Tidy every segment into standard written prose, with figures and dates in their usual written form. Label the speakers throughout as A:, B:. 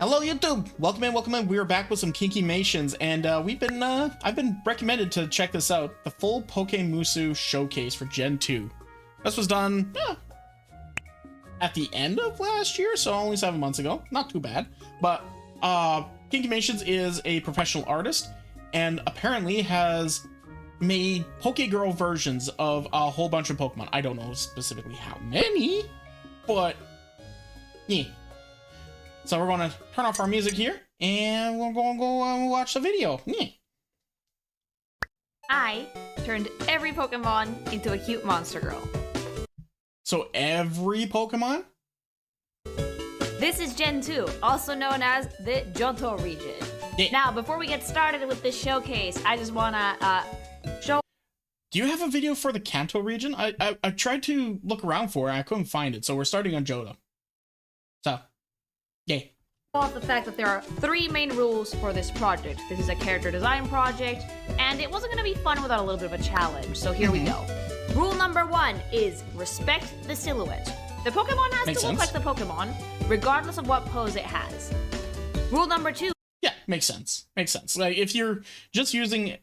A: Hello YouTube! Welcome in. We are back with some Kinkymations, and I've been recommended to check this out. The full Pokemusu showcase for Gen 2. This was done at the end of last year, so only 7 months ago. Not too bad. But Kinkymations is a professional artist, and apparently has made pokegirl versions of a whole bunch of Pokemon. I don't know specifically how many, but yeah. So we're going to turn off our music here, and we're going to go watch the video. Yeah.
B: I turned every Pokemon into a cute monster girl.
A: So every Pokemon?
B: This is Gen 2, also known as the Johto region. Yeah. Now, before we get started with this showcase, I just want to show...
A: Do you have a video for the Kanto region? I tried to look around for it, and I couldn't find it, so we're starting on Johto. So... yeah.
B: Off the fact that there are 3 main rules for this project. This is a character design project, and it wasn't going to be fun without a little bit of a challenge, so here we go. Rule number 1 is respect the silhouette. The Pokemon has to look like the Pokemon, regardless of what pose it has. Rule number 2.
A: Yeah, makes sense. Makes sense. Like, if you're just using...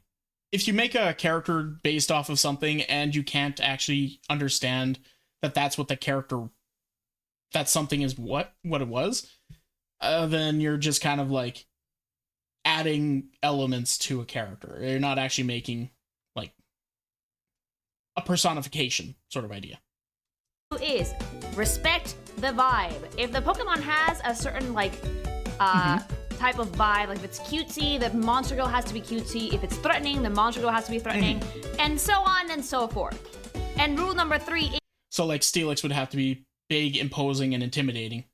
A: if you make a character based off of something, and you can't actually understand that that's what the character... that something is what it was... then you're just kind of like adding elements to a character. You're not actually making like a personification sort of idea.
B: Is respect the vibe. If the Pokemon has a certain like type of vibe, like if it's cutesy, the monster girl has to be cutesy. If it's threatening, the monster girl has to be threatening, and so on and so forth. And rule number 3 is...
A: so like Steelix would have to be big, imposing, and intimidating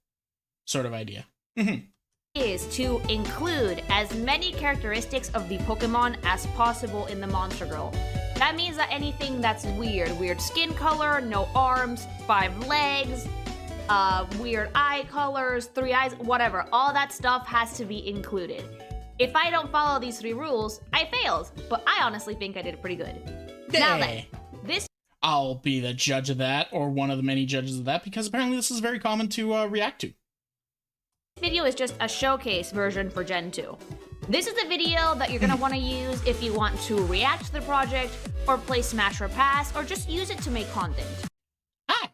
A: sort of idea.
B: Is to include as many characteristics of the Pokemon as possible in the monster girl. That means that anything that's weird skin color, no arms, 5 legs, weird eye colors, 3 eyes, whatever, all that stuff has to be included. If I don't follow these 3 rules, I failed, but I honestly think I did pretty good.
A: Hey.
B: Now then, this...
A: I'll be the judge of that, or one of the many judges of that, because apparently this is very common to react to.
B: Video is just a showcase version for Gen 2. This is the video that you're going to want to use if you want to react to the project, or play Smash or Pass, or just use it to make content.
A: Ah!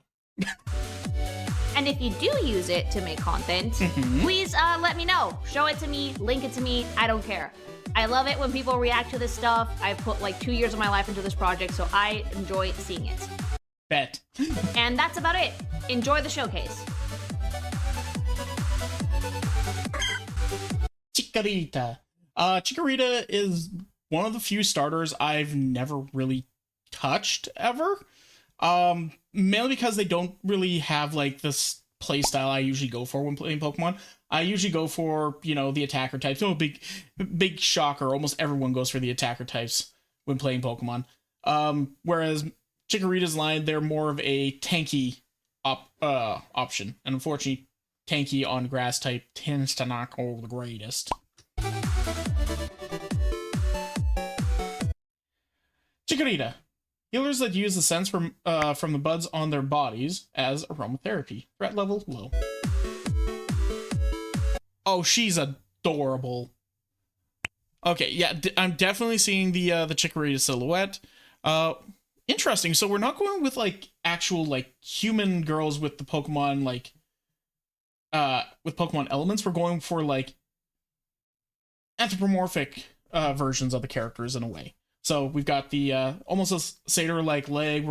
B: And if you do use it to make content, please let me know. Show it to me, link it to me, I don't care. I love it when people react to this stuff. I've put like 2 years of my life into this project, so I enjoy seeing it.
A: Bet.
B: And that's about it. Enjoy the showcase.
A: Chikorita. Chikorita is one of the few starters I've never really touched ever. Mainly because they don't really have like this playstyle I usually go for when playing Pokemon. I usually go for, you know, the attacker types. No, big shocker. Almost everyone goes for the attacker types when playing Pokemon. Whereas Chikorita's line, they're more of a tanky option. And unfortunately, tanky on grass type tends to not go the greatest. Chikorita. Healers that use the scents from the buds on their bodies as aromatherapy. Threat level low. Oh, she's adorable. Okay, yeah, I'm definitely seeing the Chikorita silhouette. Interesting. So we're not going with like actual like human girls with the Pokemon like with Pokemon elements. We're going for like anthropomorphic versions of the characters in a way. So we've got the almost a satyr-like leg,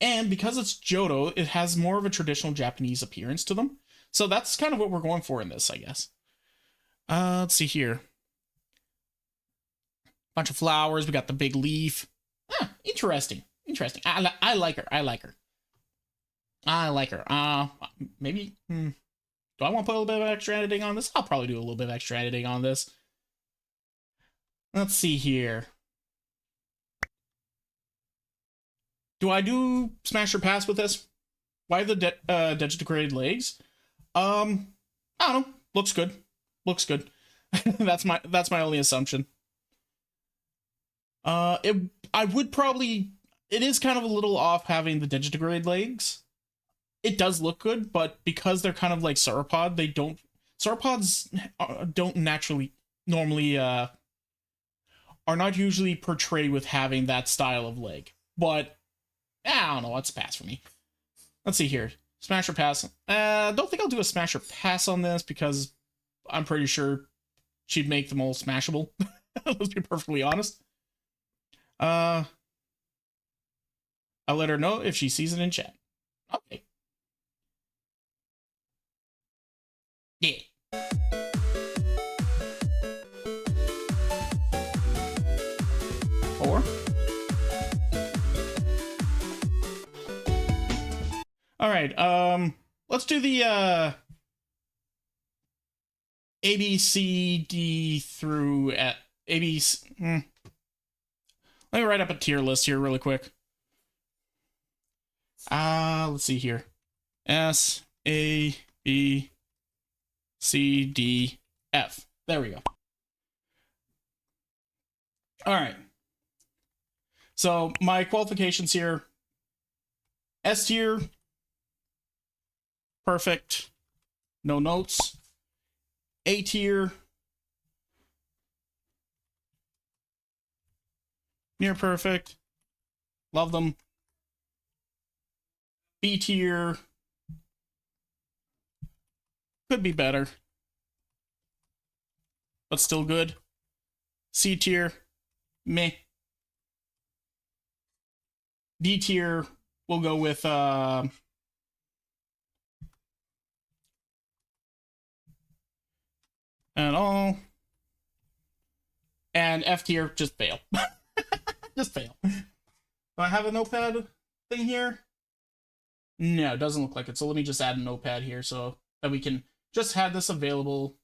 A: and because it's Johto, it has more of a traditional Japanese appearance to them. So that's kind of what we're going for in this, I guess. Let's see here. Bunch of flowers. We got the big leaf. Interesting. Interesting. I like her. I like her. Maybe. Do I want to put a little bit of extra editing on this? I'll probably do a little bit of extra editing on this. Let's see here. Do I do Smash or Pass with this? Why the digitigrated legs? I don't know. Looks good. Looks good. that's my only assumption. I would probably... it is kind of a little off having the digitigrade legs. It does look good, but because they're kind of like sauropod, they don't... sauropods don't normally are not usually portrayed with having that style of leg. But I don't know, it's a pass for me. Let's see here. Smash or pass? Don't think I'll do a smash or pass on this because I'm pretty sure she'd make them all smashable. Let's be perfectly honest. I'll let her know if she sees it in chat. Okay. Yeah. Four. All right. Let's do the A, B, C, D through A, B, C. Let me write up a tier list here really quick. Let's see here. S, A, B, C, D, F. There we go. All right. So my qualifications here. S tier. Perfect. No notes. A tier. Near perfect. Love them. B tier. Could be better, but still good. C tier. Meh. D tier. We'll go with at all. And F tier, just fail. Just fail. Do I have a notepad thing here? No, it doesn't look like it. So let me just add a notepad here so that we can just have this available.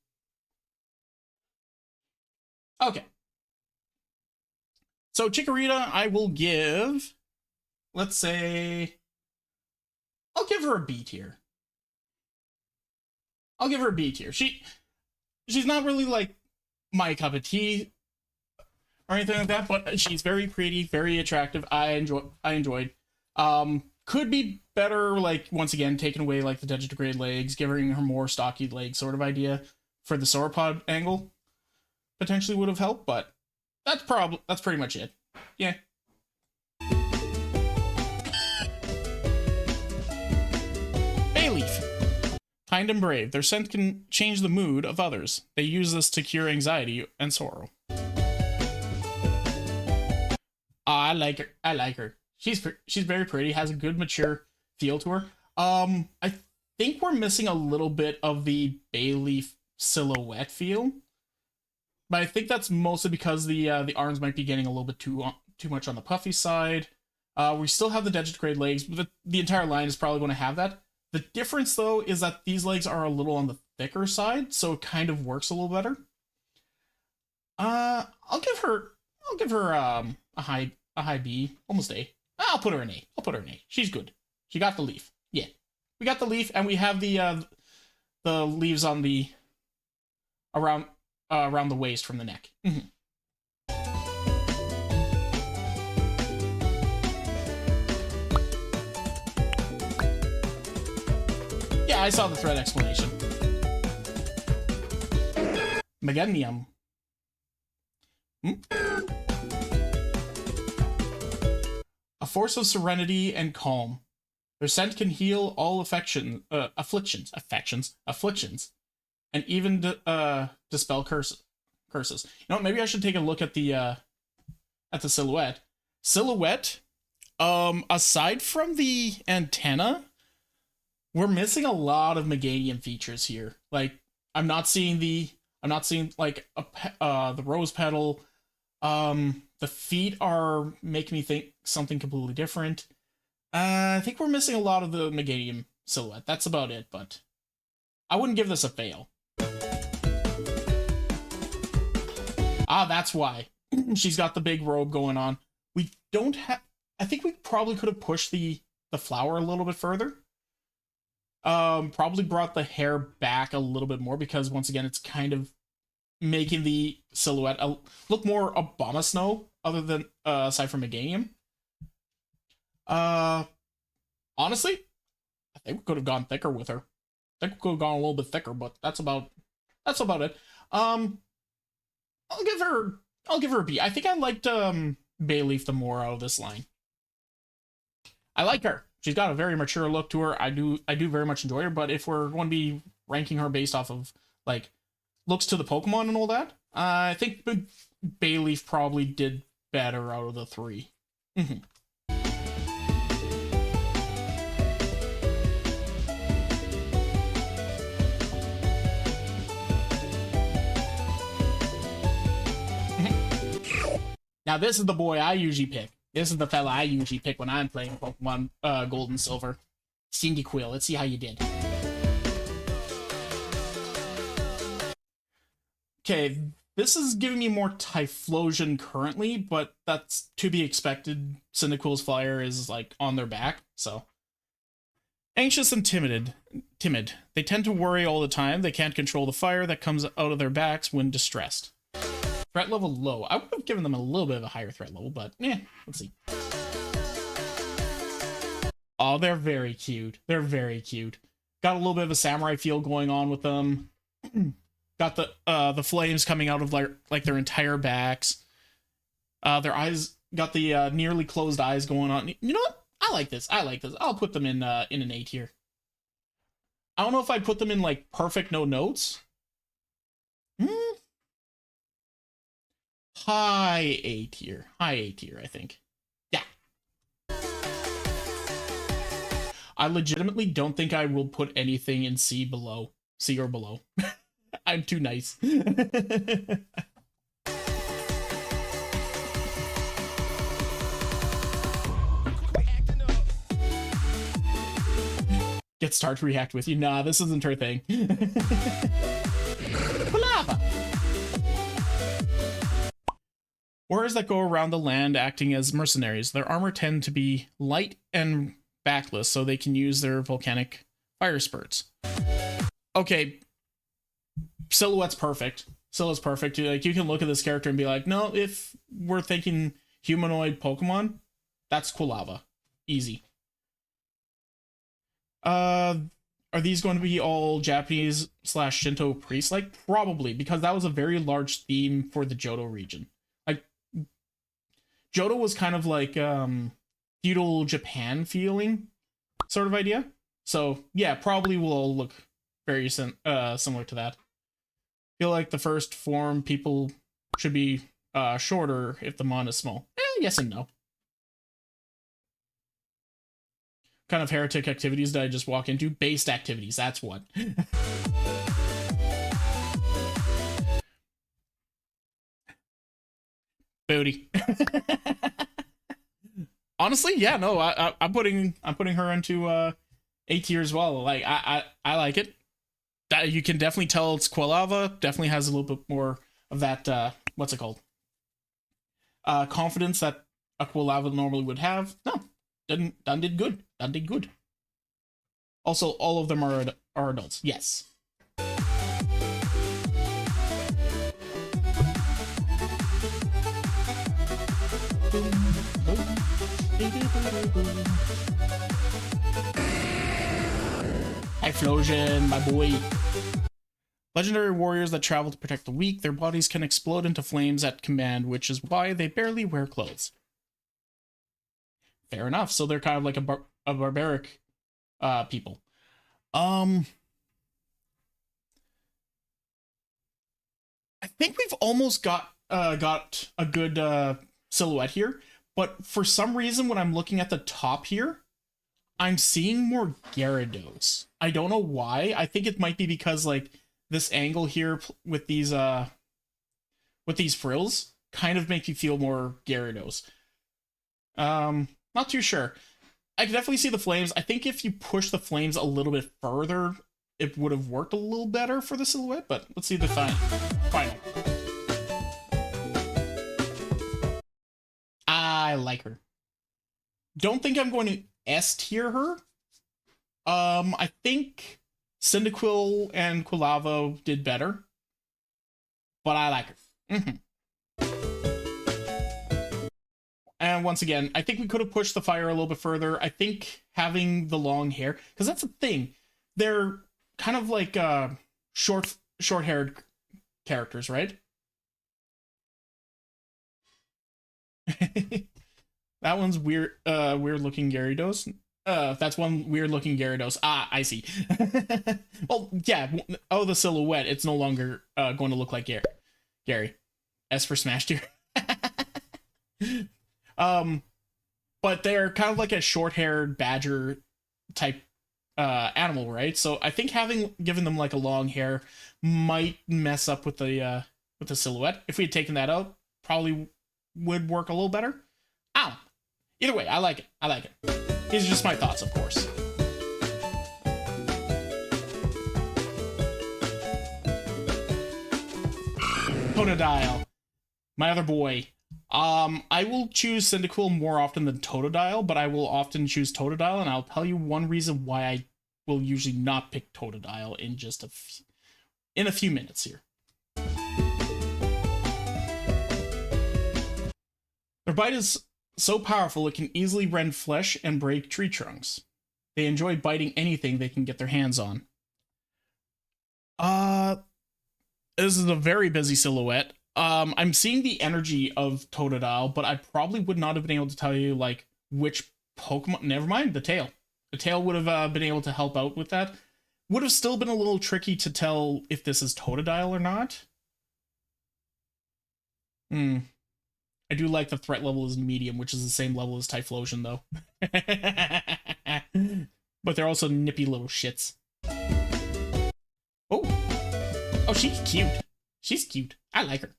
A: Okay. So Chikorita, I will give, let's say, I'll give her a B tier. I'll give her a B tier. She's not really like my cup of tea or anything like that, but she's very pretty, very attractive. I enjoyed. Could be better, like, once again, taking away like the digitigrade legs, giving her more stocky legs sort of idea for the sauropod angle. Potentially would have helped, but that's pretty much it. Yeah. Bayleaf. Kind and brave. Their scent can change the mood of others. They use this to cure anxiety and sorrow. I like her. I like her. She's very pretty. Has a good mature feel to her. I think we're missing a little bit of the Bayleaf silhouette feel, but I think that's mostly because the arms might be getting a little bit too much on the puffy side. We still have the digitigrade legs, but the entire line is probably going to have that. The difference, though, is that these legs are a little on the thicker side, so it kind of works a little better. I'll give her a high B, almost A. I'll put her in A. She's good. She got the leaf. Yeah, we got the leaf, and we have the leaves on the around the waist from the neck. Mm-hmm. Yeah, I saw the thread explanation. Meganium. A force of serenity and calm. Their scent can heal all afflictions, and even dispel curses. You know, maybe I should take a look at the silhouette. Silhouette, aside from the antenna, we're missing a lot of Meganium features here. Like, I'm not seeing like the rose petal. The feet are making me think something completely different. I think we're missing a lot of the Meganium silhouette. That's about it, but I wouldn't give this a fail. That's why. She's got the big robe going on. We don't have... I think we probably could have pushed the flower a little bit further. Probably brought the hair back a little bit more because, once again, it's kind of making the silhouette look more Obama Snow, other than aside from Meganium. Honestly, I think we could have gone thicker with her. I think we could have gone a little bit thicker, but that's about that's about it. I'll give her a B. I think I liked Bayleaf the more out of this line. I like her. She's got a very mature look to her. I do very much enjoy her, but if we're going to be ranking her based off of like looks to the Pokemon and all that, I think Bayleaf probably did better out of the three. Mm-hmm. Now this is the boy I usually pick. This is the fella I usually pick when I'm playing Pokemon Gold and Silver. Cyndaquil. Let's see how you did. Okay, this is giving me more Typhlosion currently, but that's to be expected. Cyndaquil's flyer is like on their back, so. Anxious and timid. They tend to worry all the time. They can't control the fire that comes out of their backs when distressed. Threat level low. I would have given them a little bit of a higher threat level, but yeah, let's see. Oh, they're very cute. They're very cute. Got a little bit of a samurai feel going on with them. Got the flames coming out of like their entire backs. Their eyes got the nearly closed eyes going on. You know what? I like this. I like this. I'll put them in an A tier. I don't know if I'd put them in like perfect no notes. High A tier. High A tier, I think. Yeah. I legitimately don't think I will put anything in C or below. I'm too nice. Get Start to react with you. Nah, this isn't her thing. Lava. Warriors that go around the land acting as mercenaries. Their armor tend to be light and backless, so they can use their volcanic fire spurts. Okay, Silhouette's perfect. Silhouette's perfect. Like, you can look at this character and be like, no, if we're thinking humanoid Pokemon, that's Quilava. Easy. Are these going to be all Japanese / Shinto priests? Like, probably, because that was a very large theme for the Johto region. Like, Johto was kind of like feudal Japan feeling sort of idea. So yeah, probably will all look very similar to that. Feel like the first form people should be shorter if the mon is small. Yes and no. Kind of heretic activities did I just walk into? Based activities, that's what. Booty. Honestly, yeah, no, I'm putting her into A tier as well. Like, I like it. You can definitely tell it's Quilava. Definitely has a little bit more of that what's it called? Confidence that a Quilava normally would have. No, done did good. Done did good. Also, all of them are adults. Yes. Typhlosion, my boy. Legendary warriors that travel to protect the weak, their bodies can explode into flames at command, which is why they barely wear clothes. Fair enough. So they're kind of like a barbaric people. I think we've almost got a good silhouette here, but for some reason when I'm looking at the top here, I'm seeing more Gyarados. I don't know why. I think it might be because like this angle here with these frills kind of make you feel more Gyarados. Not too sure. I can definitely see the flames. I think if you push the flames a little bit further, it would have worked a little better for the silhouette, but let's see the final. I like her. Don't think I'm going to S tier her. I think Cyndaquil and Quilava did better, but I like her. And once again, I think we could have pushed the fire a little bit further. I think having the long hair, because that's the thing, they're kind of like short short-haired characters, right? That one's weird. Weird looking Gyarados. That's one weird looking Gyarados. Ah, I see. Well, yeah. Oh, the silhouette. It's no longer going to look like Gary. S for Smash Tier. But they're kind of like a short-haired badger type animal, right? So I think given them like a long hair might mess up with the silhouette. If we had taken that out, probably would work a little better. Ah, either way, I like it. I like it. These are just my thoughts, of course. Totodile, my other boy. I will choose Cyndaquil more often than Totodile, but I will often choose Totodile, and I'll tell you one reason why I will usually not pick Totodile in just a few minutes here. Their bite is so powerful it can easily rend flesh and break tree trunks. They enjoy biting anything they can get their hands on. This is a very busy silhouette. I'm seeing the energy of Totodile, but I probably would not have been able to tell you, like, which Pokemon... Never mind, the tail. The tail would have been able to help out with that. Would have still been a little tricky to tell if this is Totodile or not. I do like the threat level is medium, which is the same level as Typhlosion, though. But they're also nippy little shits. Oh! Oh, she's cute. She's cute. I like her.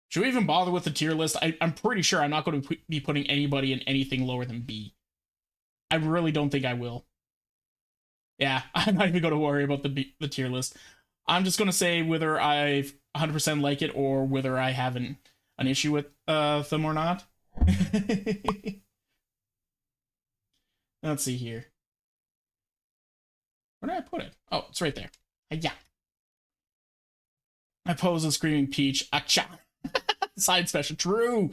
A: Should we even bother with the tier list? I'm pretty sure I'm not going to be putting anybody in anything lower than B. I really don't think I will. Yeah, I'm not even going to worry about the tier list. I'm just going to say whether I 100% like it or whether I have an issue with them or not. Let's see here. Where did I put it? Oh, it's right there. Yeah. I pose a Screaming Peach. Acha. Side special. True.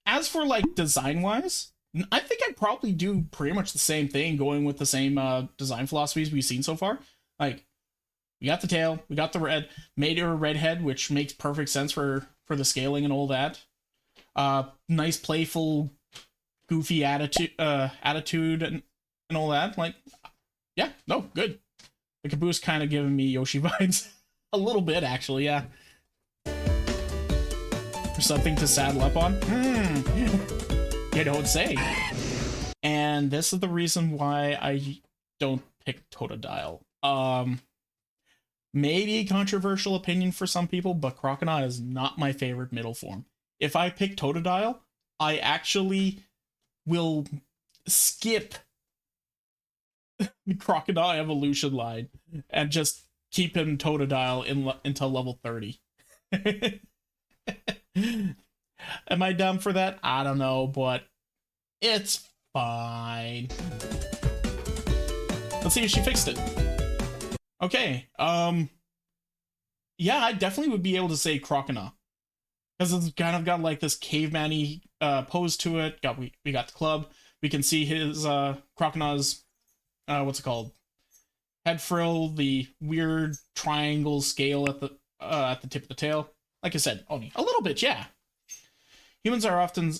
A: As for like design wise, I think I'd probably do pretty much the same thing, going with the same design philosophies we've seen so far. Like, we got the tail, we got the red, made her a redhead, which makes perfect sense for the scaling and all that. Nice, playful, goofy attitude and all that. Like, yeah, no, good. The caboose kind of giving me Yoshi vibes. A little bit, actually, yeah. For something to saddle up on? You don't say. And this is the reason why I don't pick Totodile. Maybe a controversial opinion for some people, but Croconaw is not my favorite middle form. If I pick Totodile, I actually will skip the Croconaw evolution line and just keep him Totodile until level 30. Am I dumb for that? I don't know, but it's fine. Let's see if she fixed it. Okay, yeah, I definitely would be able to say Croconaw. Because it's kind of got like this caveman-y pose to it. We got the club. We can see his Croconaw's what's it called? Head frill, the weird triangle scale at the tip of the tail. Like I said, only a little bit, yeah. Humans are often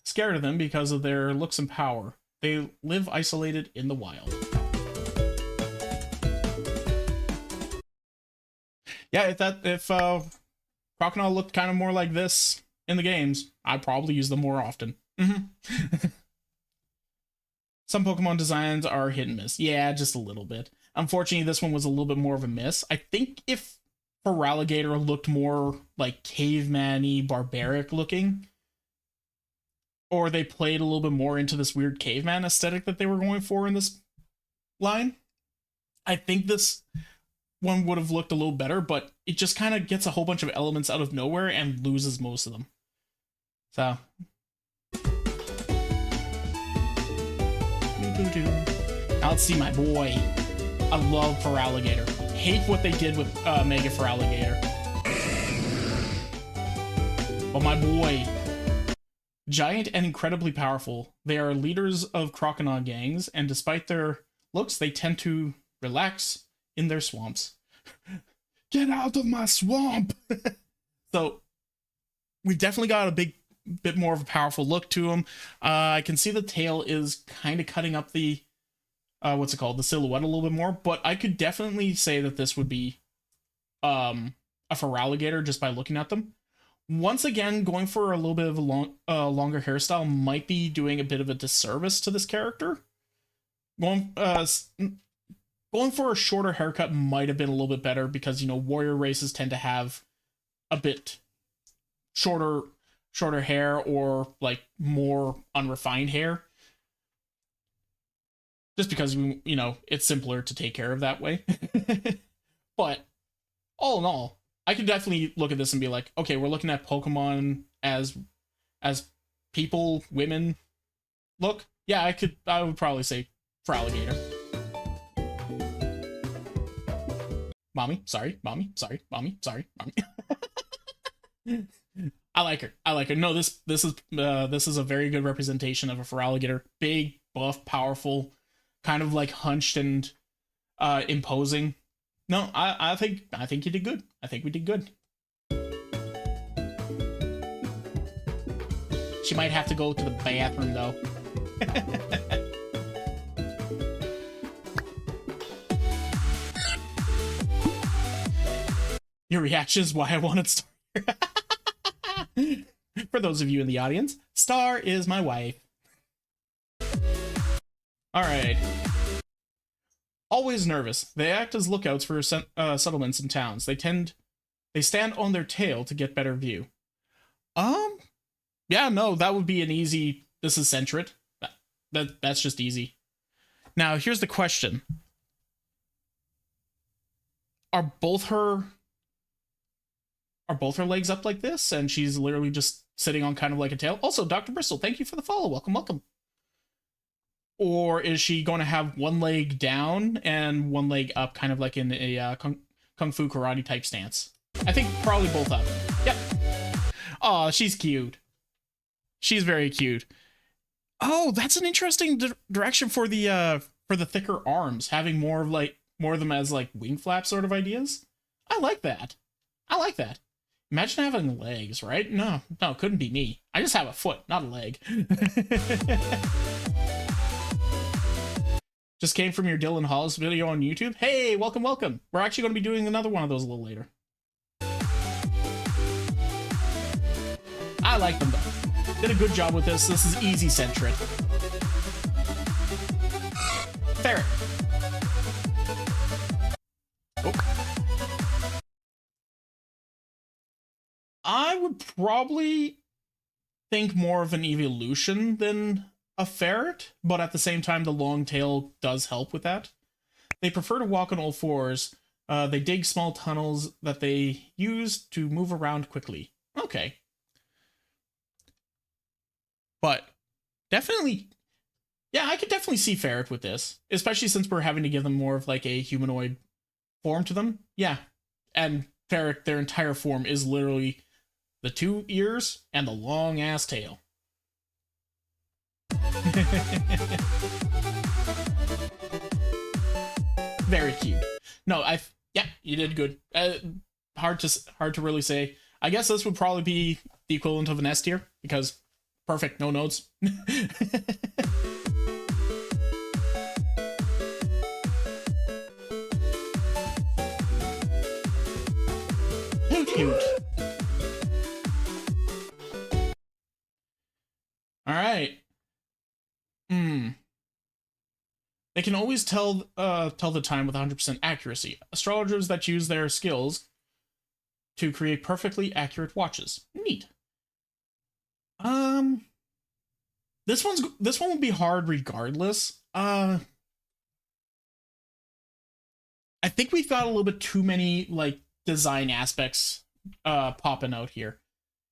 A: scared of them because of their looks and power. They live isolated in the wild. Yeah, if Croconaw looked kind of more like this in the games, I'd probably use them more often. Some Pokemon designs are hit and miss. Yeah, just a little bit. Unfortunately, this one was a little bit more of a miss. I think if Feraligatr looked more like caveman-y, barbaric looking, or they played a little bit more into this weird caveman aesthetic that they were going for in this line, I think this one would have looked a little better, but it just kind of gets a whole bunch of elements out of nowhere and loses most of them. So. Now let's see my boy. I love Feraligatr. hate what they did with Mega for Alligator. But my boy, giant and incredibly powerful, they are leaders of crocodile gangs, and despite their looks, they tend to relax in their swamps. Get out of my swamp! So, we've definitely got a bit more of a powerful look to them. I can see the tail is kind of cutting up the, the silhouette a little bit more, but I could definitely say that this would be a Feraligatr just by looking at them. Once again, going for a little bit of a longer hairstyle might be doing a bit of a disservice to this character. Going for a shorter haircut might have been a little bit better because, you know, warrior races tend to have a bit shorter hair or like more unrefined hair. Just because, you know, it's simpler to take care of that way. But all in all, I could definitely look at this and be like, okay, we're looking at Pokemon as people, women look. Yeah, I would probably say Feraligatr. Mommy, sorry, mommy, sorry, mommy, sorry, mommy. I like her. No, this is a very good representation of a Feraligatr. Big, buff, powerful, kind of like hunched and imposing. No, I think you did good. I think we did good. She might have to go to the bathroom though. Your reaction is why I wanted Star. For those of you in the audience, Star is my wife. Alright. Always nervous. They act as lookouts for settlements and towns. They stand on their tail to get better view. Yeah, no, that would be an easy, this is Centret. That's just easy. Now, here's the question. Are both her legs up like this, and she's literally just sitting on kind of like a tail? Also, Dr. Bristol, thank you for the follow. Welcome, welcome. Or is she going to have one leg down and one leg up, kind of like in a kung fu karate type stance? I think probably both up. Yep. Oh, she's cute. She's very cute. Oh, that's an interesting direction for the thicker arms, having more of them as like wing flap sort of ideas. I like that. I like that. Imagine having legs, right? No, it couldn't be me. I just have a foot, not a leg. Just came from your Dylan Hollis video on YouTube. Hey, welcome, welcome. We're actually going to be doing another one of those a little later. I like them though. Did a good job with this. This is easy Centret. Ferret. Oh. I would probably think more of an evolution than a ferret, but at the same time, the long tail does help with that. They prefer to walk on all fours. They dig small tunnels that they use to move around quickly. Okay. But definitely, yeah, I could definitely see ferret with this, especially since we're having to give them more of like a humanoid form to them. Yeah. And ferret, their entire form is literally the 2 ears and the long ass tail. Very cute. No, yeah, you did good. Hard to really say. I guess this would probably be the equivalent of an S tier because perfect, no notes. Cute. All right. They can always tell the time with 100% accuracy. Astrologers that use their skills to create perfectly accurate watches. Neat. This one will be hard regardless. I think we've got a little bit too many like design aspects popping out here.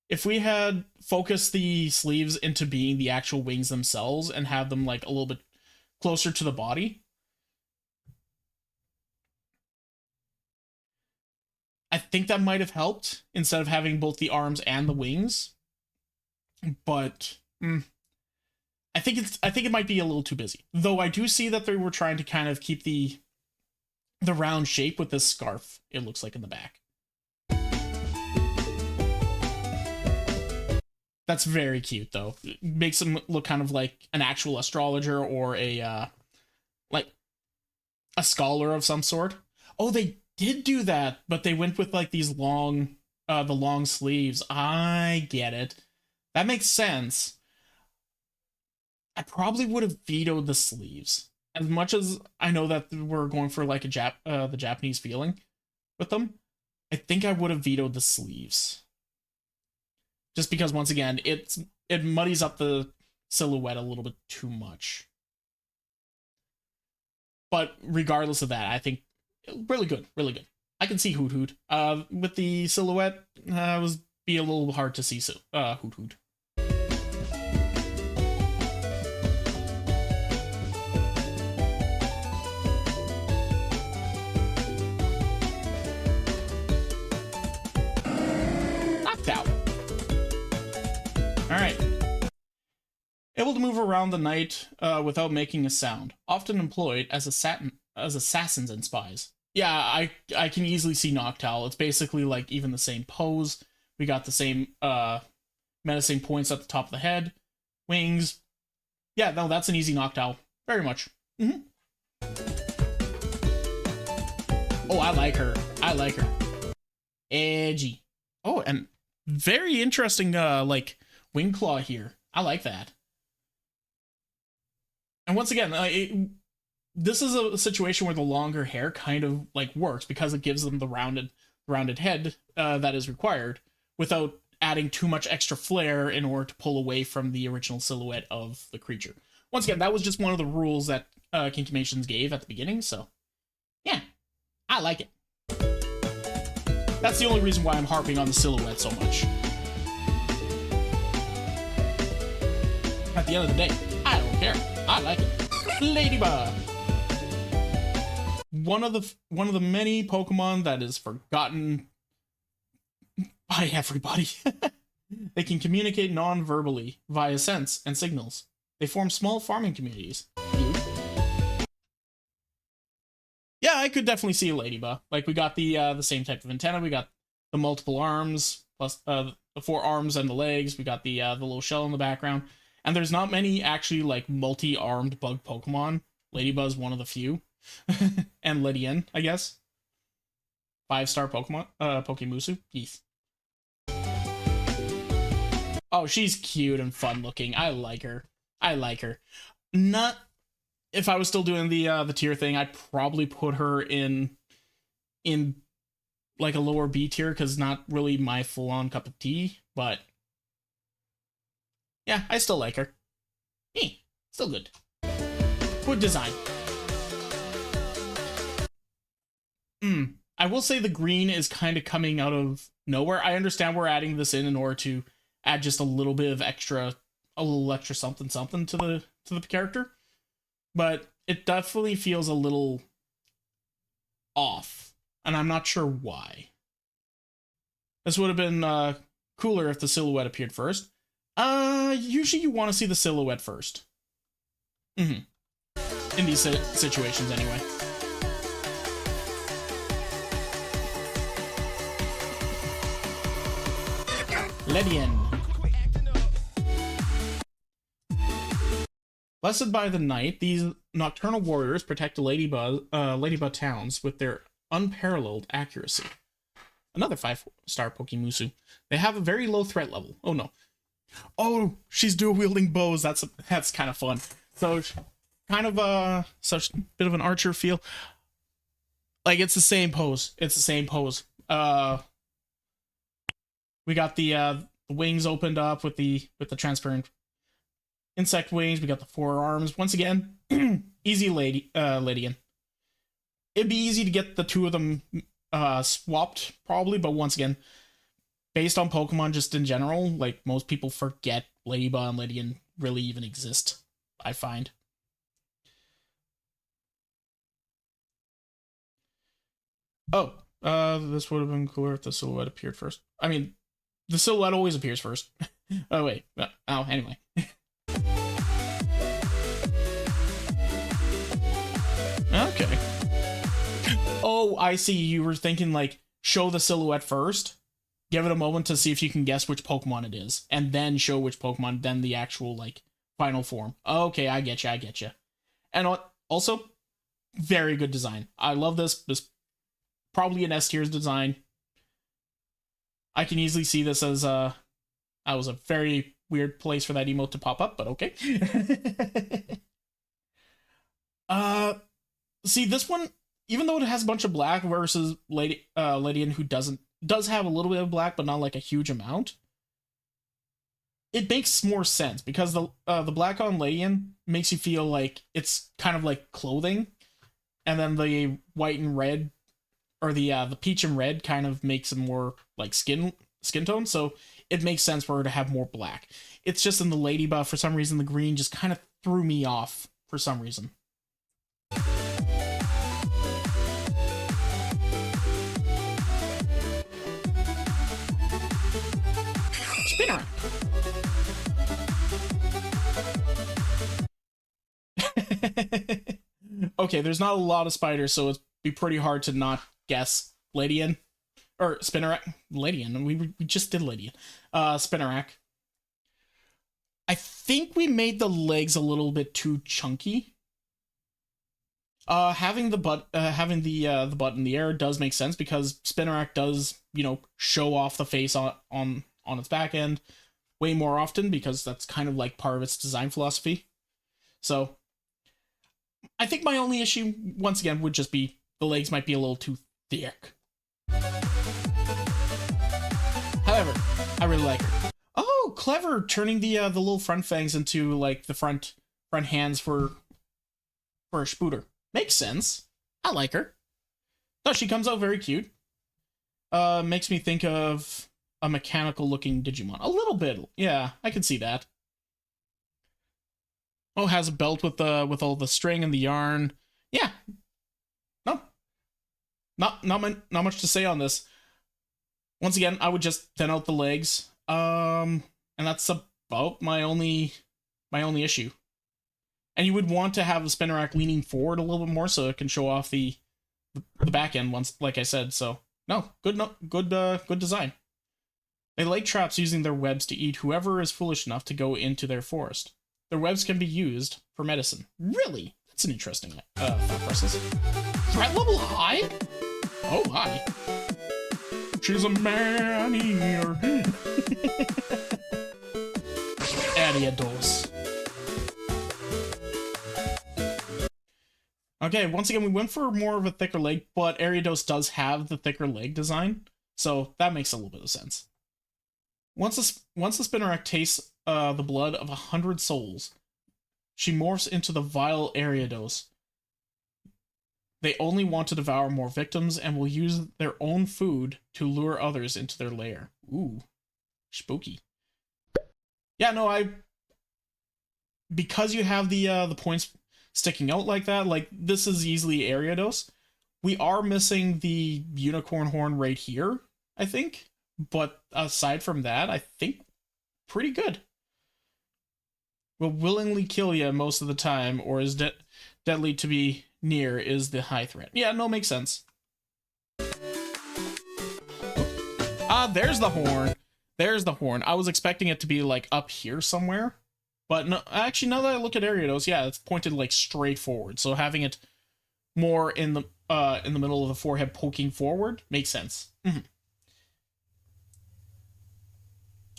A: If we had focused the sleeves into being the actual wings themselves and have them like a little bit closer to the body, I think that might have helped instead of having both the arms and the wings. But I think it might be a little too busy. Though I do see that they were trying to kind of keep the round shape with this scarf, it looks like, in the back. That's very cute, though. It makes him look kind of like an actual astrologer or a like a scholar of some sort. Oh, they did do that, but they went with like these long the long sleeves. I get it. That makes sense. I probably would have vetoed the sleeves. As much as I know that we're going for like the Japanese feeling with them, I think I would have vetoed the sleeves. Just because, once again, it muddies up the silhouette a little bit too much. But regardless of that, I think really good, really good. I can see Hoot Hoot. With the silhouette, it was be a little hard to see Hoot Hoot. Knocked out. All right. Able to move around the night without making a sound. Often employed as assassins and spies. Yeah, I can easily see Noctowl. It's basically like even the same pose. We got the same menacing points at the top of the head, wings. Yeah, no, that's an easy Noctowl. Very much. Oh, I like her. I like her. Edgy. Oh, and very interesting like wing claw here. I like that. And once again, this is a situation where the longer hair kind of like works because it gives them the rounded head that is required without adding too much extra flair in order to pull away from the original silhouette of the creature. Once again, that was just one of the rules that Kinkymations gave at the beginning, so yeah, I like it. That's the only reason why I'm harping on the silhouette so much. At the end of the day, I don't care. I like it. Ladybug. One of the many Pokemon that is forgotten by everybody. They can communicate non-verbally via sense and signals. They form small farming communities. Yeah, I could definitely see a Ladybug. Like, we got the same type of antenna. We got the multiple arms plus the 4 arms and the legs. We got the little shell in the background. And there's not many actually like multi-armed bug Pokemon. Ladybug's one of the few. And Lydian, I guess. 5-star Pokemon, Pokemusu. Yes. Oh, she's cute and fun looking. I like her. I like her. Not if I was still doing the tier thing, I'd probably put her in like a lower B tier because not really my full-on cup of tea, but yeah, I still like her. Still good. Good design. I will say the green is kind of coming out of nowhere. I understand we're adding this in order to add just a little bit of extra, something to the character, but it definitely feels a little off, and I'm not sure why. This would have been cooler if the silhouette appeared first. Usually you want to see the silhouette first. In these situations, anyway. Lydian. Blessed by the night, these nocturnal warriors protect Ladybug towns with their unparalleled accuracy. Another 5-star Pokemusu. They have a very low threat level. Oh no. Oh, she's dual-wielding bows. That's kind of fun. So, kind of such a bit of an archer feel. Like, it's the same pose. It's the same pose. We got the wings opened up with the transparent insect wings. We got the 4 arms. Once again, easy Lydian. It'd be easy to get the 2 of them swapped, probably, but once again, based on Pokemon just in general, like, most people forget Ladybug and Lydian really even exist, I find. Oh, This would have been cooler if the silhouette appeared first. I mean, the silhouette always appears first. Oh, wait. Oh, anyway. Okay. Oh, I see. You were thinking, like, show the silhouette first, give it a moment to see if you can guess which Pokemon it is, and then show which Pokemon, then the actual, like, final form. Okay, I get you. And also, very good design. I love this. This probably an S tier's design. I can easily see this as that was a very weird place for that emote to pop up, but okay. See, this one, even though it has a bunch of black versus Ladian, who does have a little bit of black, but not like a huge amount, it makes more sense because the black on Ladian makes you feel like it's kind of like clothing, and then the white and red, or the peach and red, kind of makes it more like skin tone. So it makes sense for her to have more black. It's just in the lady buff, for some reason, the green just kind of threw me off for some reason. Spinner. Okay, there's not a lot of spiders, so it'd be pretty hard to not guess Ladian. Or Spinnerack. Ladian. We just did Ladian. Spinnerack. I think we made the legs a little bit too chunky. Having the butt in the air does make sense because Spinnerack does, show off the face on its back end way more often because that's kind of like part of its design philosophy. So I think my only issue, once again, would just be the legs might be a little too thick. However, I really like her. Oh, clever! Turning the little front fangs into like the front hands for a Spooter. Makes sense. I like her. No, she comes out very cute. Makes me think of a mechanical looking Digimon. A little bit. Yeah, I can see that. Oh, has a belt with all the string and the yarn. Yeah. No. Not much to say on this. Once again, I would just thin out the legs. And that's about my only issue. And you would want to have the Spinnerack leaning forward a little bit more so it can show off the back end once, like I said. So no, good design. They lay traps using their webs to eat whoever is foolish enough to go into their forest. Their webs can be used for medicine. Really? That's an interesting thought process. Threat level high? Oh my. She's a man-eater. Ariados. Okay, once again, we went for more of a thicker leg, but Ariados does have the thicker leg design, so that makes a little bit of sense. Once the Spinnerack tastes the blood of 100 souls, she morphs into the vile Ariados. They only want to devour more victims and will use their own food to lure others into their lair. Ooh, spooky. Yeah, no, because you have the points sticking out like that, like this is easily Ariados. We are missing the unicorn horn right here, I think. But aside from that, I think pretty good. Will willingly kill you most of the time, or is deadly to be near is the high threat. Yeah, no, makes sense. There's the horn. There's the horn. I was expecting it to be like up here somewhere. But no, actually, now that I look at Ariados, yeah, it's pointed like straight forward. So having it more in the middle of the forehead poking forward makes sense. Mm-hmm.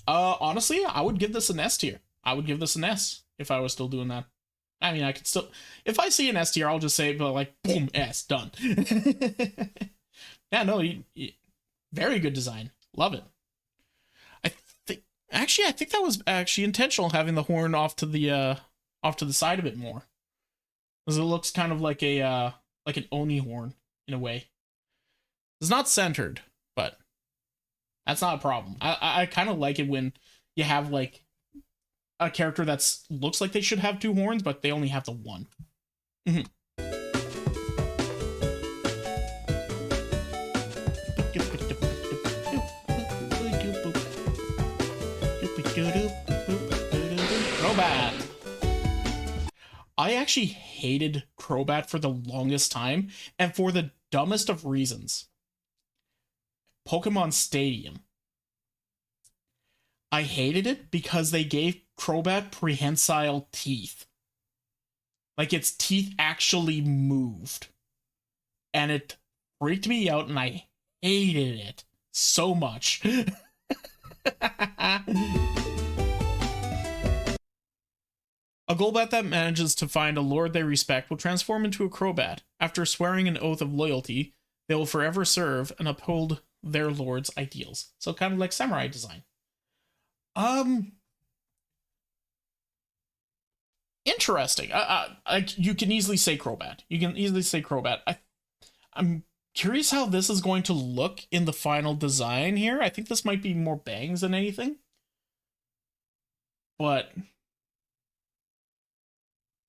A: Honestly, I would give this an S tier. I would give this an S if I was still doing that. I mean, I could still, if I see an S tier, I'll just say, but like, boom, S, done. Yeah, no, very good design. Love it. I think that was actually intentional, having the horn off to the side a bit more, because it looks kind of like an Oni horn in a way. It's not centered, but that's not a problem. I kind of like it when you have like a character that's looks like they should have two horns, but they only have the one. Mm-hmm. Crobat. I actually hated Crobat for the longest time, and for the dumbest of reasons. Pokemon Stadium. I hated it because they gave Crobat prehensile teeth. Like, its teeth actually moved. And it freaked me out, and I hated it so much. A Golbat that manages to find a lord they respect will transform into a Crobat. After swearing an oath of loyalty, they will forever serve and uphold their lord's ideals. So kind of like samurai design. Interesting. You can easily say Crobat. You can easily say Crobat. I'm curious how this is going to look in the final design here. I think this might be more bangs than anything. But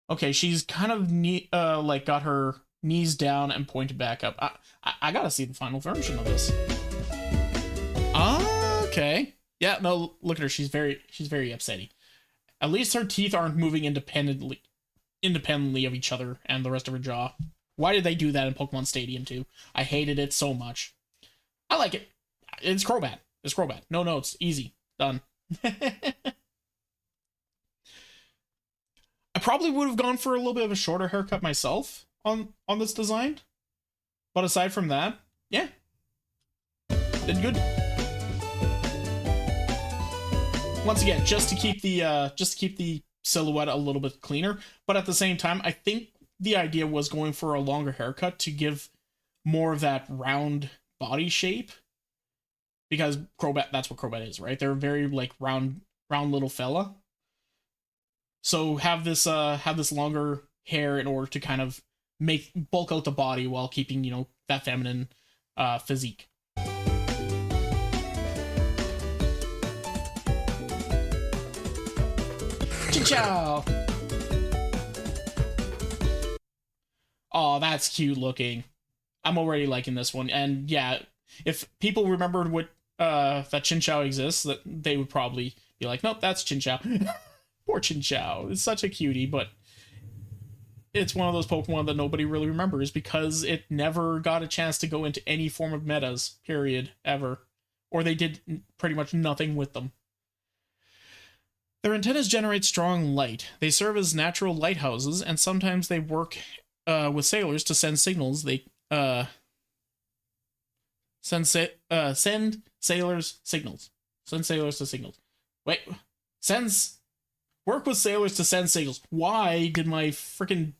A: okay, she's kind of like got her knees down and pointed back up. I gotta see the final version of this. Okay. Yeah, no, look at her. She's very upsetty. At least her teeth aren't moving independently of each other and the rest of her jaw. Why did they do that in Pokemon Stadium too? I hated it so much. I like it. It's Crobat. It's Crobat. No notes. Easy. Done. I probably would have gone for a little bit of a shorter haircut myself on this design. But aside from that, yeah. Did good. Once again, just to keep the silhouette a little bit cleaner, but at the same time, I think the idea was going for a longer haircut to give more of that round body shape, because Crobat, that's what Crobat is, right? They're very like round little fella. So have this longer hair in order to kind of bulk out the body while keeping, you know, that feminine physique. Ciao. Oh, that's cute looking. I'm already liking this one. And yeah, if people remembered what that Chinchou exists, that they would probably be like, nope, that's Chinchou. Poor Chinchou. It's such a cutie, but it's one of those Pokemon that nobody really remembers because it never got a chance to go into any form of metas, period, ever. Or they did pretty much nothing with them. Their antennas generate strong light. They serve as natural lighthouses, and sometimes they work with sailors to send signals. They send sailors signals. Send sailors to signals. Wait, work with sailors to send signals. Why did my freaking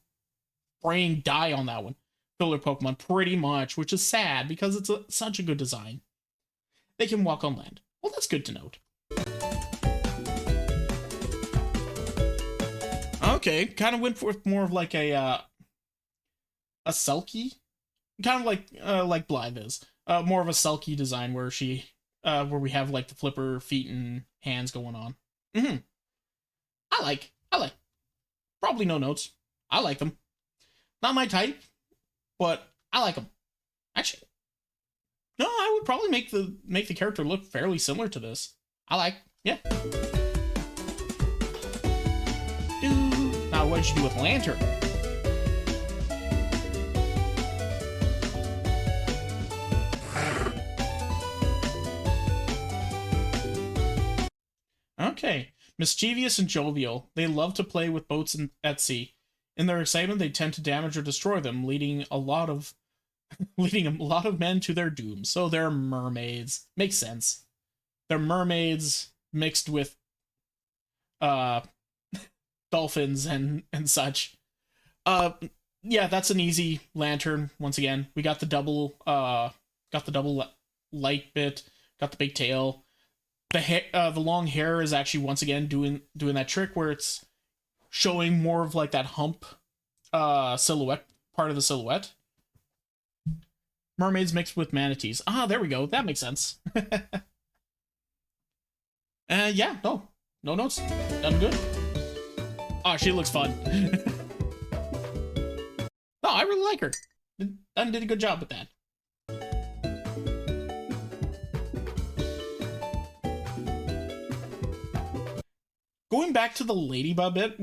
A: brain die on that one? Filler Pokemon, pretty much, which is sad because it's such a good design. They can walk on land. Well, that's good to note. Okay, kind of went for more of like a Selkie, kind of like Blythe is. More of a Selkie design where where we have like the flipper feet and hands going on. I like. Probably no notes. I like them. Not my type, but I like them. Actually, no, I would probably make the character look fairly similar to this. Yeah. Now, what did you do with Lantern? Okay. Mischievous and jovial, they love to play with boats at sea. In their excitement, they tend to damage or destroy them, leading a lot of men to their doom. So they're mermaids. Makes sense. They're mermaids mixed with dolphins and such. Yeah, that's an easy Lantern. Once again, we got the double light bit, got the big tail. The long hair is actually once again doing that trick where it's showing more of like that hump silhouette, part of the silhouette. Mermaids mixed with manatees. Ah, there we go. That makes sense. Yeah, no notes. Done good. Oh, she looks fun. No, I really like her. Did a good job with that. Going back to the ladybug bit,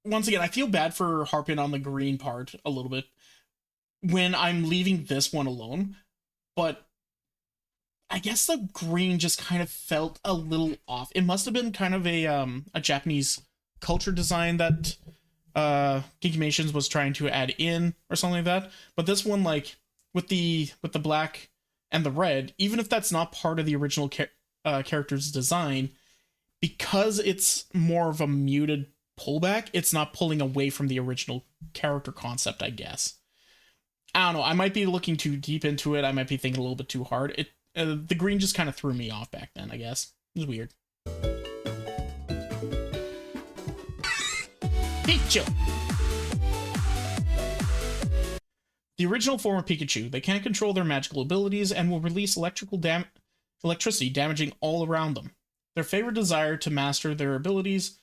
A: once again, I feel bad for harping on the green part a little bit when I'm leaving this one alone, but I guess the green just kind of felt a little off. It must have been kind of a Japanese culture design that Kinkymations was trying to add in or something like that. But this one, like with the black and the red, even if that's not part of the original character's design, because it's more of a muted pullback, it's not pulling away from the original character concept, I guess. I don't know. I might be looking too deep into it. I might be thinking a little bit too hard. The green just kind of threw me off back then, I guess. It was weird. Pikachu! The original form of Pikachu. They can't control their magical abilities and will release electricity, damaging all around them. Their favorite desire to master their abilities...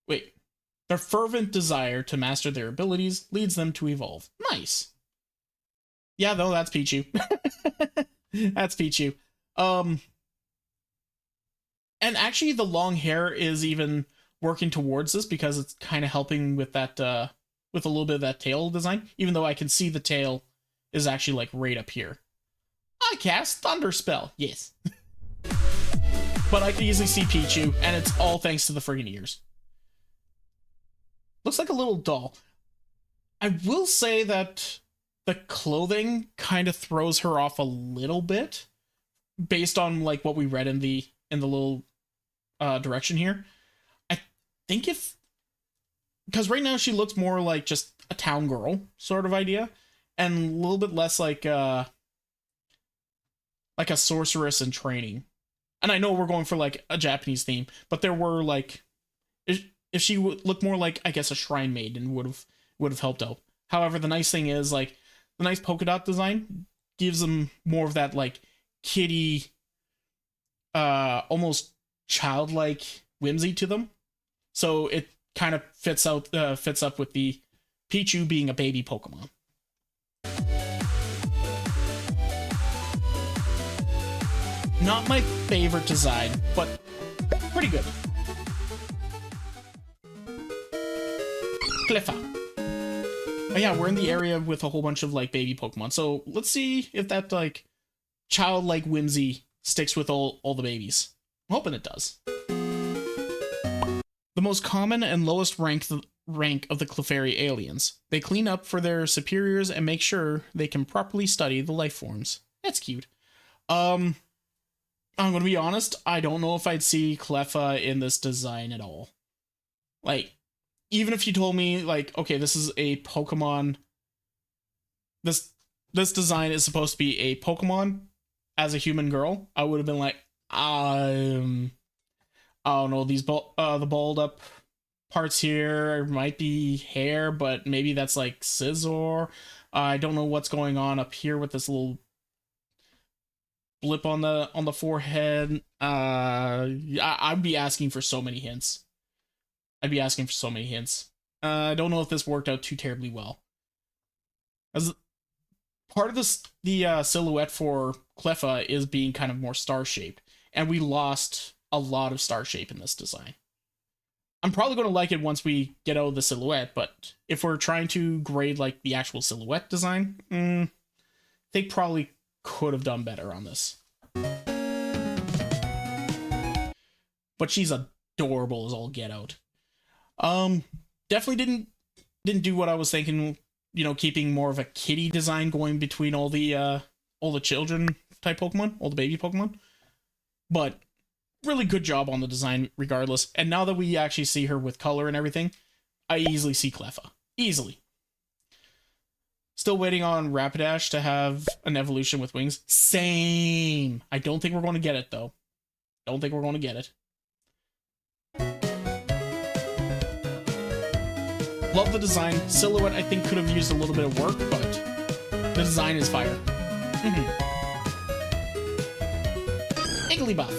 A: Their fervent desire to master their abilities leads them to evolve. Nice. Yeah, though, that's Pichu. That's Pichu. And actually, the long hair is even working towards this because it's kind of helping with that, with a little bit of that tail design. Even though I can see the tail is actually like right up here. I cast Thunder Spell. Yes. But I can easily see Pichu, and it's all thanks to the friggin' ears. Looks like a little doll. I will say that the clothing kind of throws her off a little bit based on like what we read in the little direction here. I think because right now she looks more like just a town girl sort of idea, and a little bit less like a sorceress in training. And I know we're going for like a Japanese theme, but there were like, if she would look more like, I guess, a shrine maiden would have helped out. However, the nice thing is like the nice polka dot design gives them more of that like kitty, almost childlike whimsy to them. So it kind of fits up with the Pichu being a baby Pokemon. Not my favorite design, but pretty good. Cleffa. Oh yeah, we're in the area with a whole bunch of like baby Pokemon. So let's see if that like childlike whimsy sticks with all the babies. I'm hoping it does. The most common and lowest rank of the Clefairy aliens. They clean up for their superiors and make sure they can properly study the life forms. That's cute. I'm gonna be honest, I don't know if I'd see Cleffa in this design at all. Like, even if you told me, like, okay, this is a Pokemon, this design is supposed to be a Pokemon as a human girl, I would have been like, I don't know, these the balled up parts here might be hair, but maybe that's like scissor. I don't know what's going on up here with this little blip on the forehead. I'd be asking for so many hints. I don't know if this worked out too terribly well. As part of the silhouette for Cleffa is being kind of more star-shaped, and we lost a lot of star shape in this design. I'm probably going to like it once we get out of the silhouette, but if we're trying to grade like the actual silhouette design, they probably could have done better on this. But she's adorable as all get out. Definitely didn't do what I was thinking, you know, keeping more of a kitty design going between all the children type Pokemon, all the baby Pokemon. But really good job on the design regardless. And now that we actually see her with color and everything, I easily see Cleffa. Easily. Still waiting on Rapidash to have an evolution with wings. Same. I don't think we're going to get it, though. Don't think we're going to get it. Love the design. Silhouette, I think, could have used a little bit of work, but the design is fire. Igglybuff.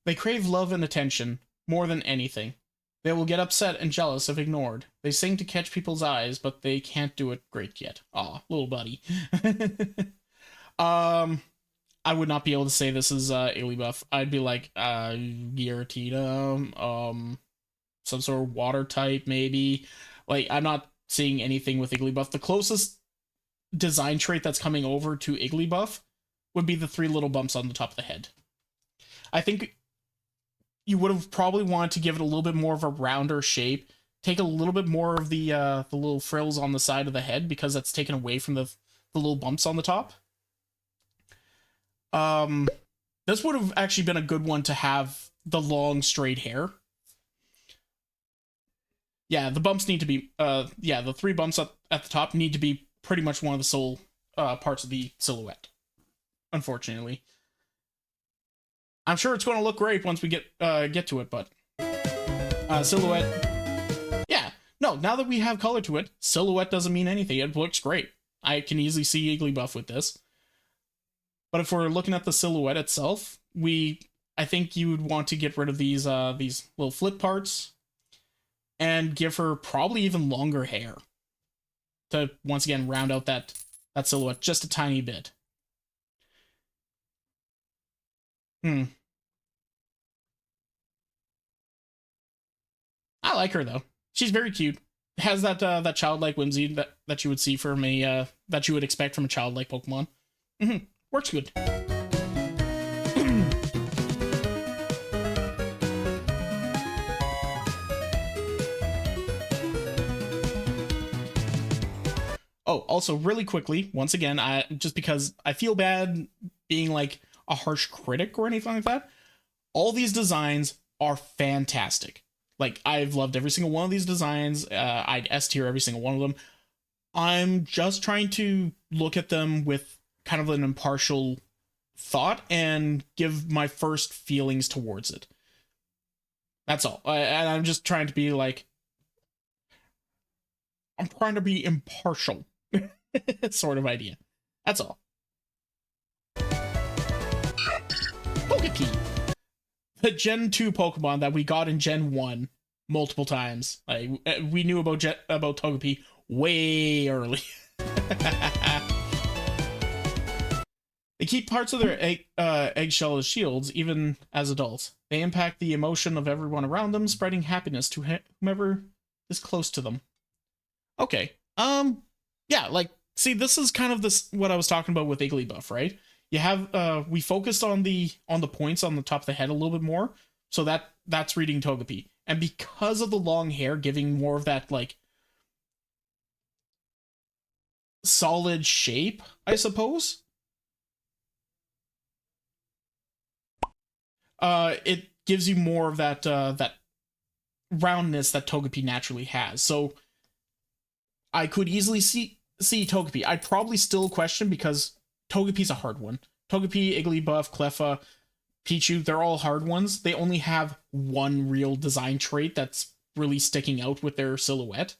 A: They crave love and attention more than anything. They will get upset and jealous if ignored. They sing to catch people's eyes, but they can't do it great yet. Aw, little buddy. I would not be able to say this is Igglybuff. I'd be like Giratina, some sort of water type maybe. Like, I'm not seeing anything with Igglybuff. The closest design trait that's coming over to Igglybuff would be the 3 little bumps on the top of the head. I think you would have probably wanted to give it a little bit more of a rounder shape. Take a little bit more of the little frills on the side of the head, because that's taken away from the little bumps on the top. This would have actually been a good one to have the long straight hair. Yeah, the bumps need to be, the 3 bumps up at the top need to be pretty much one of the sole parts of the silhouette, unfortunately. I'm sure it's going to look great once we get to it, but silhouette, yeah. No, now that we have color to it, silhouette doesn't mean anything. It looks great. I can easily see Igglybuff with this. But if we're looking at the silhouette itself, I think you would want to get rid of these little flip parts and give her probably even longer hair to once again round out that silhouette just a tiny bit. I like her though. She's very cute. Has that childlike whimsy that you would see from a that you would expect from a childlike Pokemon. Works good. Oh, also really quickly, once again, just because I feel bad being like a harsh critic or anything like that, all these designs are fantastic. Like, I've loved every single one of these designs. I'd S tier every single one of them. I'm just trying to look at them with kind of an impartial thought and give my first feelings towards it. That's all. And I'm just trying to be like, I'm trying to be impartial sort of idea. That's all. Pokekey, the Gen 2 Pokemon that we got in Gen 1 multiple times. Like, we knew about Togepi way early. They keep parts of their eggshell as shields, even as adults. They impact the emotion of everyone around them, spreading happiness to whomever is close to them. Okay. Yeah, like, see, this is kind of what I was talking about with Igglybuff, right? You have, we focused on the points on the top of the head a little bit more, so that's reading Togepi. And because of the long hair giving more of that, like, solid shape, I suppose, it gives you more of that roundness that Togepi naturally has. So I could easily see Togepi. I'd probably still question, because Togepi's a hard one. Togepi, Igglybuff, Cleffa, Pichu, they're all hard ones. They only have one real design trait that's really sticking out with their silhouette.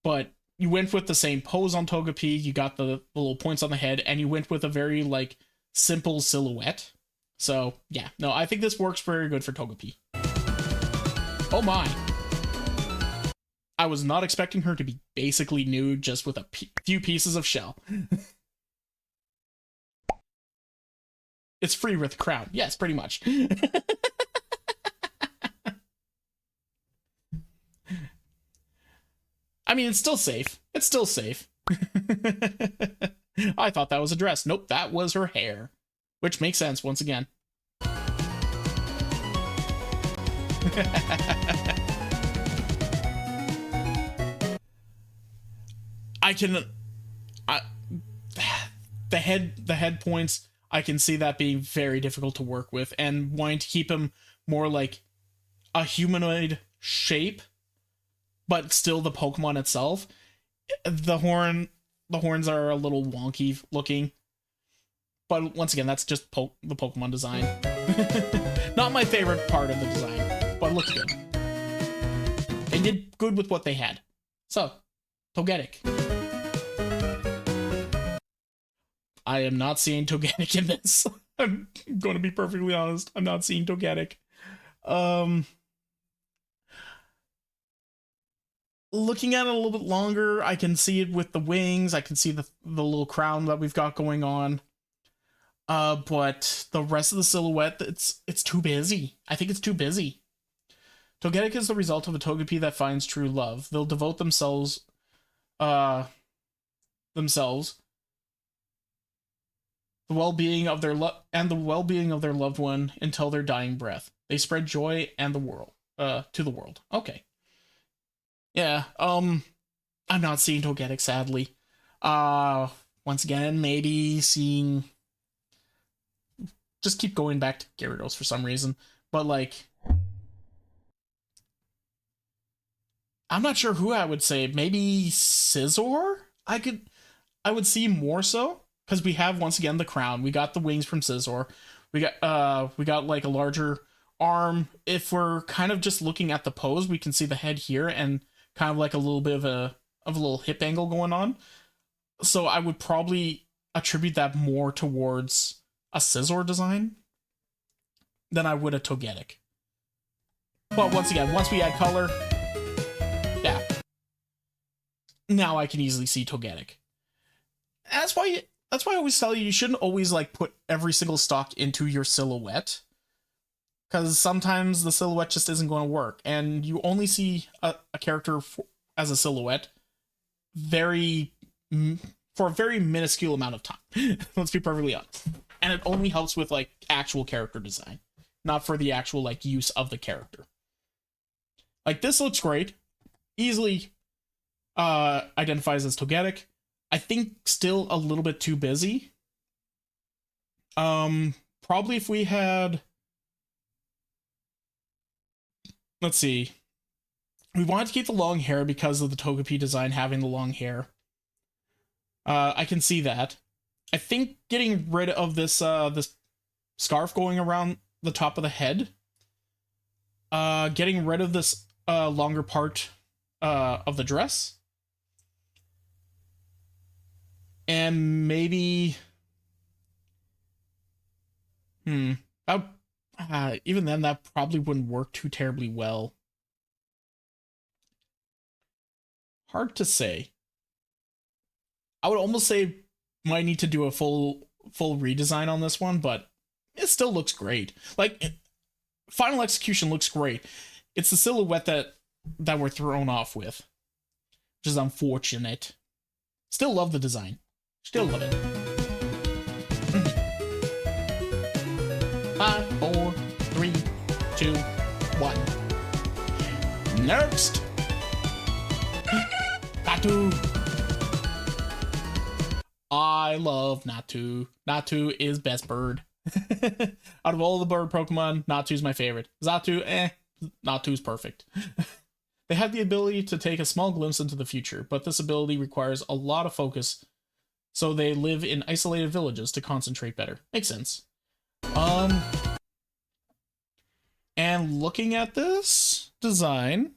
A: But you went with the same pose on Togepi, you got the little points on the head, and you went with a very, like, simple silhouette. So, yeah. No, I think this works very good for Togepi. Oh my. I was not expecting her to be basically nude just with a few pieces of shell. It's free with the crown. Yes, pretty much. I mean, it's still safe. It's still safe. I thought that was a dress. Nope, that was her hair. Which makes sense, once again. The head points, I can see that being very difficult to work with, and wanting to keep him more like a humanoid shape, but still the Pokemon itself. The horns are a little wonky looking, but once again, that's just the Pokemon design. Not my favorite part of the design, but it looked good. They did good with what they had. So, Togetic. I am not seeing Togetic in this. I'm going to be perfectly honest. I'm not seeing Togetic. Looking at it a little bit longer, I can see it with the wings. I can see the little crown that we've got going on. But the rest of the silhouette, it's too busy. I think it's too busy. Togetic is the result of a Togepi that finds true love. They'll devote themselves, the well-being of their the well-being of their loved one until their dying breath. They spread joy and the world, to the world. Okay. Yeah. I'm not seeing Togetic, sadly. Once again, maybe seeing. Just keep going back to Gyarados for some reason, but like. I'm not sure who I would say. Maybe Scizor? I would see more so, because we have, once again, the crown. We got the wings from Scizor. We got like a larger arm. If we're kind of just looking at the pose, we can see the head here and kind of like a little bit of a little hip angle going on. So I would probably attribute that more towards a Scizor design than I would a Togetic. But once again, once we add color, yeah. Now I can easily see Togetic. That's why I always tell you shouldn't always like put every single stock into your silhouette. Because sometimes the silhouette just isn't going to work. And you only see a character as a silhouette for a very minuscule amount of time. Let's be perfectly honest. And it only helps with like actual character design. Not for the actual like use of the character. Like this looks great. Easily identifies as Togetic. I think still a little bit too busy. Probably if we had, let's see, we wanted to keep the long hair because of the Togepi design having the long hair. I can see that. I think getting rid of this this scarf going around the top of the head, getting rid of this longer part of the dress, and maybe even then that probably wouldn't work too terribly well. Hard to say. I would almost say might need to do a full redesign on this one, but it still looks great. Like final execution looks great. It's the silhouette that we're thrown off with, which is unfortunate. Still love the design. Still love it. 5, 4, 3, 2, 1. Next. Natu. I love Natu. Natu is best bird. Out of all the bird Pokemon, Natu's my favorite. Xatu, Natu's perfect. They have the ability to take a small glimpse into the future, but this ability requires a lot of focus, so they live in isolated villages to concentrate better. Makes sense. And looking at this design,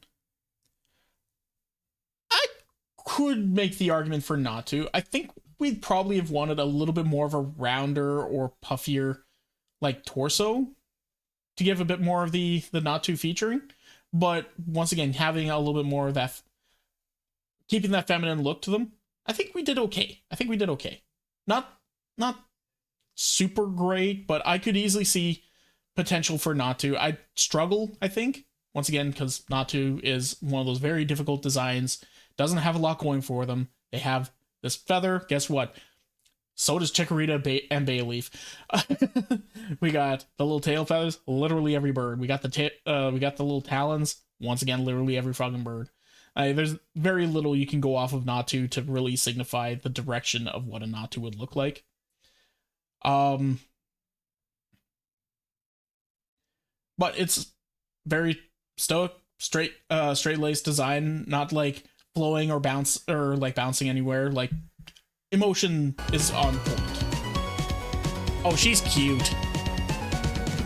A: I could make the argument for Natu. I think we'd probably have wanted a little bit more of a rounder or puffier, like, torso to give a bit more of the Natu featuring. But once again, having a little bit more of that, keeping that feminine look to them, I think we did okay. Not super great, but I could easily see potential for Natu. I'd struggle, I think, once again, because Natu is one of those very difficult designs. Doesn't have a lot going for them. They have this feather. Guess what? So does Chikorita and Bayleaf. We got the little tail feathers. Literally every bird. We got the little talons. Once again, literally every fucking bird. There's very little you can go off of Natu to really signify the direction of what a Natu would look like. But it's very stoic, straight-laced design, not like flowing or bouncing anywhere. Like, emotion is on point. Oh, she's cute.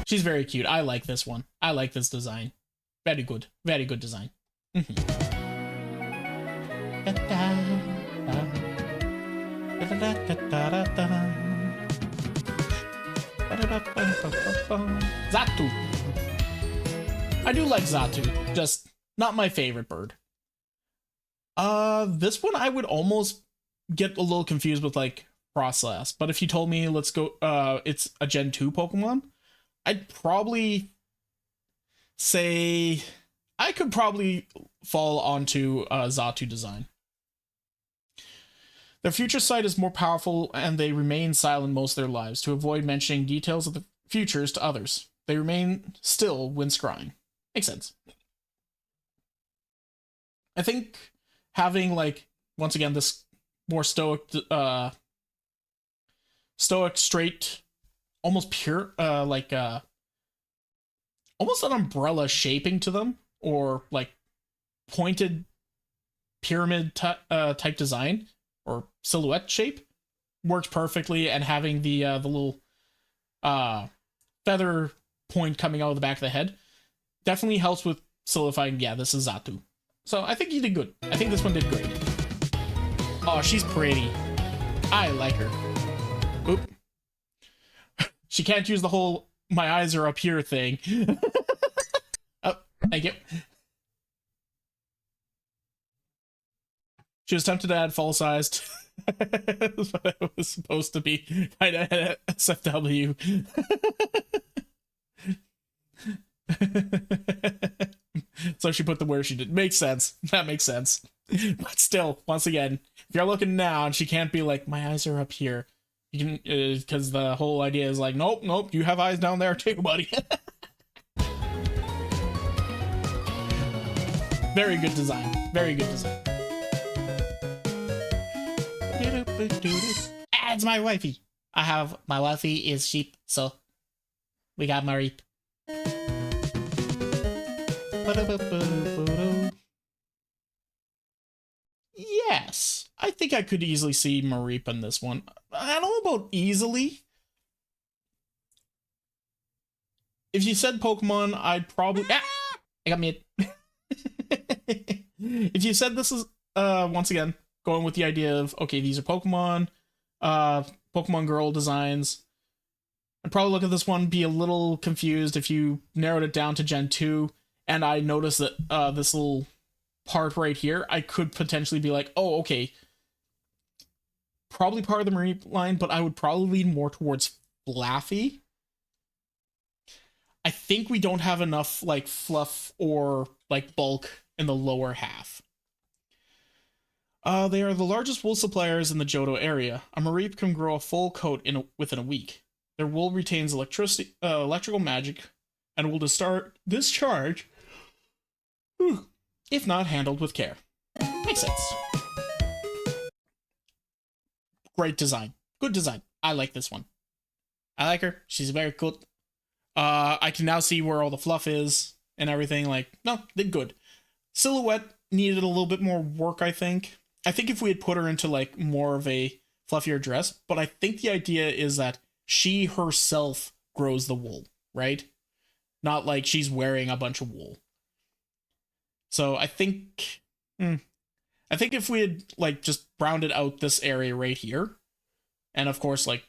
A: She's very cute. I like this one. I like this design. Very good design. Xatu. I do like Xatu, just not my favorite bird. This one I would almost get a little confused with like process. But if you told me let's go, it's a Gen 2 Pokemon, I'd probably say I could probably fall onto Xatu design. Their future sight is more powerful, and they remain silent most of their lives to avoid mentioning details of the futures to others. They remain still when scrying. Makes sense. I think having, like, once again, this more stoic, straight, almost pure, almost an umbrella shaping to them, or like pointed pyramid type design or silhouette shape works perfectly, and having the little feather point coming out of the back of the head definitely helps with solidifying, yeah, this is Xatu. So I think you did good. I think this one did great. Oh, she's pretty. I like her. Oop. She can't use the whole "my eyes are up here" thing. Oh, thank you. She was tempted to add full-sized. But it was supposed to be kind of SFW. So she put them where she did. Makes sense. That makes sense. But still, once again, if you're looking now and she can't be like, "my eyes are up here," you can, because the whole idea is like, nope, you have eyes down there too, buddy. Very good design. Very good design. It's my wifey. My wifey is sheep, so we got Mareep. Yes, I think I could easily see Mareep in this one. I don't know about easily. If you said Pokemon, I'd probably... I got me. If you said this is, once again, going with the idea of, okay, these are Pokemon, Pokemon girl designs, I'd probably look at this one, be a little confused if you narrowed it down to Gen 2, and I noticed that this little part right here, I could potentially be like, oh, okay, probably part of the Mareep line, but I would probably lean more towards Flaffy. I think we don't have enough, like, fluff or, like, bulk in the lower half. They are the largest wool suppliers in the Johto area. A Mareep can grow a full coat within a week. Their wool retains electrical magic and will discharge if not handled with care. Makes sense. Great design. Good design. I like this one. I like her. She's very cool. I can now see where all the fluff is and everything. Like, no, did good. Silhouette needed a little bit more work, I think. I think if we had put her into, like, more of a fluffier dress, but I think the idea is that she herself grows the wool, right? Not like she's wearing a bunch of wool. So I think if we had, like, just rounded out this area right here, and of course, like,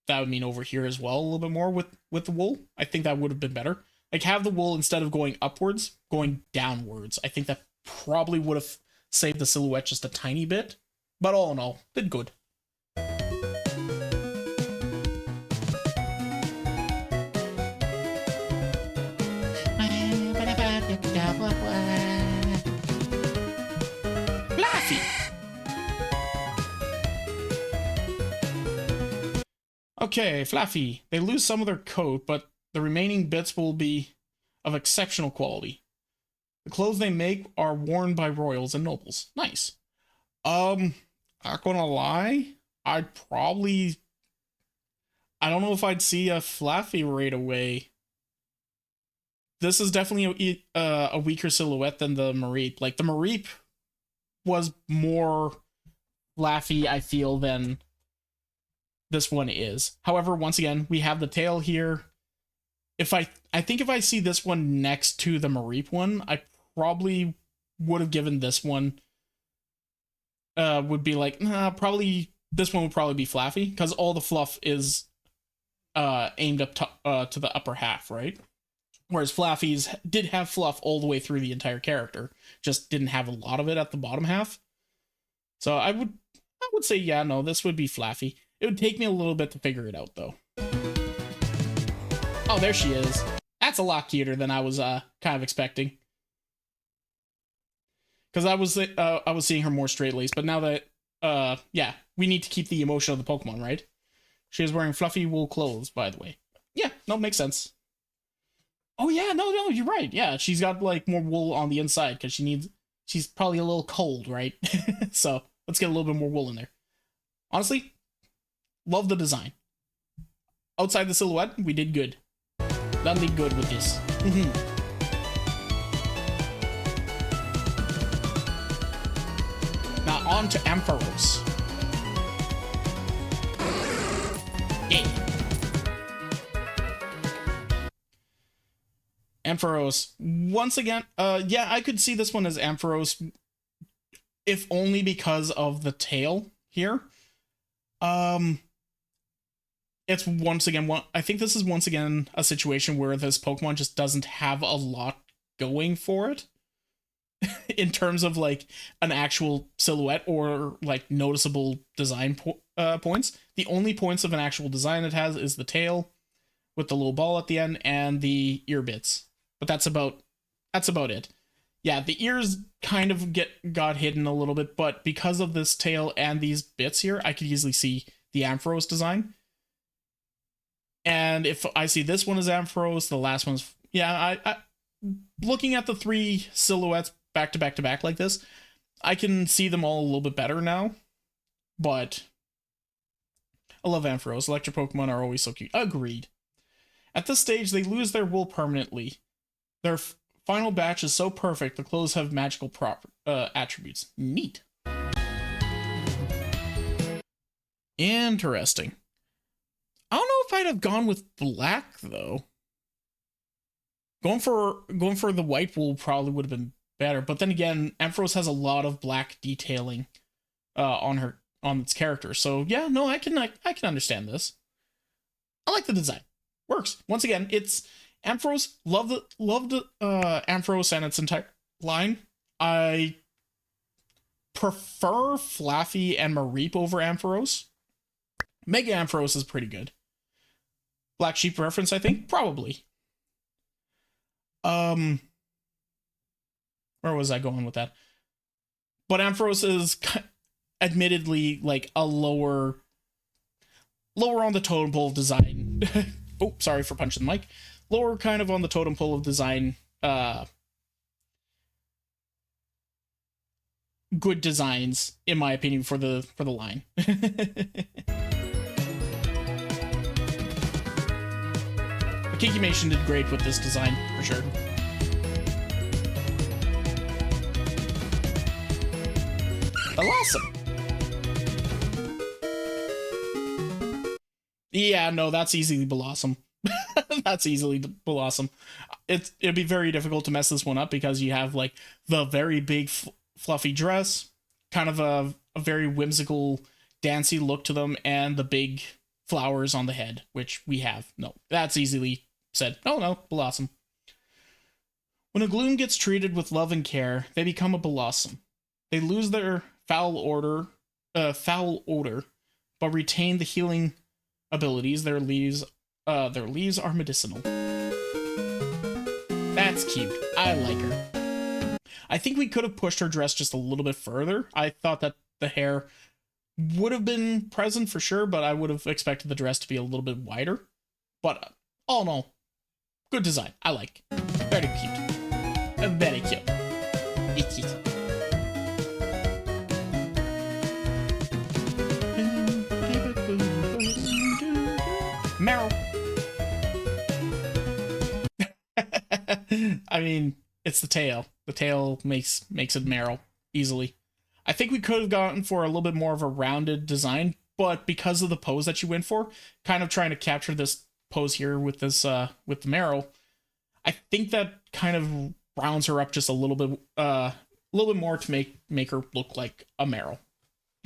A: that would mean over here as well a little bit more with the wool, I think that would have been better. Like, have the wool, instead of going upwards, going downwards. I think that probably would have saved the silhouette just a tiny bit, but all in all, did good. Okay, Flaffy. They lose some of their coat, but the remaining bits will be of exceptional quality. The clothes they make are worn by royals and nobles. Nice. Not gonna lie, I don't know if I'd see a Flaffy right away. This is definitely a weaker silhouette than the Mareep. Like, the Mareep was more Flaffy, I feel, than this one is. However, once again, we have the tail here. I think if I see this one next to the Mareep one, I probably would have given this one, would be like, nah, probably, this one would probably be Flaffy, because all the fluff is aimed up to the upper half, right? Whereas Flaffy's did have fluff all the way through the entire character, just didn't have a lot of it at the bottom half. So I would say, yeah, no, this would be Flaffy. It would take me a little bit to figure it out, though. Oh, there she is. That's a lot cuter than I was kind of expecting. Because I was seeing her more straight-laced, but now that yeah, we need to keep the emotion of the Pokemon, right? She is wearing fluffy wool clothes, by the way. Yeah, no, makes sense. Oh yeah, no, you're right. Yeah, she's got like more wool on the inside because she's probably a little cold, right? So let's get a little bit more wool in there. Honestly, love the design. Outside the silhouette, we did good. Done did good with this. Now on to Ampharos. Yay. Ampharos. Once again, yeah, I could see this one as Ampharos, if only because of the tail here. It's once again I think this is once again a situation where this Pokemon just doesn't have a lot going for it in terms of like an actual silhouette or like noticeable design points. The only points of an actual design it has is the tail with the little ball at the end and the ear bits. But that's about it. Yeah, the ears kind of got hidden a little bit, but because of this tail and these bits here, I could easily see the Ampharos design. And if I see this one as Ampharos, the last one's... Yeah, I looking at the three silhouettes back to back to back like this, I can see them all a little bit better now. But I love Ampharos. Electric Pokemon are always so cute. Agreed. At this stage, they lose their wool permanently. Their final batch is so perfect, the clothes have magical attributes. Neat. Interesting. I don't know if I'd have gone with black, though. Going for the white wool probably would have been better, but then again, Ampharos has a lot of black detailing on its character. So yeah, no, I can understand this. I like the design. Works. Once again, it's Ampharos. Loved Ampharos and its entire line. I prefer Flaffy and Mareep over Ampharos. Mega Ampharos is pretty good. Black Sheep reference, I think? Probably. Where was I going with that? But Ampharos is admittedly like a lower on the totem pole of design. Oh, sorry for punching the mic. Lower kind of on the totem pole of design. Good designs, in my opinion, for the line. Kinkymation did great with this design, for sure. Awesome. Yeah, no, that's easily Blossom. That's easily Blossom. It'd be very difficult to mess this one up because you have like the very big fluffy dress, kind of a very whimsical, dancey look to them, and the big flowers on the head, which we have. No, that's easily said. No, Blossom. When a Gloom gets treated with love and care, they become a Blossom. They lose their foul odor, but retain the healing abilities. Their leaves are medicinal. That's cute. I like her. I think we could have pushed her dress just a little bit further. I thought that the hair would have been present for sure, but I would have expected the dress to be a little bit wider. But all in all, good design. I like. Very cute. Very cute. Meryl. I mean, it's the tail. The tail makes it Meryl easily. I think we could have gotten for a little bit more of a rounded design, but because of the pose that you went for, kind of trying to capture this pose here with this with the Meryl, I think that kind of rounds her up just a little bit more to make her look like a Meryl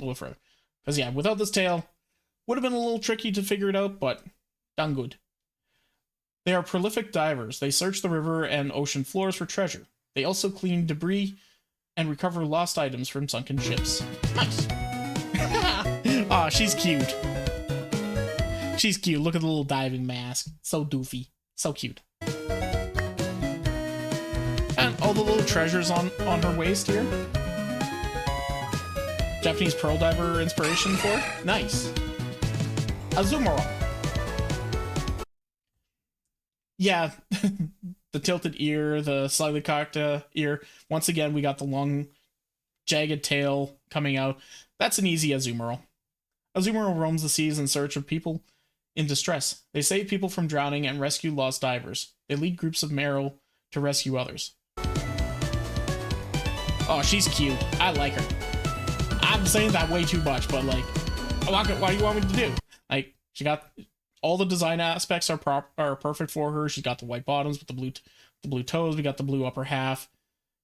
A: a little further. Because yeah, without this tail, would have been a little tricky to figure it out, but done good. They are prolific divers. They search the river and ocean floors for treasure. They also clean debris and recover lost items from sunken ships. Nice. Aw, she's cute. She's cute. Look at the little diving mask. So doofy. So cute. And all the little treasures on her waist here. Japanese pearl diver inspiration for it. Nice. Azumarill. Yeah. The tilted ear, the slightly cocked ear. Once again, we got the long, jagged tail coming out. That's an easy Azumarill. Azumarill roams the seas in search of people in distress. They save people from drowning and rescue lost divers. They lead groups of Marill to rescue others. Oh, she's cute. I like her. I'm saying that way too much, but like, what do you want me to do? Like, she got all the design aspects are perfect for her. She's got the white bottoms with the blue toes. We got the blue upper half.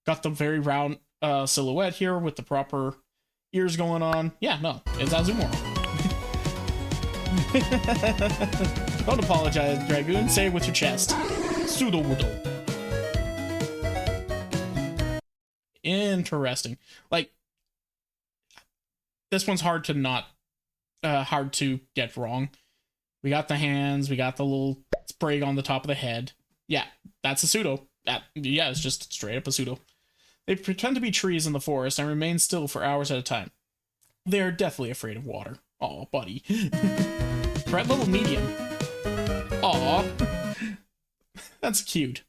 A: Got the very round silhouette here with the proper ears going on. Yeah, no, it's Azumarill. Don't apologize, Dragoon. Say it with your chest. Pseudo-woodle. Interesting. Like, this one's hard to get wrong. We got the hands, we got the little spray on the top of the head. Yeah, that's a pseudo. Yeah, it's just straight up a pseudo. They pretend to be trees in the forest and remain still for hours at a time. They are deathly afraid of water. Aw, buddy. Red level medium. Aw. That's cute.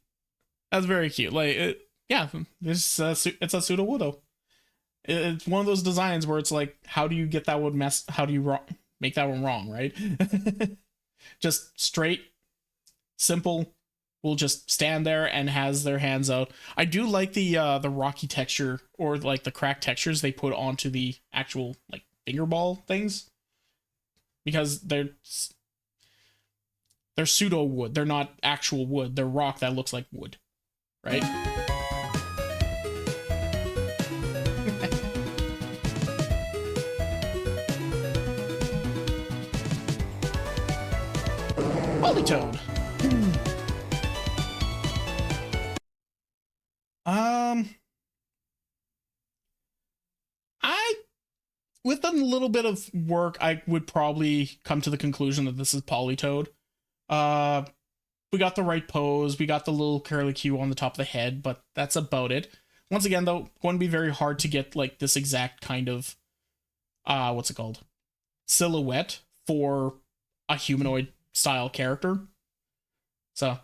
A: That's very cute. Like, yeah, it's a pseudo-woodle. It's one of those designs where it's like, how do you get that one how do you make that one wrong, right? Just straight, simple, will just stand there and has their hands out. I do like the rocky texture or like the cracked textures they put onto the actual like finger ball things, because they're pseudo wood. They're not actual wood. They're rock that looks like wood, right? Polytoad. With a little bit of work, I would probably come to the conclusion that this is Polytoad. We got the right pose, we got the little curly Q on the top of the head, but that's about it. Once again, though, going to be very hard to get like this exact kind of what's it called? Silhouette for a humanoid style character. So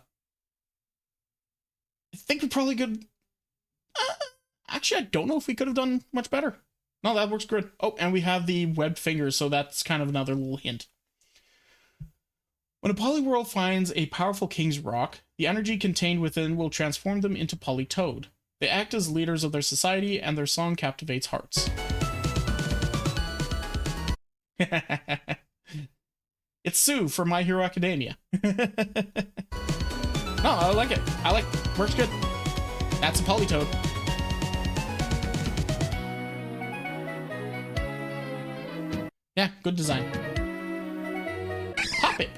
A: I think we probably could actually, I don't know if we could have done much better. No, that works good. Oh, and we have the webbed fingers, so that's kind of another little hint. When a Polyworld finds a powerful King's Rock, the energy contained within will transform them into Polytoad. They act as leaders of their society, and their song captivates hearts. It's Sue from My Hero Academia. No, I like it. Works good. That's a Polytoad. Yeah, good design. Pop it.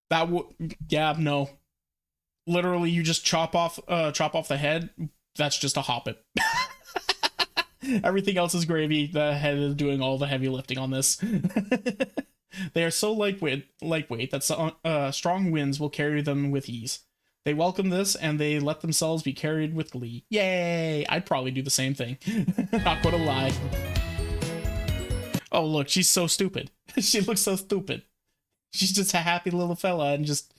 A: That would, yeah, no. Literally, you just chop off the head. That's just a Hoppip. Everything else is gravy. The head is doing all the heavy lifting on this. They are so lightweight that strong winds will carry them with ease. They welcome this, and they let themselves be carried with glee. Yay! I'd probably do the same thing. Not gonna lie. Oh, look, she's so stupid. She looks so stupid. She's just a happy little fella and just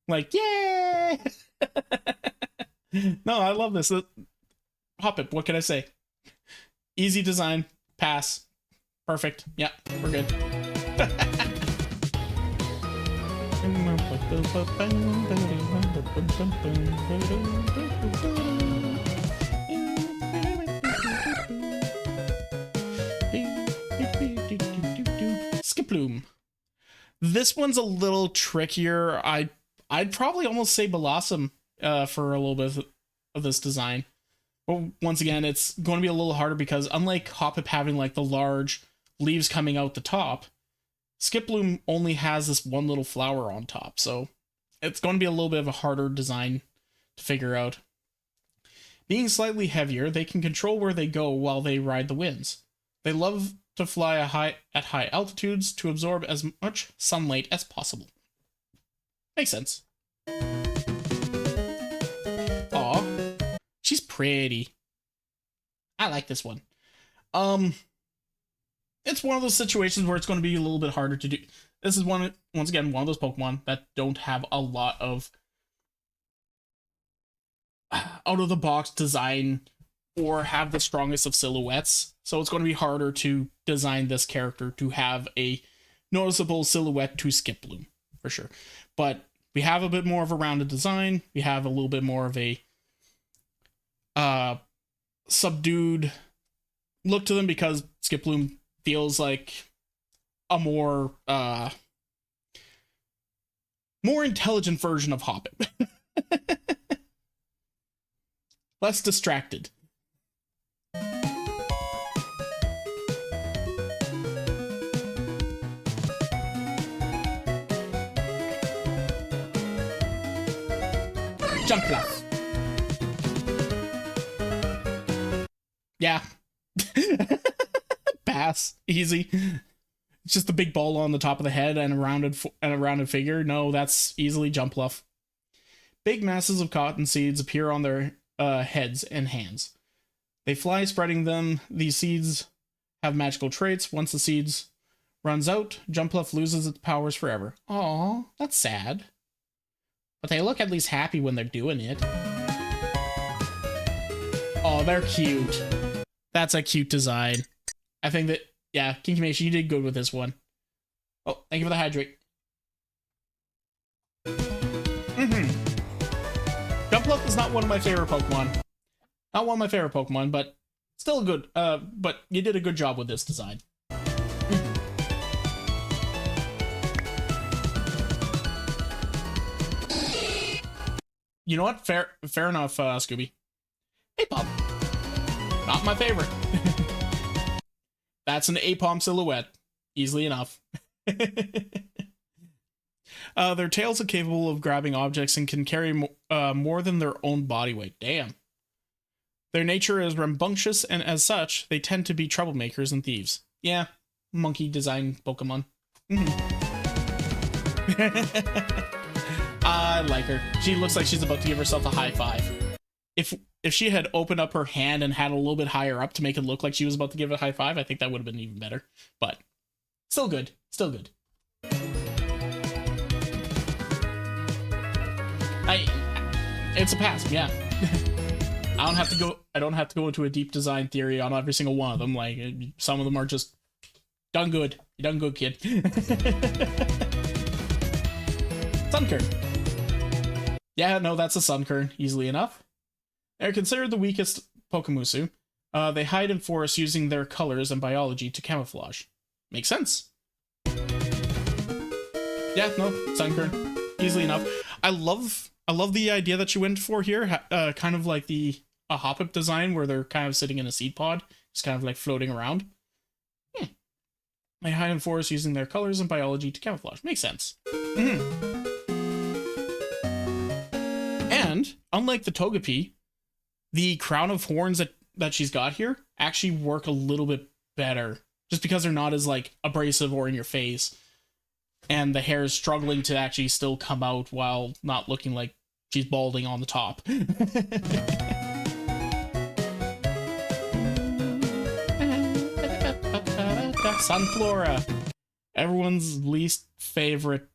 A: like, yay! No, I love this. Hoppip, what can I say? Easy design. Pass. Perfect. Yeah, we're good. Skiploom. This one's a little trickier. I'd probably almost say Blossom for a little bit of this design. But once again, it's going to be a little harder because unlike Hoppip having like the large leaves coming out the top, Skiploom only has this one little flower on top, so it's going to be a little bit of a harder design to figure out. Being slightly heavier, they can control where they go while they ride the winds. They love to fly at high altitudes to absorb as much sunlight as possible. Makes sense. Aw, she's pretty. I like this one. It's one of those situations where it's going to be a little bit harder to do. This is once again, one of those Pokemon that don't have a lot of out-of-the-box design or have the strongest of silhouettes. So it's going to be harder to design this character to have a noticeable silhouette to Skiploom, for sure. But we have a bit more of a rounded design. We have a little bit more of a subdued look to them because Skiploom feels like a more intelligent version of Hoppip. Less distracted. Jump Bluff. Yeah. Pass. Easy. It's just a big ball on the top of the head and a rounded figure. No, that's easily Jump Bluff. Big masses of cotton seeds appear on their heads and hands. They fly, spreading them. These seeds have magical traits. Once the seeds runs out, Jump Bluff loses its powers forever. Aw, that's sad. But they look at least happy when they're doing it. Oh, they're cute. That's a cute design. I think that, yeah, Kinkymation, you did good with this one. Oh, thank you for the hydrate. Jump Bluff is not one of my favorite Pokemon. Not one of my favorite Pokemon, but still good. But you did a good job with this design. You know what? Fair enough, Scooby. Apom. Not my favorite. That's an Apom silhouette. Easily enough. Their tails are capable of grabbing objects and can carry more than their own body weight. Damn. Their nature is rambunctious, and as such, they tend to be troublemakers and thieves. Yeah, monkey design Pokemon. I like her. She looks like she's about to give herself a high five. If she had opened up her hand and had a little bit higher up to make it look like she was about to give it a high five, I think that would have been even better. But still good. Still good. It's a pass, yeah. I don't have to go into a deep design theory on every single one of them. Like, some of them are just done good. You done good, kid. Sunkern. Yeah, no, that's a Sunkern, easily enough. They're considered the weakest Pokemusu. They hide in forests using their colors and biology to camouflage. Makes sense. Yeah, no, Sunkern, easily enough. I love the idea that you went for here, kind of like a Hoppip design where they're kind of sitting in a seed pod, just kind of like floating around. They hide in forests using their colors and biology to camouflage. Makes sense. And unlike the Togepi, the crown of horns that she's got here actually work a little bit better, just because they're not as like abrasive or in your face, and the hair is struggling to actually still come out while not looking like she's balding on the top. Sunflora, everyone's least favorite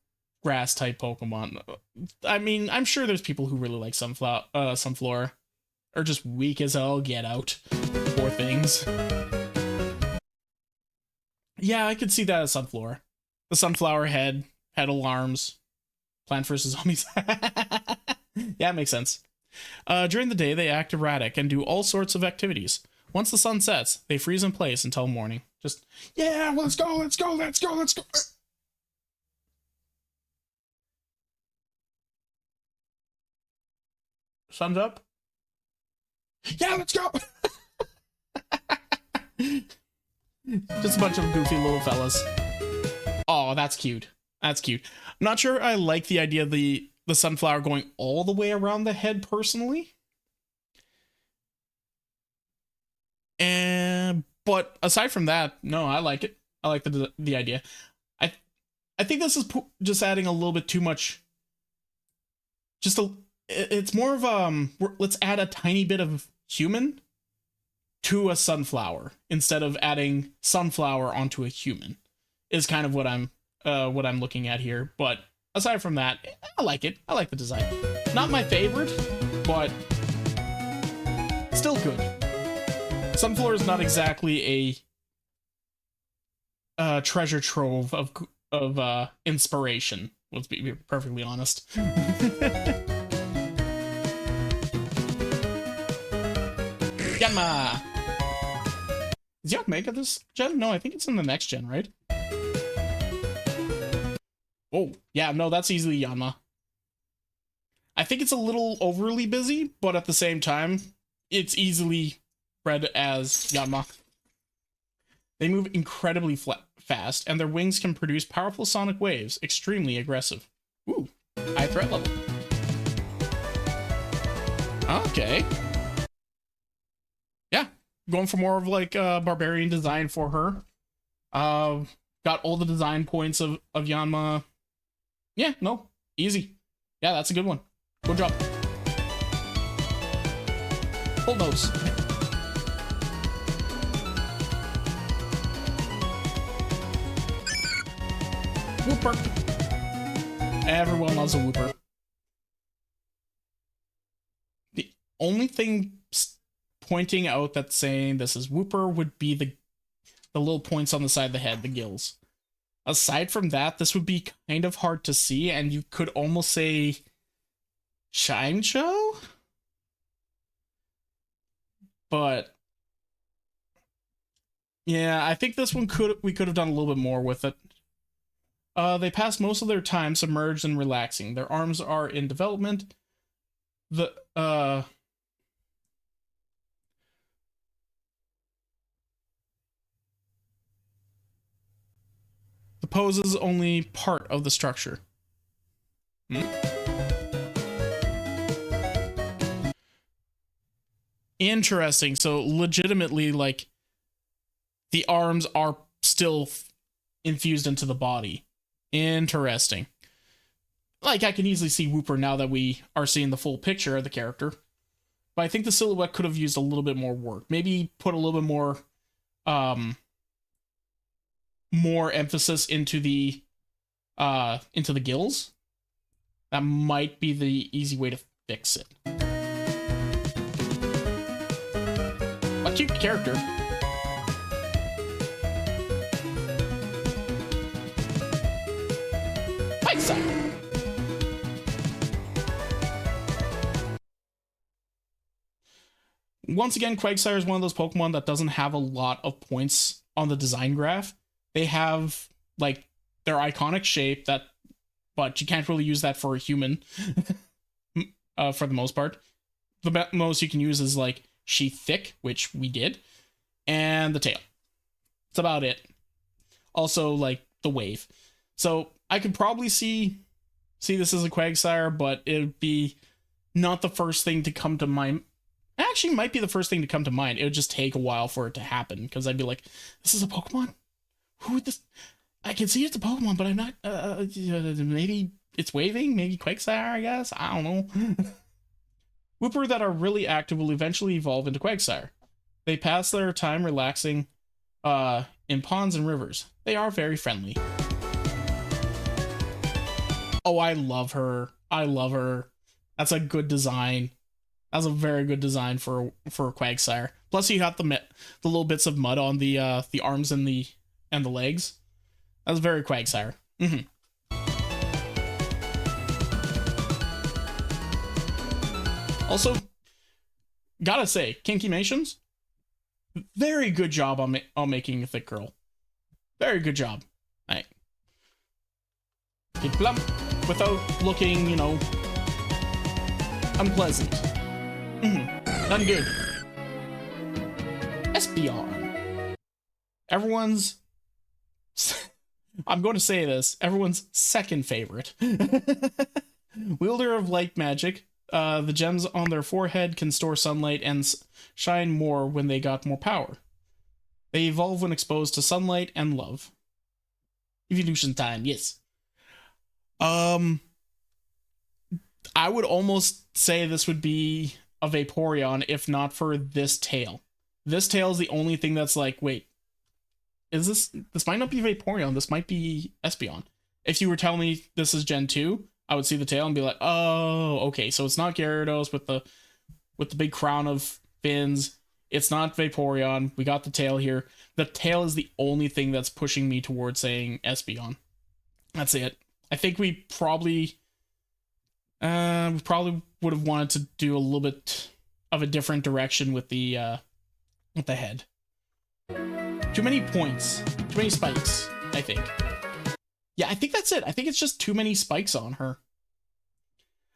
A: grass type Pokemon. I mean, I'm sure there's people who really like Sunflora, or just weak as hell. Get out, poor things. Yeah, I could see that as Sunflora. The sunflower head, petal arms, Plant vs. Zombies. Yeah, it makes sense. During the day, they act erratic and do all sorts of activities. Once the sun sets, they freeze in place until morning. Just, yeah, let's go, let's go, let's go, let's go. Sun's up? Yeah, let's go! Just a bunch of goofy little fellas. Oh, that's cute. That's cute. I'm not sure I like the idea of the sunflower going all the way around the head personally. But aside from that, no, I like it. I like the idea. I think this is just adding a little bit too much. It's more of let's add a tiny bit of human to a sunflower instead of adding sunflower onto a human. Is kind of what I'm looking at here. But aside from that, I like it. I like the design. Not my favorite, but still good. Sunflower is not exactly a treasure trove of inspiration. Let's be perfectly honest. Yanma! Is Yakmega this gen? No, I think it's in the next gen, right? Oh, yeah, no, that's easily Yanma. I think it's a little overly busy, but at the same time, it's easily read as Yanma. They move incredibly fast, and their wings can produce powerful sonic waves, extremely aggressive. Ooh, high threat level. Okay. Yeah, going for more of like a barbarian design for her. Got all the design points of Yanma. Yeah, no, easy. Yeah, that's a good one. Good job. Full nose. Whooper. Everyone loves a whooper. The only thing pointing out that's saying this is whooper would be the little points on the side of the head, the gills. Aside from that, this would be kind of hard to see, and you could almost say Shine Show? But yeah, I think this one we could have done a little bit more with it. They pass most of their time submerged and relaxing. Their arms are in development. The pose is only part of the structure. Interesting. So legitimately, like, the arms are still infused into the body. Interesting. Like, I can easily see Whooper now that we are seeing the full picture of the character. But I think the silhouette could have used a little bit more work. Maybe put a little bit more emphasis into the gills. That might be the easy way to fix it. A cute character. Side. Once again, Quagsire is one of those Pokemon that doesn't have a lot of points on the design graph. They have, like, their iconic shape, but you can't really use that for a human, for the most part. The most you can use is, like, Sheath Thick, which we did, and the tail. That's about it. Also, like, the wave. So I could probably see this as a Quagsire, but it would be not the first thing to come to mind. Actually, might be the first thing to come to mind. It would just take a while for it to happen, because I'd be like, this is a Pokemon? Who would this... I can see it's a Pokemon, but I'm not... maybe it's waving? Maybe Quagsire, I guess? I don't know. Whooper that are really active will eventually evolve into Quagsire. They pass their time relaxing in ponds and rivers. They are very friendly. Oh, I love her. I love her. That's a good design. That's a very good design for a Quagsire. Plus, you got the little bits of mud on the arms and the legs. That's very Quagsire. Also, gotta say, Kinkymations, very good job on making a thick girl. Very good job. Right. Get plump without looking, you know, unpleasant. Done good. SBR. Everyone's... I'm going to say this. Everyone's second favorite. Wielder of light magic. The gems on their forehead can store sunlight and shine more when they got more power. They evolve when exposed to sunlight and love. Evolution time, yes. I would almost say this would be a Vaporeon if not for this tail. This tail is the only thing that's like, wait, is this might not be Vaporeon, this might be Espeon. If you were telling me this is Gen 2, I would see the tail and be like, oh, okay, so it's not Gyarados with the big crown of fins. It's not Vaporeon. We got the tail here. The tail is the only thing that's pushing me towards saying Espeon. That's it. I think we probably would have wanted to do a little bit of a different direction with the head. Too many points. Too many spikes, I think. Yeah, I think that's it. I think it's just too many spikes on her.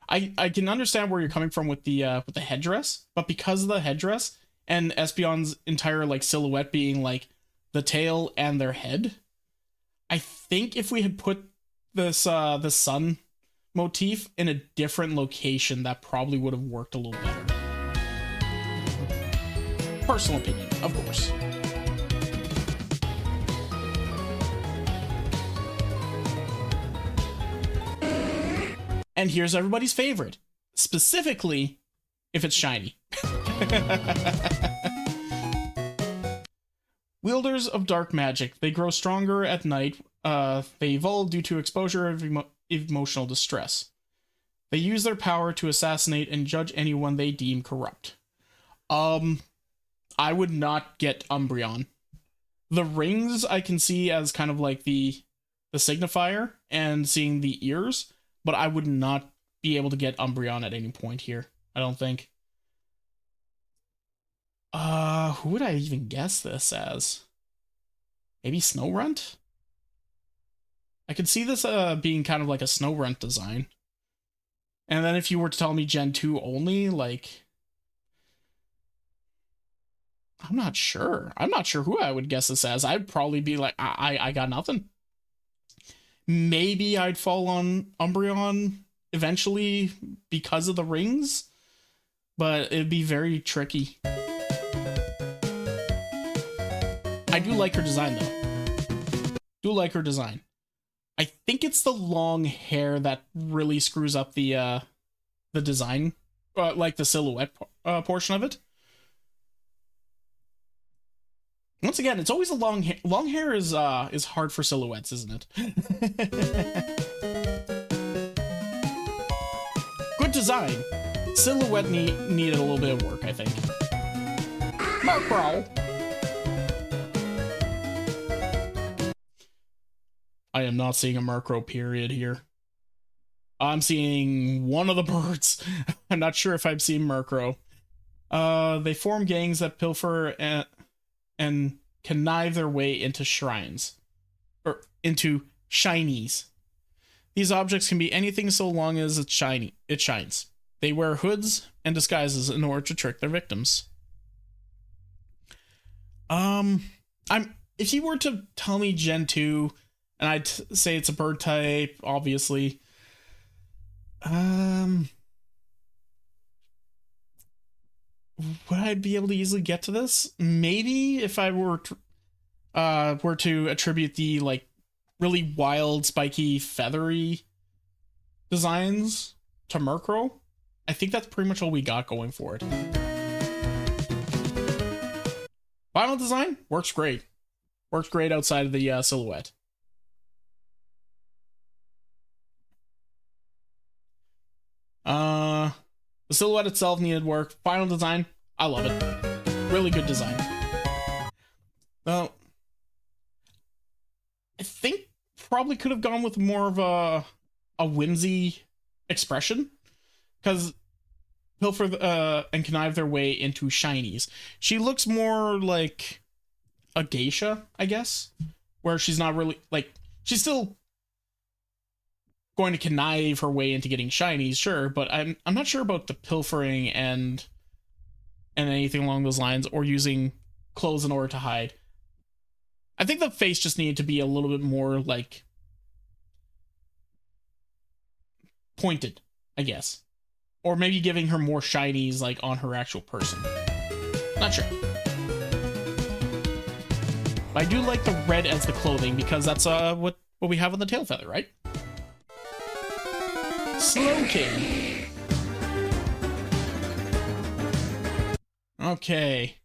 A: I can understand where you're coming from with the headdress, but because of the headdress and Espeon's entire like silhouette being like the tail and their head, I think if we had put this the sun motif in a different location, that probably would have worked a little better. Personal opinion, of course. And here's everybody's favorite, specifically if it's shiny. Wielders of dark magic. They grow stronger at night. They evolve due to exposure of emotional distress. They use their power to assassinate and judge anyone they deem corrupt. I would not get Umbreon. The rings I can see as kind of like the signifier and seeing the ears, but I would not be able to get Umbreon at any point here, I don't think. Who would I even guess this as? Maybe Snorunt? I could see this being kind of like a Snorunt design. And then if you were to tell me Gen 2 only, like... I'm not sure. I'm not sure who I would guess this as. I'd probably be like, I got nothing. Maybe I'd fall on Umbreon eventually because of the rings, but it'd be very tricky. I do like her design though. I think it's the long hair that really screws up the design, like the silhouette portion of it. Once again, it's always a long hair. Long hair is hard for silhouettes, isn't it? Good design. Silhouette needed a little bit of work, I think. Murkrow. I am not seeing a Murkrow period here. I'm seeing one of the birds. I'm not sure if I'm seeing Murkrow. They form gangs that pilfer and connive their way into shrines. Or into shinies. These objects can be anything so long as it's shiny. It shines. They wear hoods and disguises in order to trick their victims. If you were to tell me Gen 2, and I'd say it's a bird type, obviously. Would I be able to easily get to this? Maybe if I were to attribute the like really wild, spiky, feathery designs to Murkrow. I think that's pretty much all we got going for it. Final design works great. Works great outside of the silhouette. The silhouette itself needed work. Final design, I love it. Really good design. Well, I think probably could have gone with more of a whimsy expression, because pilfer and connive their way into shinies. She looks more like a geisha, I guess, where she's not really like, she's still going to connive her way into getting shinies, sure, but I'm not sure about the pilfering and anything along those lines, or using clothes in order to hide. I think the face just needed to be a little bit more like pointed, I guess, or maybe giving her more shinies like on her actual person. Not sure. I do like the red as the clothing because that's what we have on the tail feather, right? Slowking. Okay.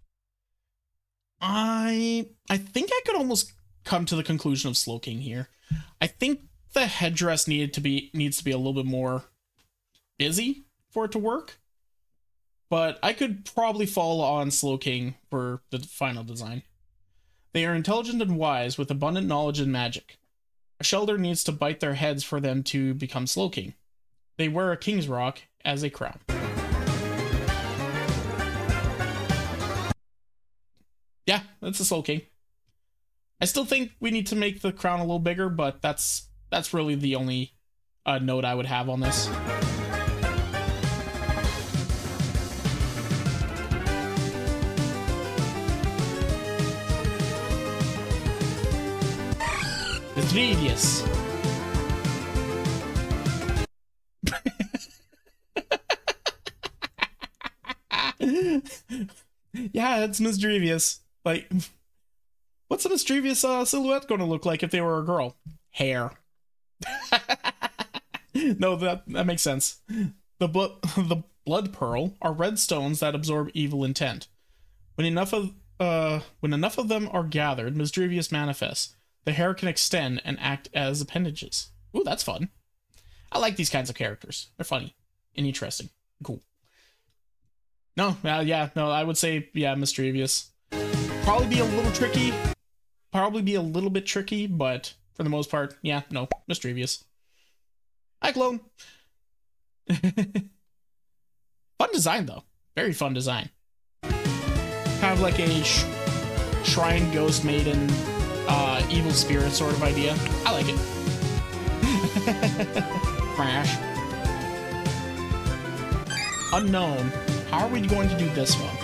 A: I think I could almost come to the conclusion of Slowking here. I think the headdress needs to be a little bit more busy for it to work. But I could probably fall on Slowking for the final design. They are intelligent and wise with abundant knowledge and magic. A shelter needs to bite their heads for them to become Slowking. They wear a king's rock as a crown. Yeah, that's a Slowking. I still think we need to make the crown a little bigger, but that's really the only note I would have on this. Mischievous. Yeah, it's mischievous. Like, what's a mischievous silhouette going to look like if they were a girl? Hair. No, that makes sense. The blood pearl are red stones that absorb evil intent. When enough of them are gathered, mischievous manifests. The hair can extend and act as appendages. Ooh, that's fun. I like these kinds of characters. They're funny and interesting. Cool. No, yeah, no, I would say, yeah, mischievous. Probably be a little tricky. Probably be a little bit tricky, but for the most part, yeah, no, mischievous. Hi, clone. Fun design, though. Very fun design. Kind of like a shrine ghost maiden, evil spirit sort of idea. I like it. Crash. Unknown. How are we going to do this one?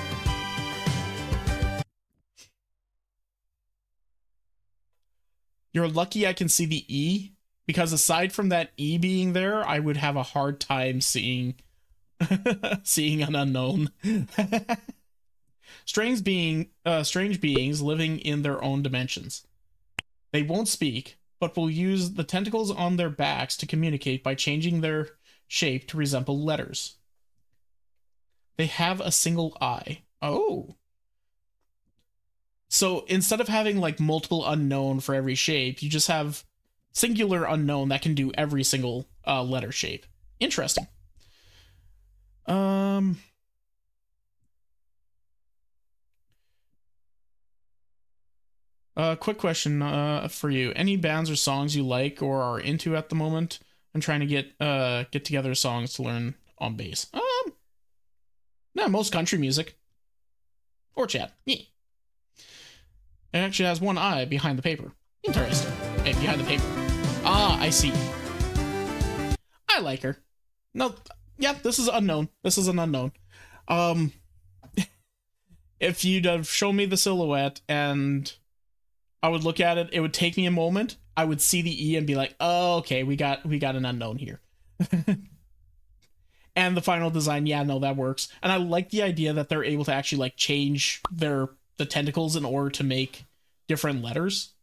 A: You're lucky I can see the E, because aside from that E being there, I would have a hard time seeing an unknown. Strange beings living in their own dimensions. They won't speak, but will use the tentacles on their backs to communicate by changing their shape to resemble letters. They have a single eye. Oh. So instead of having like multiple unknown for every shape, you just have singular unknown that can do every single letter shape. Interesting. Quick question for you. Any bands or songs you like or are into at the moment? I'm trying to get together songs to learn on bass. No, most country music. Or chat. Yeah. It actually has one eye behind the paper. Interesting. Hey, behind the paper. Ah, I see. I like her. No, yeah, this is unknown. This is an unknown. If you'd have shown me the silhouette and I would look at it, it would take me a moment. I would see the E and be like, oh, okay, we got an unknown here. And the final design, yeah, no, that works. And I like the idea that they're able to actually like change the tentacles in order to make different letters.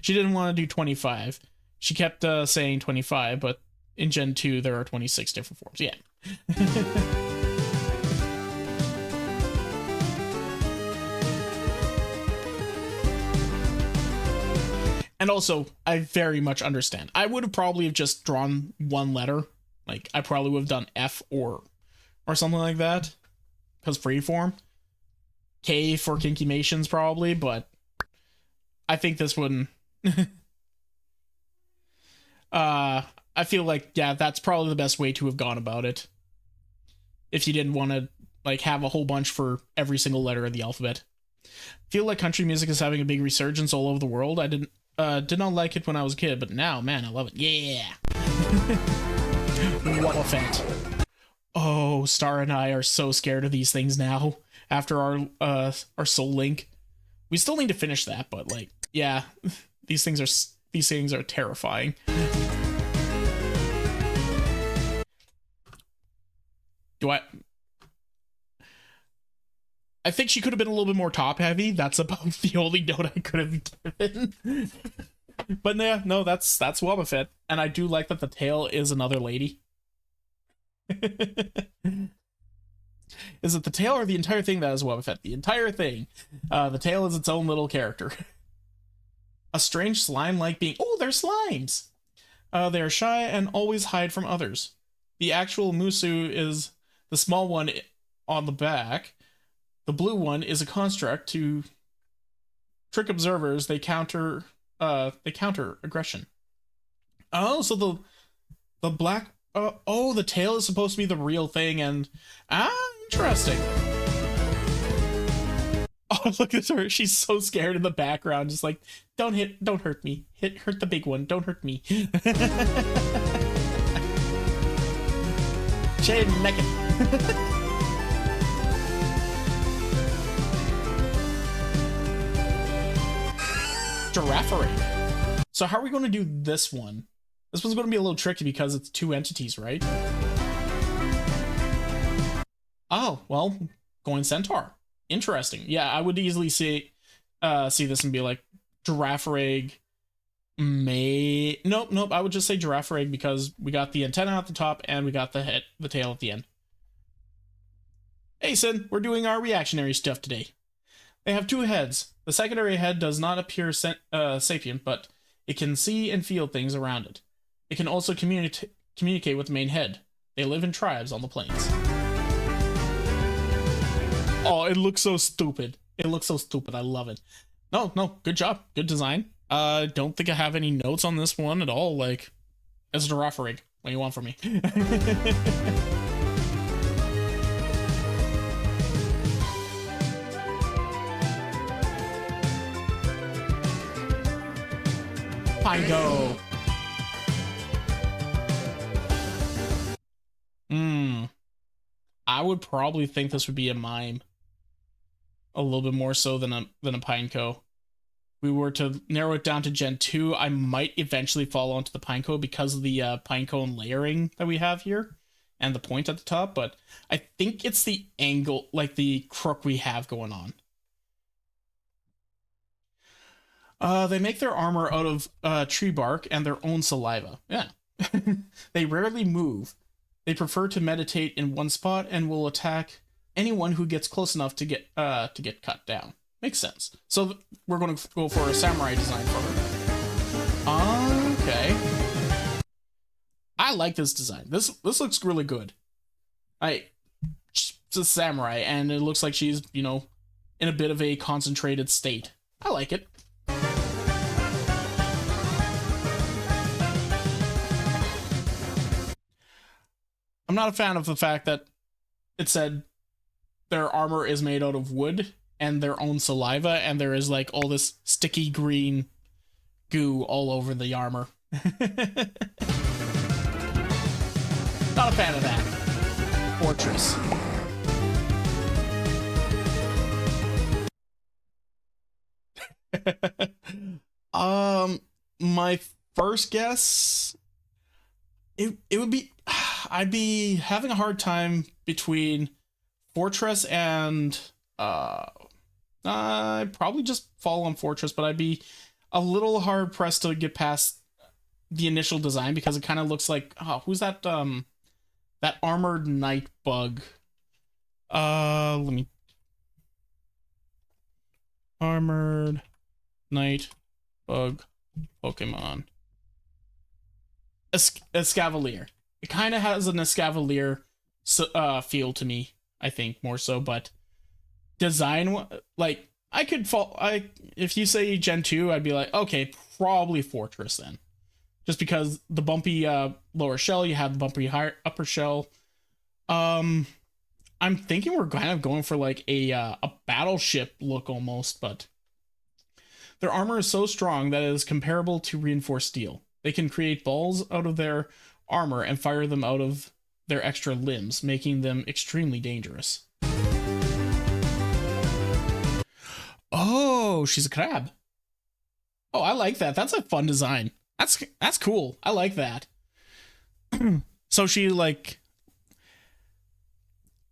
A: She didn't want to do 25. She kept saying 25, but in Gen 2 there are 26 different forms. Yeah. And also, I very much understand. I would have probably have just drawn one letter. Like, I probably would have done F or something like that. Because freeform. K for Kinkymations probably, but I think this one... I feel like, yeah, that's probably the best way to have gone about it. If you didn't want to, like, have a whole bunch for every single letter of the alphabet. Feel like country music is having a big resurgence all over the world. I did not like it when I was a kid, but now, man, I love it. Yeah! Waffet. Oh, Star and I are so scared of these things now. After our Soul Link. We still need to finish that, but, like, yeah. These things are terrifying. Do I... I think she could have been a little bit more top heavy. That's about the only note I could have given. But yeah, no, that's Wobbuffet. And I do like that the tail is another lady. Is it the tail or the entire thing that is Wobbuffet? The entire thing. The tail is its own little character. A strange slime-like being. Oh, they're slimes! They are shy and always hide from others. The actual Musu is the small one on the back. The blue one is a construct to trick observers. They counter aggression. Oh, so the black. Oh, the tail is supposed to be the real thing, and interesting. Oh, look at her. She's so scared in the background, just like, don't hurt me. Hurt the big one. Don't hurt me. Shade naked. Giraffe. So how are we going to do this one? This one's going to be a little tricky because it's two entities, right? Oh, well, going centaur. Interesting. Yeah, I would easily see this and be like, giraffe rig may... Nope, I would just say giraffe rig because we got the antenna at the top and we got the tail at the end. Hey, Sin, we're doing our reactionary stuff today. They have two heads. The secondary head does not appear sapient, but it can see and feel things around it. It can also communicate with the main head. They live in tribes on the plains. Oh, it looks so stupid. It looks so stupid. I love it. No, good job. Good design. Don't think I have any notes on this one at all. Like, it's a giraffe rig. What do you want from me? Pingo. I would probably think this would be a mime. A little bit more so than a Pineco. We were to narrow it down to Gen 2, I might eventually fall onto the Pineco because of the Pinecone layering that we have here and the point at the top, but I think it's the angle, like the crook we have going on. They make their armor out of tree bark and their own saliva. Yeah. They rarely move. They prefer to meditate in one spot and will attack anyone who gets close enough to get cut down. Makes sense. So we're going to go for a samurai design for her. Okay. I like this design. This looks really good. It's a samurai, and it looks like she's, you know, in a bit of a concentrated state. I like it. I'm not a fan of the fact that it said their armor is made out of wood and their own saliva, and there is like all this sticky green goo all over the armor. Not a fan of that. Fortress. My first guess, it would be, I'd be having a hard time between Fortress and I'd probably just fall on Fortress, but I'd be a little hard pressed to get past the initial design because it kind of looks like, oh, who's that that armored night bug? Let me, armored night bug Pokemon. Escavalier. It kind of has an Escavalier feel to me, I think, more so, but design, like, I could fall, if you say Gen 2, I'd be like, okay, probably Fortress then. Just because the bumpy lower shell, you have the bumpy upper shell. I'm thinking we're kind of going for like a battleship look almost, but their armor is so strong that it is comparable to reinforced steel. They can create balls out of their armor and fire them out of their extra limbs, making them extremely dangerous. Oh, she's a crab. Oh, I like that. That's a fun design. That's cool. I like that. So she, like,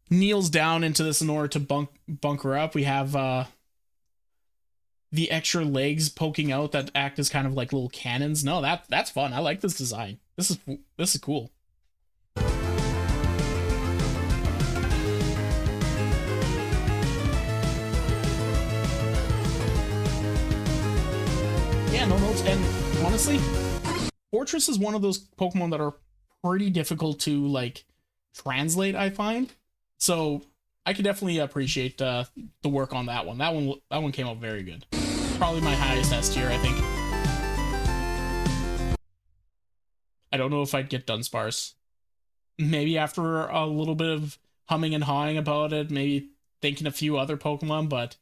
A: kneels down into this in order to bunker up. We have the extra legs poking out that act as kind of like little cannons. No, that's fun. I like this design. This is cool. Yeah, no notes. And honestly, Fortress is one of those Pokemon that are pretty difficult to like translate, I find. So I could definitely appreciate the work on that one. That one came out very good. Probably my highest S tier, I think. I don't know if I'd get Dunsparce. Maybe after a little bit of humming and hawing about it, maybe thinking a few other Pokemon, but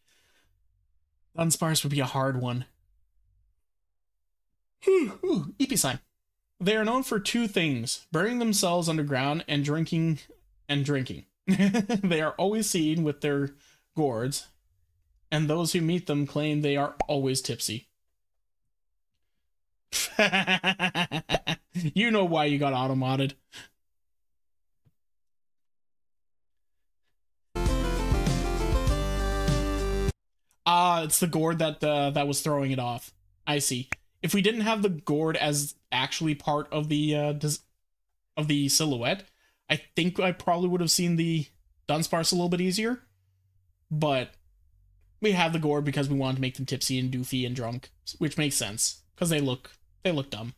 A: Dunsparce would be a hard one. Eepee. They are known for two things: burying themselves underground and drinking. They are always seen with their gourds, and those who meet them claim they are always tipsy. You know why you got auto-modded. It's the gourd that was throwing it off. I see. If we didn't have the gourd as actually part of the silhouette, I think I probably would have seen the Dunsparce a little bit easier. But we have the gourd because we wanted to make them tipsy and doofy and drunk, which makes sense because they look dumb.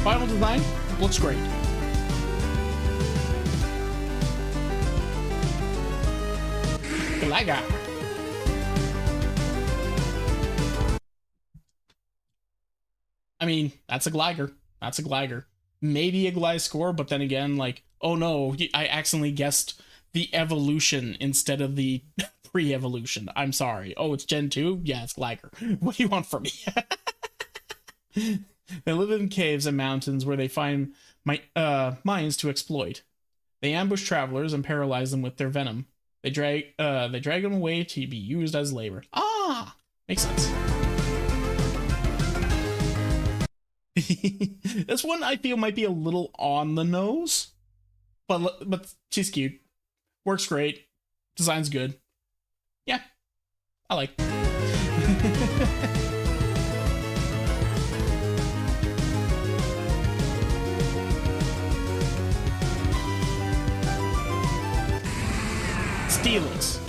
A: Final design looks great. Galaga. I mean, that's a Gligar. That's a Gligar. Maybe a Gliscor, but then again, like, oh no, I accidentally guessed the evolution instead of the pre-evolution. I'm sorry. Oh, it's Gen 2? Yeah, it's Gligar. What do you want from me? They live in caves and mountains where they find mines to exploit. They ambush travelers and paralyze them with their venom. They drag them away to be used as labor. Ah, makes sense. This one I feel might be a little on the nose, but she's cute. Works great. Design's good. Yeah, I like. Steelix.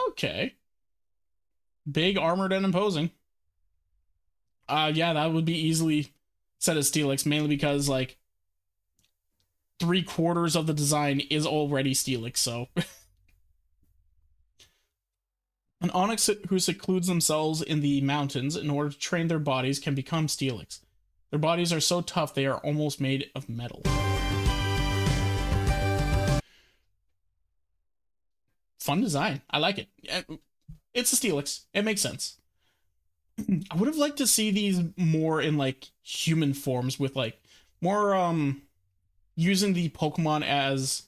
A: Okay. Big, armored, and imposing. Yeah, that would be easily set as Steelix, mainly because, like, 3/4 of the design is already Steelix, so. An Onix who secludes themselves in the mountains in order to train their bodies can become Steelix. Their bodies are so tough they are almost made of metal. Fun design. I like it. It's a Steelix. It makes sense. I would have liked to see these more in like human forms with like more using the Pokemon as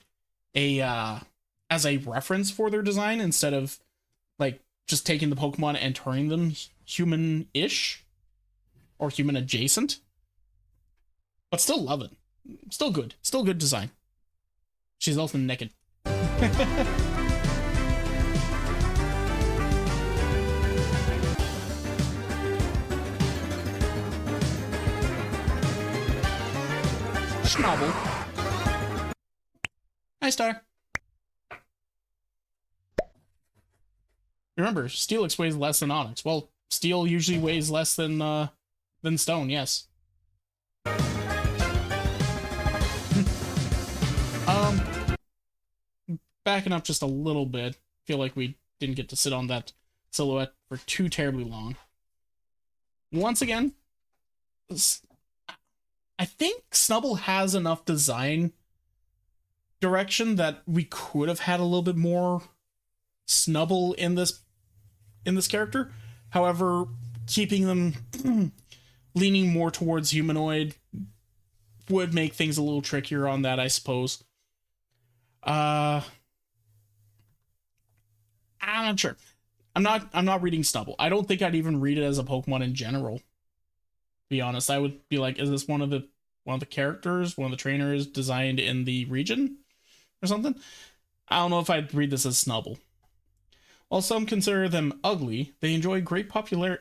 A: a reference for their design instead of like just taking the Pokemon and turning them human-ish or human adjacent. But still love it. Still good. Still good design. She's also naked. Schnabel. Hi, Star. Remember, Steelix weighs less than Onix. Well, Steel usually weighs less than Stone, yes. Backing up just a little bit. Feel like we didn't get to sit on that silhouette for too terribly long. Once again, I think Snubbull has enough design direction that we could have had a little bit more Snubbull in this character. However, keeping them leaning more towards humanoid would make things a little trickier on that, I suppose. I'm not sure. I'm not reading Snubbull. I don't think I'd even read it as a Pokemon in general. be honest. I would be like, is this one of the characters, one of the trainers designed in the region or something? I don't know if I'd read this as Snubble. While some consider them ugly, they enjoy great popularity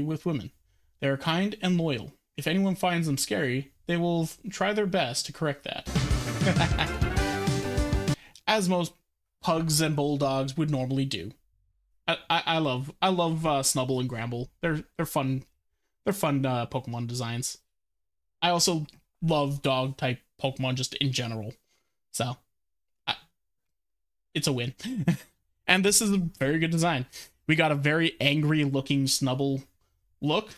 A: with women. They are kind and loyal. If anyone finds them scary, they will try their best to correct that. As most pugs and bulldogs would normally do. I love Snubble and Gramble. They're fun. They're fun Pokemon designs. I also love dog type Pokemon just in general. So it's a win. And this is a very good design. We got a very angry looking Snubble look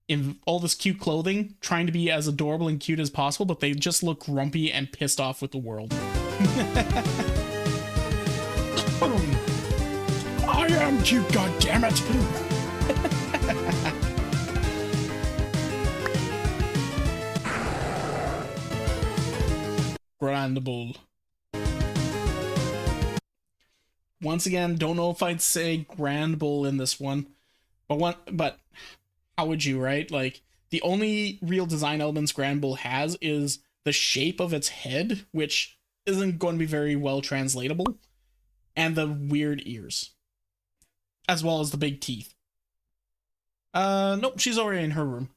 A: in all this cute clothing, trying to be as adorable and cute as possible, but they just look grumpy and pissed off with the world. I am cute, goddammit! Grandable. Once again, don't know if I'd say Grandable in this one, but how would you, right? Like, the only real design elements Grandable has is the shape of its head, which isn't going to be very well translatable, and the weird ears, as well as the big teeth. Nope, she's already in her room.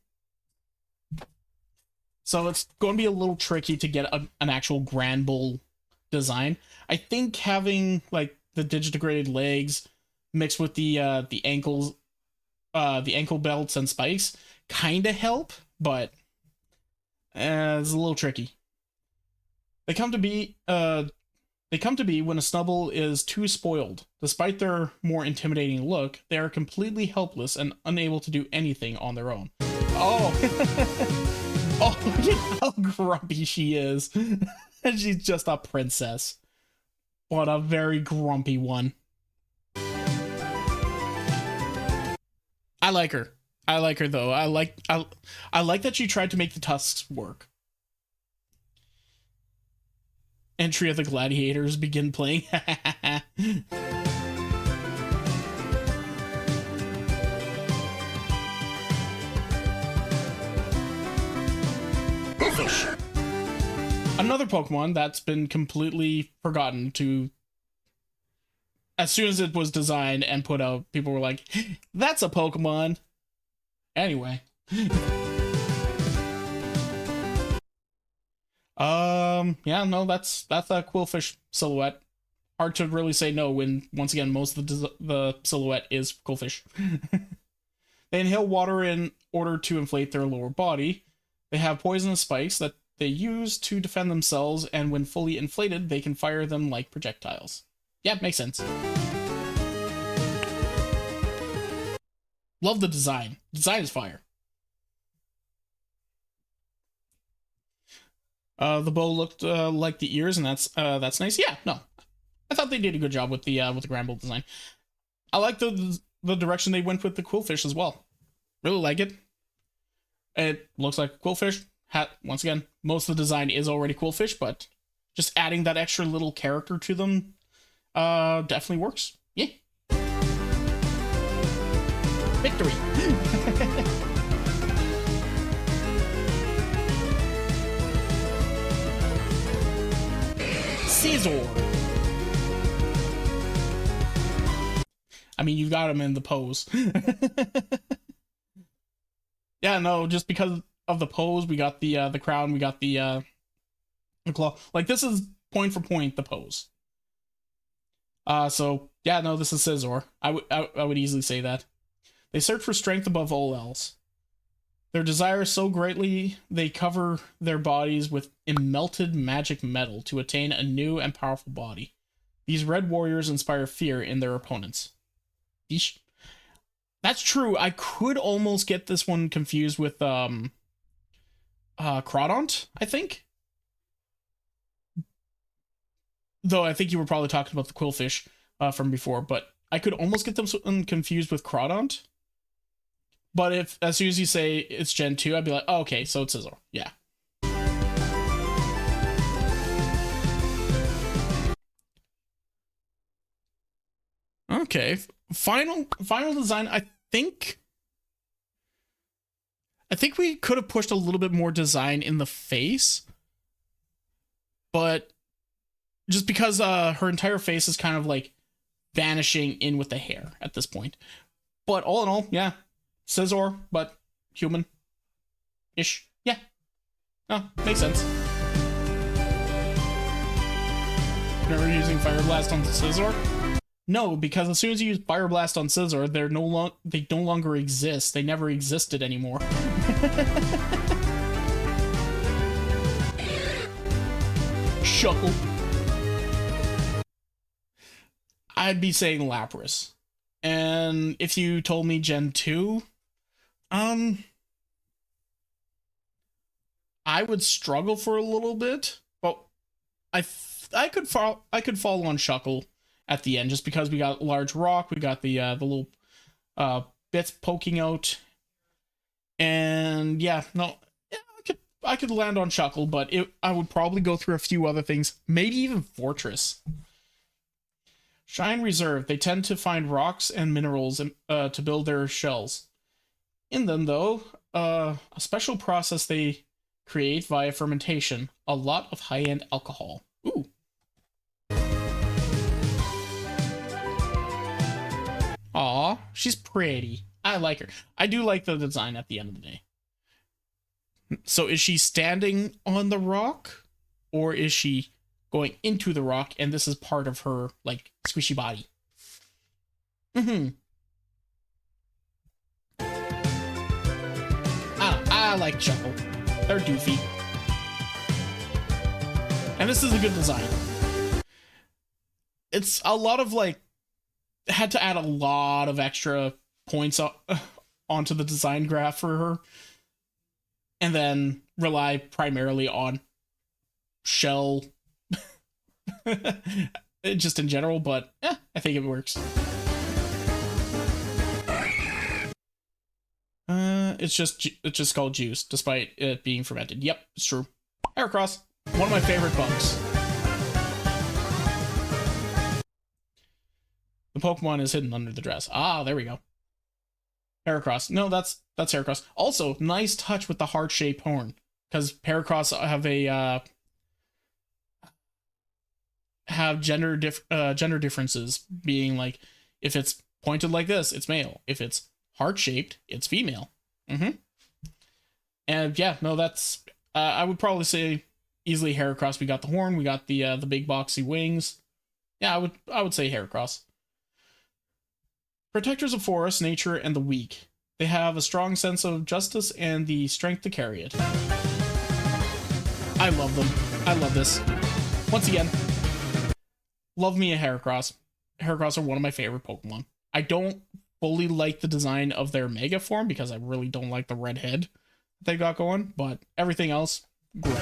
A: So it's going to be a little tricky to get an actual Granbull design. I think having like the digitigrated legs mixed with the ankle belts and spikes kind of help, but it's a little tricky. They come to be when a Snubble is too spoiled. Despite their more intimidating look, they are completely helpless and unable to do anything on their own. Oh, oh, look at how grumpy she is. And she's just a princess. What a very grumpy one. I like her. I like her though. I like that she tried to make the tusks work. Entry of the gladiators begin playing. Fish. Another Pokemon that's been completely forgotten to. As soon as it was designed and put out, people were like, that's a Pokemon. Anyway. Yeah, no, that's a Quillfish silhouette. Hard to really say no when, once again, most of the silhouette is Quillfish. They inhale water in order to inflate their lower body. They have poisonous spikes that they use to defend themselves, and when fully inflated, they can fire them like projectiles. Yeah, makes sense. Love the design. Design is fire. The bow looked like the ears, and that's nice. Yeah, no, I thought they did a good job with the Granbull design. I like the direction they went with the Quillfish as well. Really like it. It looks like a Quillfish. Once again, most of the design is already Quillfish, but just adding that extra little character to them definitely works. Yeah. Victory. Scizor. I mean, you got him in the pose. Yeah, no, just because of the pose, we got the crown, we got the claw. Like, this is point for point the pose. So yeah, no, this is Scizor. I would easily say that. They search for strength above all else. Their desire so greatly, they cover their bodies with melted magic metal to attain a new and powerful body. These red warriors inspire fear in their opponents. That's true. I could almost get this one confused with Crawdont, I think. Though I think you were probably talking about the Quillfish from before, but I could almost get them confused with Crawdont. But if, as soon as you say it's Gen 2, I'd be like, oh, okay, so it's Scizor. Yeah. Okay. Final design, I think I think we could have pushed a little bit more design in the face, but just because her entire face is kind of like vanishing in with the hair at this point. But all in all, yeah, scissor, but human-ish. Yeah. Oh, makes sense. Never using Fire Blast on Scizor? No, because as soon as you use Fire Blast on Scizor, they no longer exist. They never existed anymore. Shuckle. I'd be saying Lapras. And if you told me Gen 2, I would struggle for a little bit, but I could fall on Shuckle at the end just because we got large rock, we got the little bits poking out, and yeah, no, yeah, I could land on Shuckle, but I would probably go through a few other things, maybe even Fortress. Shine Reserve. They tend to find rocks and minerals to build their shells. In them, though, a special process they create via fermentation. A lot of high-end alcohol. Ooh. Aw, she's pretty. I like her. I do like the design at the end of the day. So is she standing on the rock? Or is she going into the rock and this is part of her, like, squishy body? I like Chuckle. They're doofy. And this is a good design. It's a lot of, like, had to add a lot of extra points onto the design graph for her. And then rely primarily on shell just in general, but yeah, I think it works. It's just called juice, despite it being fermented. Yep, it's true. Heracross, one of my favorite bugs. The Pokemon is hidden under the dress. Ah, there we go. Heracross. No, that's Heracross. Also, nice touch with the heart-shaped horn, because Heracross have gender differences, being like, if it's pointed like this, it's male. If it's heart-shaped, it's female. And yeah, no, that's I would probably say easily Heracross. We got the horn, we got the big boxy wings. Yeah, I would say Heracross. Protectors of forest, nature, and the weak. They have a strong sense of justice and the strength to carry it. I love them. I love this. Once again, love me a Heracross. Heracross are one of my favorite Pokemon. I don't fully like the design of their Mega form because I really don't like the red head they got going, but everything else, great.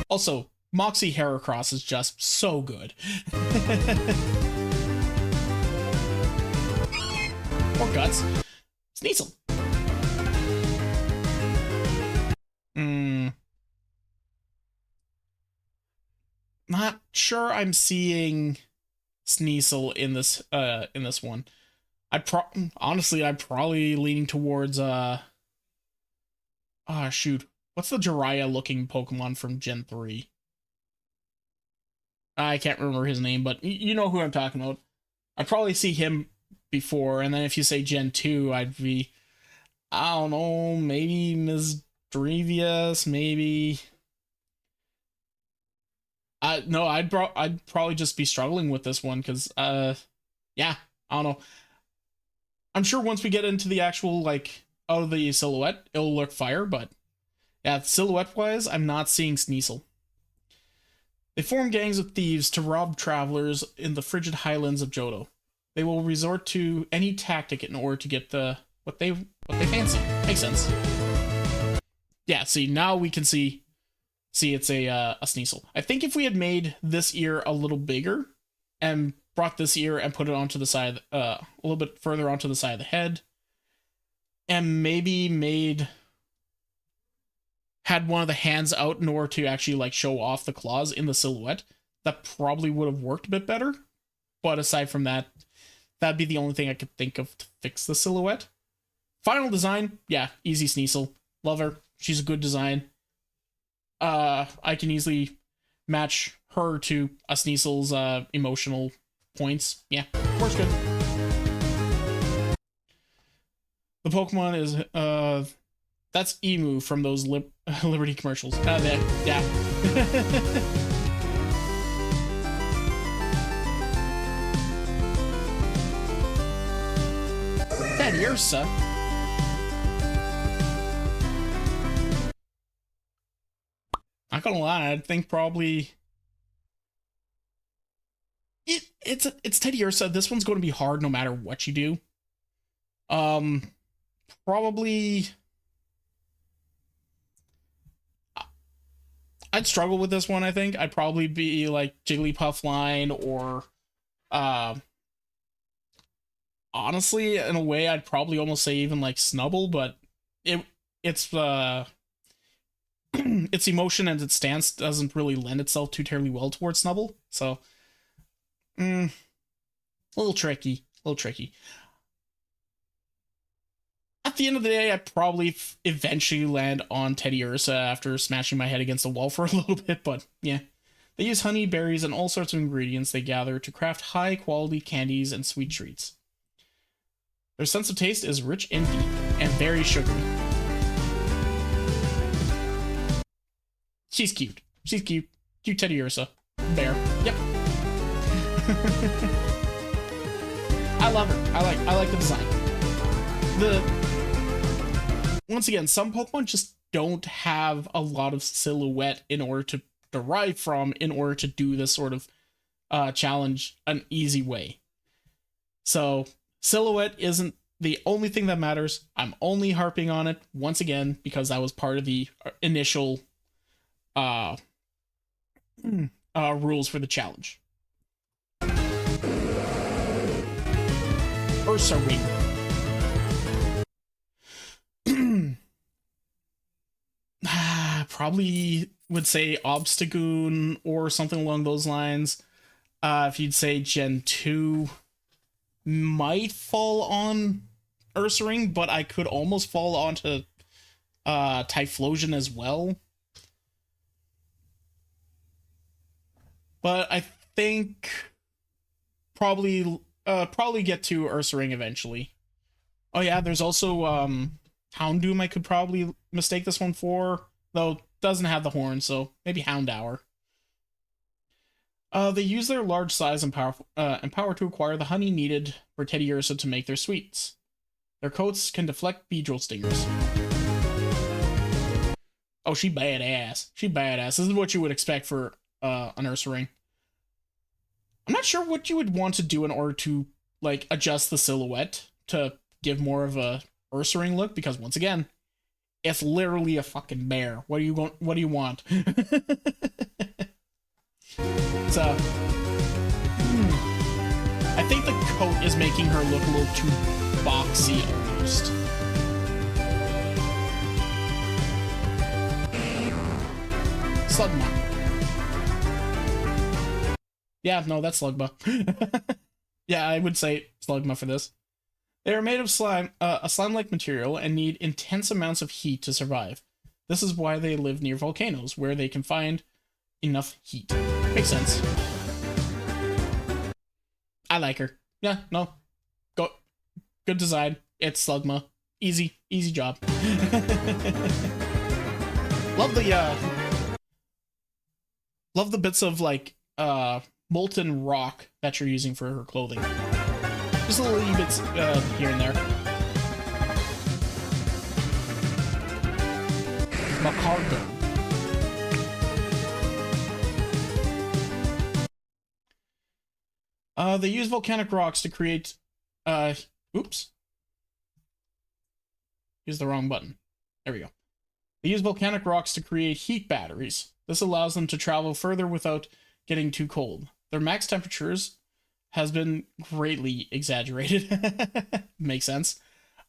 A: Also, Moxie Heracross is just so good. Or Guts. Sneasel. Not sure I'm seeing Sneasel in this one. Honestly, I'm probably leaning towards shoot. What's the Jiraiya looking Pokemon from Gen 3? I can't remember his name, but you know who I'm talking about. I'd probably see him before, and then if you say Gen 2, I'd be, I don't know, maybe Misdrevious, maybe. No, I'd probably just be struggling with this one, because, yeah, I don't know. I'm sure once we get into the actual, like, out of the silhouette, it'll look fire, but yeah, silhouette-wise, I'm not seeing Sneasel. They form gangs of thieves to rob travelers in the frigid highlands of Johto. They will resort to any tactic in order to get what they fancy. Makes sense. Yeah, see, now we can see it's a Sneasel. I think if we had made this ear a little bigger and brought this ear and put it onto the side, a little bit further onto the side of the head, and maybe had one of the hands out in order to actually, like, show off the claws in the silhouette, that probably would have worked a bit better. But aside from that, that'd be the only thing I could think of to fix the silhouette. Final design, yeah, easy Sneasel. Love her. She's a good design. I can easily match her to a Sneasel's emotional points. Yeah, works good. The Pokemon is that's Emu from those Liberty commercials. There, yeah. Teddiursa. Not gonna lie, I think probably it's Teddiursa. This one's going to be hard no matter what you do. Probably I'd struggle with this one. I think I'd probably be like Jigglypuff line, or honestly, in a way, I'd probably almost say even like Snubble, but it's its emotion and its stance doesn't really lend itself too terribly well towards Snubble, so a little tricky, At the end of the day, I probably eventually land on Teddiursa after smashing my head against the wall for a little bit, but yeah. They use honey, berries, and all sorts of ingredients they gather to craft high-quality candies and sweet treats. Their sense of taste is rich and deep, and very sugary. She's cute. Cute Teddiursa. Bear. Yep. I love her. I like the design. Once again, some Pokemon just don't have a lot of silhouette in order to derive from, in order to do this sort of challenge an easy way. So silhouette isn't the only thing that matters. I'm only harping on it once again because that was part of the initial rules for the challenge. Ursa Ring. Probably would say Obstagoon or something along those lines. If you'd say Gen 2 might fall on Ursaring, but I could almost fall onto Typhlosion as well. But I think probably get to Ursaring eventually. Oh yeah, there's also Houndoom I could probably mistake this one for, though doesn't have the horn, so maybe Houndour. They use their large size and power to acquire the honey needed for Teddiursa to make their sweets. Their coats can deflect Beedrill stingers. Oh, she badass. This is what you would expect for an Ursaring. I'm not sure what you would want to do in order to like adjust the silhouette to give more of a Ursaring look, because once again, it's literally a fucking bear. What do you want? So, I think the coat is making her look a little too boxy almost. Slugma. Yeah, no, that's Slugma. Yeah, I would say Slugma for this. They are made of slime, a slime-like material, and need intense amounts of heat to survive. This is why they live near volcanoes, where they can find enough heat. Makes sense. I like her. Yeah, no. Good design. It's Slugma. Easy job. Love the bits of like molten rock that you're using for her clothing. Just a little bits here and there. Macargo. They use volcanic rocks to create oops. Use the wrong button. There we go. They use volcanic rocks to create heat batteries. This allows them to travel further without getting too cold. Their max temperatures has been greatly exaggerated. Makes sense.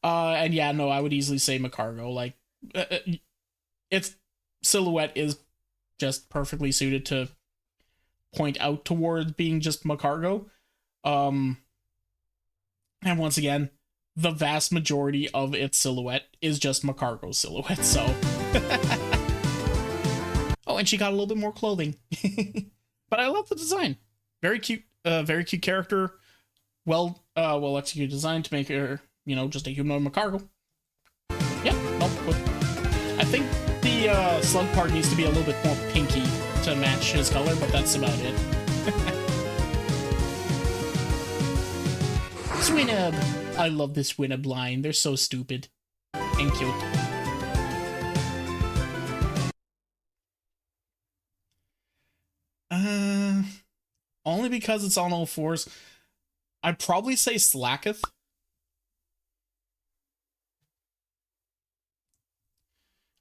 A: And yeah, no, I would easily say Macargo. Like, its silhouette is just perfectly suited to point out towards being just Macargo. And once again, the vast majority of its silhouette is just Macargo's silhouette, so. Oh, and she got a little bit more clothing. But I love the design. Very cute character. Well executed design to make her, you know, just a human Macargo. Yeah, no, but I think the slug part needs to be a little bit more pinky to match his color, but that's about it. Swinub! I love this Swinub line. They're so stupid and cute. Only because it's on all fours. I'd probably say Slacketh.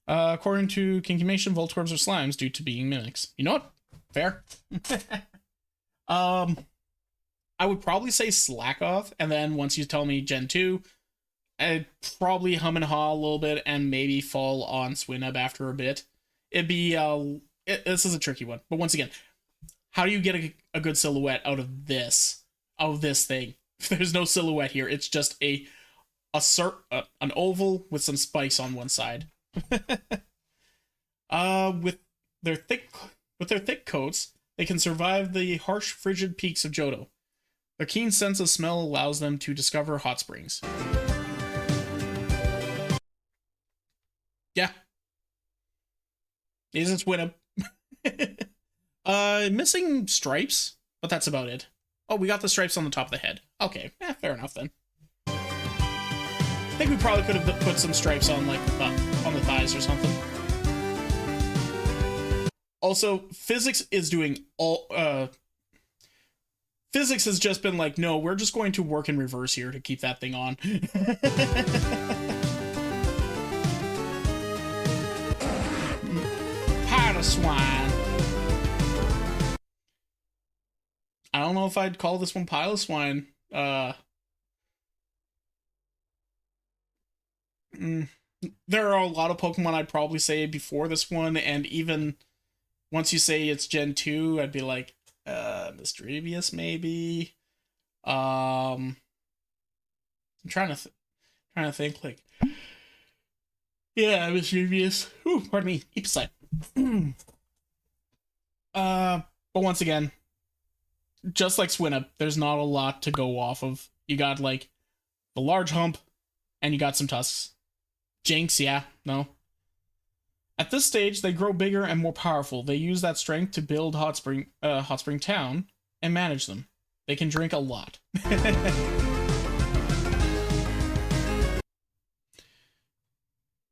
A: According to Kinkymation, Voltorbs are slimes due to being mimics. You know what? Fair. I would probably say slack off, and then once you tell me Gen 2, I'd probably hum and haw a little bit and maybe fall on Swinub after a bit. It'd be, this is a tricky one. But once again, how do you get a good silhouette out of this thing? There's no silhouette here. It's just an oval with some spikes on one side. With their thick coats, they can survive the harsh, frigid peaks of Johto. Their keen sense of smell allows them to discover hot springs. Yeah. Isn't Swinub. Missing stripes, but that's about it. Oh, we got the stripes on the top of the head. Okay, fair enough then. I think we probably could have put some stripes on, like, on the thighs or something. Also, physics is doing physics has just been like, no, we're just going to work in reverse here to keep that thing on. Pile swine. I don't know if I'd call this one pile swine. There are a lot of Pokemon I'd probably say before this one, and even once you say it's Gen 2, I'd be like, Mischievous maybe. I'm trying to think, like, yeah, Mischievous. Ooh, pardon me, deep sigh. But once again, just like Swinub, there's not a lot to go off of. You got, like, the large hump, and you got some tusks. Jinx, yeah, no. At this stage, they grow bigger and more powerful. They use that strength to build Hot Spring Town and manage them. They can drink a lot.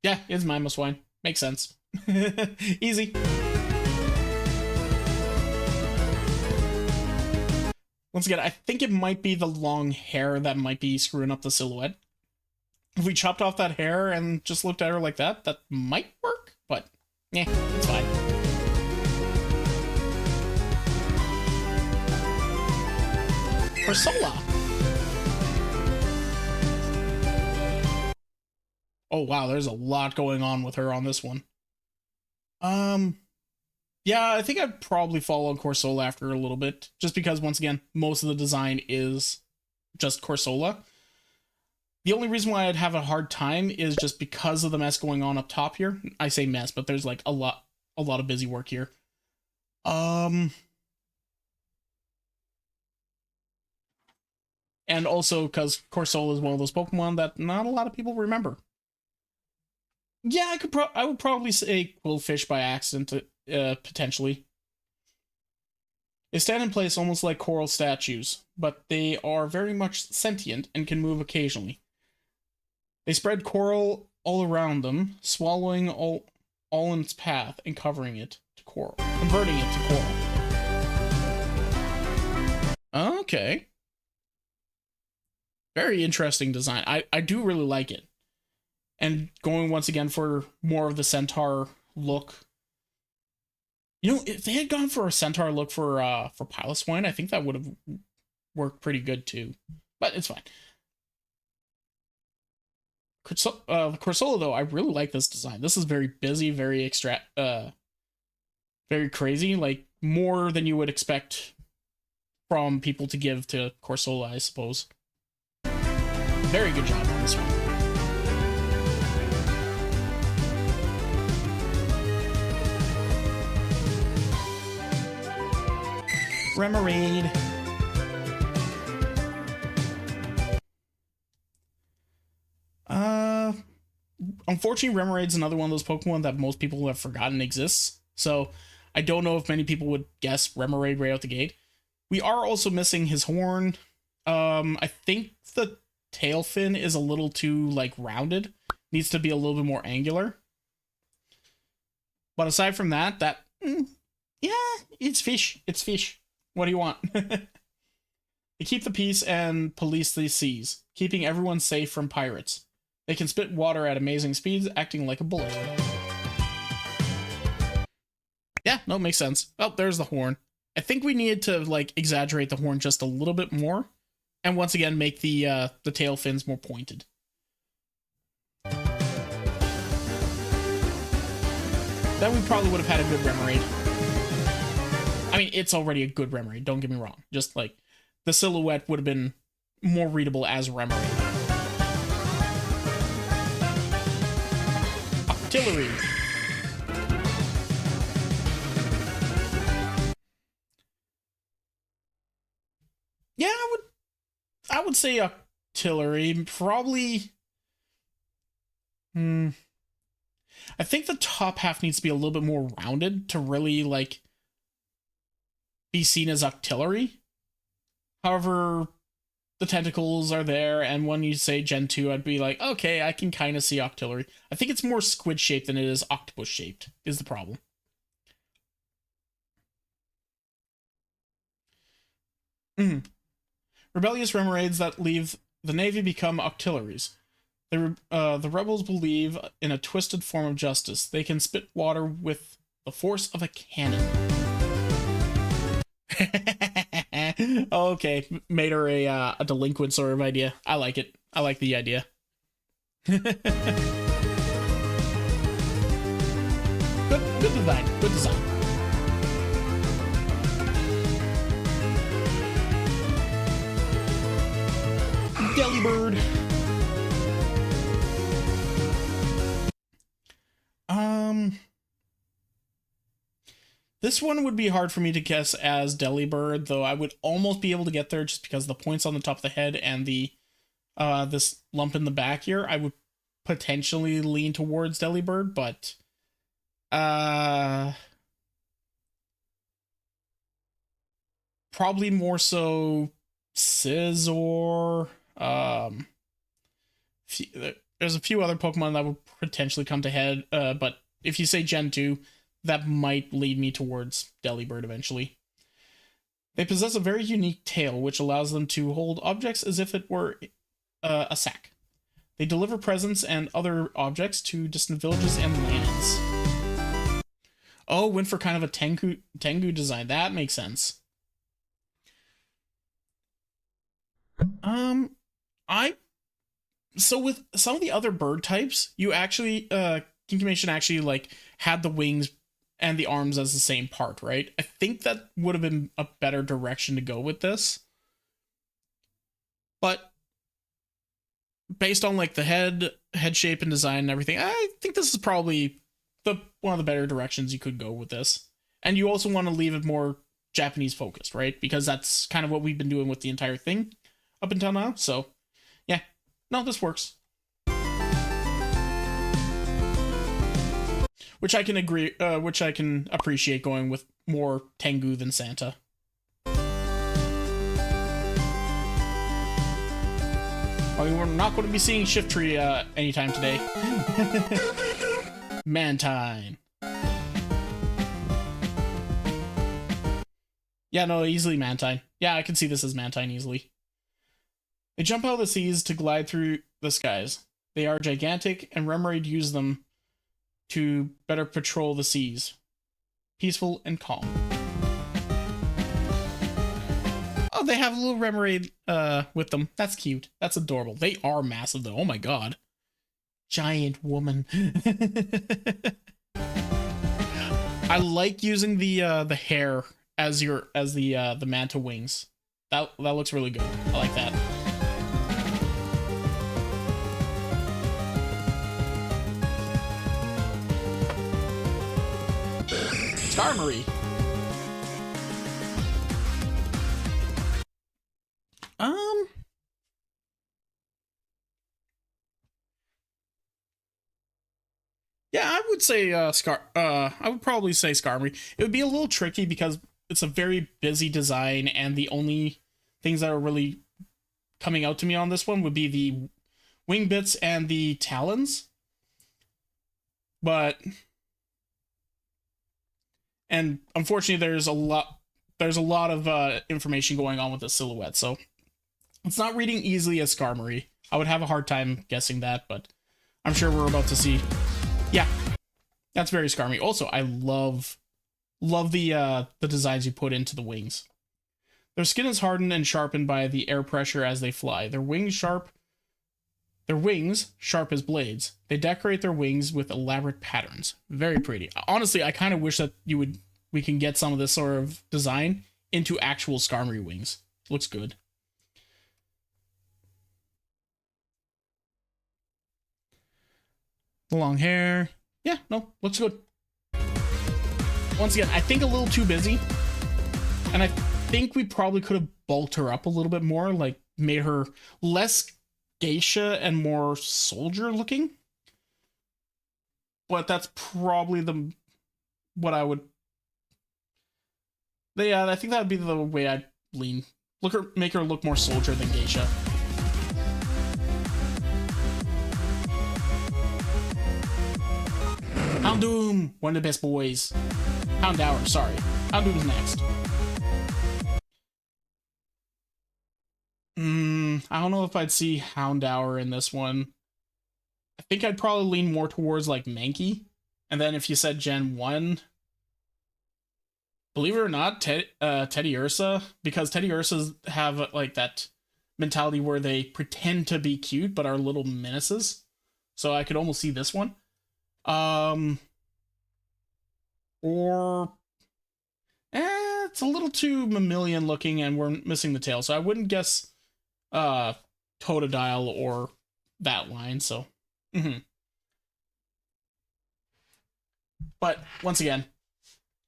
A: Yeah, it's Mimo Swine. Makes sense. Easy. Once again, I think it might be the long hair that might be screwing up the silhouette. If we chopped off that hair and just looked at her like that, that might work, but yeah, it's fine. Corsola. Oh wow, there's a lot going on with her on this one. Yeah, I think I'd probably follow Corsola after a little bit, just because, once again, most of the design is just Corsola. The only reason why I'd have a hard time is just because of the mess going on up top here. I say mess, but there's like a lot of busy work here. And also because Corsola is one of those Pokemon that not a lot of people remember. Yeah, I would probably say Quillfish by accident, potentially. They stand in place almost like coral statues, but they are very much sentient and can move occasionally. They spread coral all around them, swallowing all in its path and covering it to coral, converting it to coral. Okay. Very interesting design. I do really like it. And going once again for more of the centaur look. You know, if they had gone for a centaur look for Piloswine, I think that would have worked pretty good too. But it's fine. Corsola, though, I really like this design. This is very busy, very very crazy, like more than you would expect from people to give to Corsola, I suppose. very good job on this one. Remoraid. Unfortunately, Remoraid's another one of those Pokemon that most people have forgotten exists. So I don't know if many people would guess Remoraid right out the gate. We are also missing his horn. I think the tail fin is a little too, like, rounded. Needs to be a little bit more angular. But aside from that, yeah, it's fish. It's fish. What do you want? They keep the peace and police the seas, keeping everyone safe from pirates. They can spit water at amazing speeds, acting like a bullet. Yeah, no, makes sense. Oh, there's the horn. I think we needed to, like, exaggerate the horn just a little bit more. And once again, make the tail fins more pointed. Then we probably would have had a good Remoraid. I mean, it's already a good Remoraid, don't get me wrong. Just, like, the silhouette would have been more readable as Remoraid. Octillery. Yeah, I would say Octillery. Probably. I think the top half needs to be a little bit more rounded to really, like, be seen as Octillery. However, the tentacles are there, and when you say Gen 2, I'd be like, okay, I can kind of see Octillery. I think it's more squid-shaped than it is octopus-shaped, is the problem. Rebellious Remoraids that leave the Navy become Octilleries. The rebels believe in a twisted form of justice. They can spit water with the force of a cannon. Okay, made her a delinquent sort of idea. I like it. I like the idea. Good design. Good design. Delibird. This one would be hard for me to guess as Delibird, though I would almost be able to get there just because the points on the top of the head and the this lump in the back here. I would potentially lean towards Delibird, but probably more so Scizor. There's a few other Pokemon that would potentially come to head, but if you say Gen 2, that might lead me towards Delibird eventually. They possess a very unique tail, which allows them to hold objects as if it were a sack. They deliver presents and other objects to distant villages and lands. Oh, went for kind of a Tengu design. That makes sense. So with some of the other bird types, you actually, Kinkymation actually, like, had the wings and the arms as the same part, right? I think that would have been a better direction to go with this. But based on, like, the head shape and design and everything, I think this is probably one of the better directions you could go with this. And you also want to leave it more Japanese focused, right? Because that's kind of what we've been doing with the entire thing up until now. So, yeah. No, this works. Which I can agree, which I can appreciate going with more Tengu than Santa. I mean, we're not going to be seeing Shiftry anytime today. Mantine. Yeah, no, easily Mantine. Yeah, I can see this as Mantine easily. They jump out of the seas to glide through the skies. They are gigantic, and Remoraid use them to better patrol the seas. Peaceful and calm. Oh, they have a little Remoraid with them. That's cute. That's adorable. They are massive, though. Oh my god. Giant woman. I like using the hair as the manta wings. That looks really good. I like that. Skarmory. Yeah, I would say I would probably say Skarmory. It would be a little tricky because it's a very busy design, and the only things that are really coming out to me on this one would be the wing bits and the talons. And unfortunately, there's a lot of information going on with the silhouette, so it's not reading easily as Skarmory. I would have a hard time guessing that, but I'm sure we're about to see. Yeah, that's very Skarmory. Also, I love the designs you put into the wings. Their skin is hardened and sharpened by the air pressure as they fly. Their wings sharp as blades. They decorate their wings with elaborate patterns. Very pretty. Honestly, I kind of wish that we can get some of this sort of design into actual Skarmory wings. Looks good. The long hair. Yeah, no, looks good. Once again, I think a little too busy. And I think we probably could have bulked her up a little bit more, like made her less geisha and more soldier looking. But that's probably what I would. Yeah, I think that would be the way I'd lean. Make her look more soldier than geisha. Houndoom, one of the best boys. Houndour, sorry. Houndoom's next. I don't know if I'd see Houndour in this one. I think I'd probably lean more towards like Mankey. And then if you said Gen 1, believe it or not, Teddy Ursa, because Teddy Ursas have like that mentality where they pretend to be cute but are little menaces. So I could almost see this one. Or it's a little too mammalian looking and we're missing the tail, so I wouldn't guess Totodile or that line, so But once again,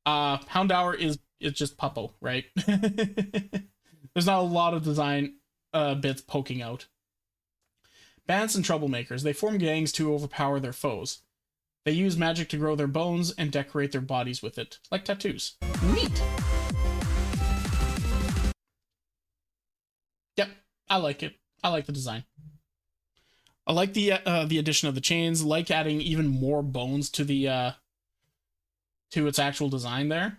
A: Houndour is just Puppo, right? There's not a lot of design bits poking out. Bandits and troublemakers. They form gangs to overpower their foes. They use magic to grow their bones and decorate their bodies with it, like tattoos. Neat! Yep, I like it. I like the design. I like the addition of the chains. Like adding even more bones to the to its actual design there.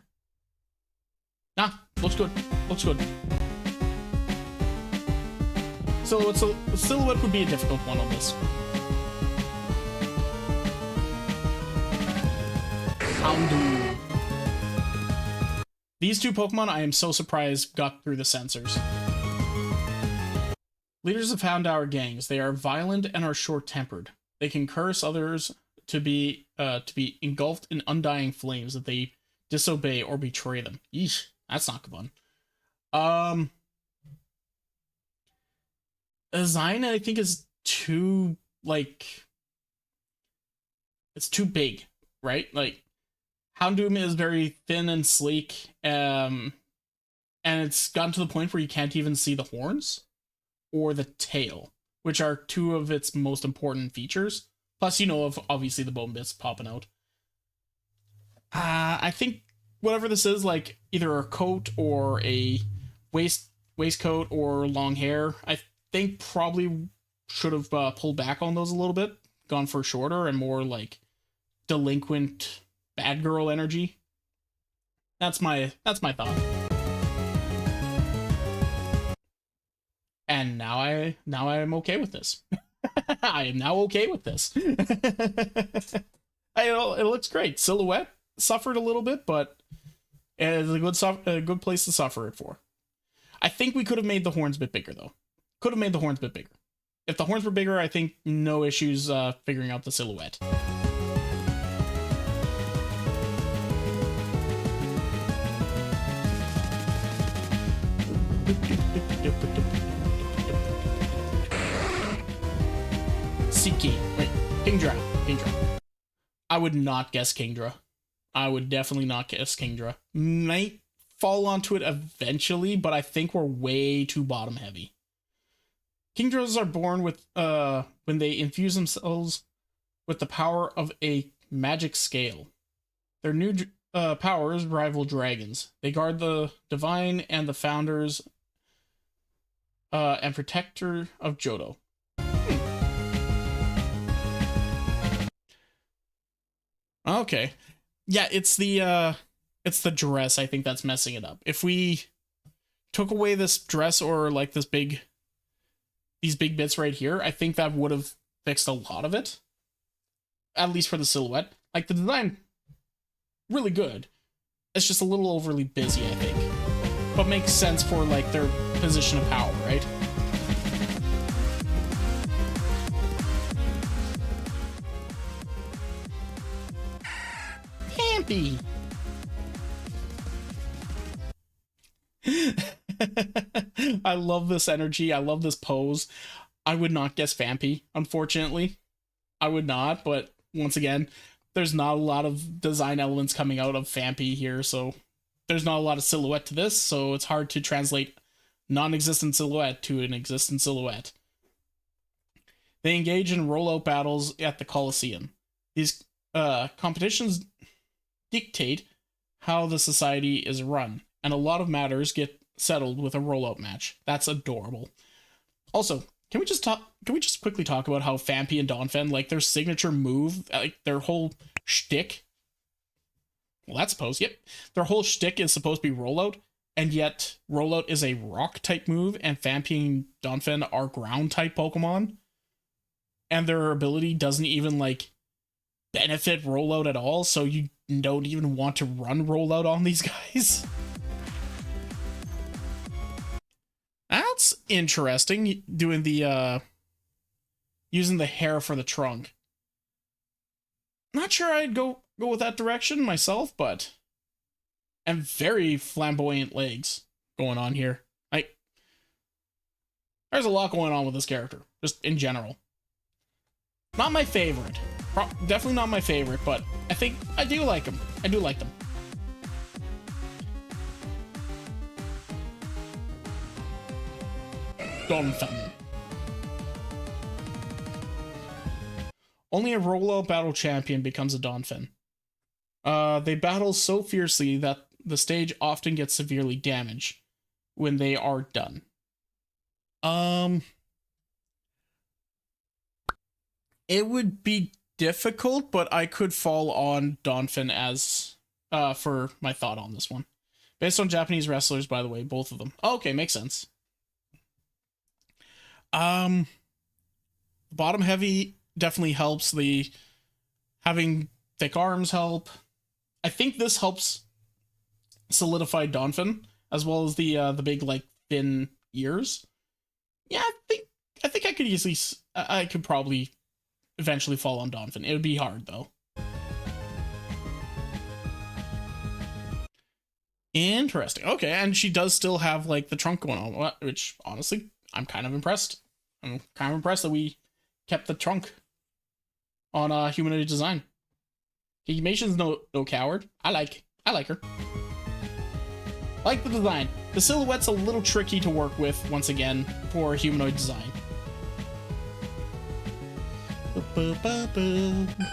A: Looks good. Looks good. So silhouette would be a difficult one on this. Houndoom. These two Pokemon, I am so surprised, got through the censors. Leaders of Houndour gangs. They are violent and are short-tempered. They can curse others to be engulfed in undying flames if they disobey or betray them. Yeesh, that's not fun. Design, I think, is too, like, it's too big, right? Like, Houndoom is very thin and sleek, and it's gotten to the point where you can't even see the horns or the tail, which are two of its most important features. Plus, of obviously the bone bits popping out. I think whatever this is, like either a coat or a waistcoat or long hair, I think probably should have pulled back on those a little bit, gone for shorter and more like delinquent bad girl energy. That's my thought. And now I'm okay with this. I am now okay with this. It looks great. Silhouette suffered a little bit, but it's a good place to suffer it for. I think we could have made the horns a bit bigger, though. Could have made the horns a bit bigger. If the horns were bigger, I think no issues figuring out the silhouette. Seeking. Wait, Kingdra. I would not guess Kingdra. I would definitely not guess Kingdra. Might fall onto it eventually, but I think we're way too bottom heavy. Kingdras are born with when they infuse themselves with the power of a magic scale. Their new powers rival dragons. They guard the divine and the founders and protector of Johto. Okay. Yeah, it's the dress, I think, that's messing it up. If we took away this dress or like these big bits right here, I think that would have fixed a lot of it. At least for the silhouette. Like, the design, really good. It's just a little overly busy, I think. But makes sense for, like, their position of power, right? Vampy! I love this energy. I love this pose. I would not guess Vampy, unfortunately. I would not, but once again, there's not a lot of design elements coming out of Vampy here, so there's not a lot of silhouette to this, so it's hard to translate non-existent silhouette to an existent silhouette. They engage in rollout battles at the Colosseum. These competitions dictate how the society is run, and a lot of matters get settled with a rollout match. That's adorable. Also, can we just quickly talk about how Vampy and Donphan, like, their signature move, like, their whole shtick? Well, that's supposed, yep. Their whole shtick is supposed to be rollout, and yet rollout is a rock-type move, and Vampy and Donphan are ground-type Pokemon, and their ability doesn't even, like, benefit rollout at all, so you don't even want to run rollout on these guys. That's interesting, doing the, using the hair for the trunk. Not sure I'd go with that direction myself, but... And very flamboyant legs going on here. There's a lot going on with this character, just in general. Not my favorite. Definitely not my favorite, but I think I do like them. I do like them. Donphan. Only a rollout battle champion becomes a Donphan. They battle so fiercely that the stage often gets severely damaged when they are done. It would be difficult, but I could fall on Donphan as for my thought on this one. Based on Japanese wrestlers, by the way, both of them. Oh, okay, makes sense. Bottom heavy definitely helps. The having thick arms help. I think this helps solidify Donphan, as well as the big, like, thin ears. Yeah, I think I could easily, I could probably eventually fall on Donphan. It would be hard, though. Interesting. Okay, and she does still have, like, the trunk going on, which, honestly, I'm kind of impressed. I'm kind of impressed that we kept the trunk on humanoid design. Kinkymations no coward. I like her. I like the design. The silhouette's a little tricky to work with, once again, for humanoid design.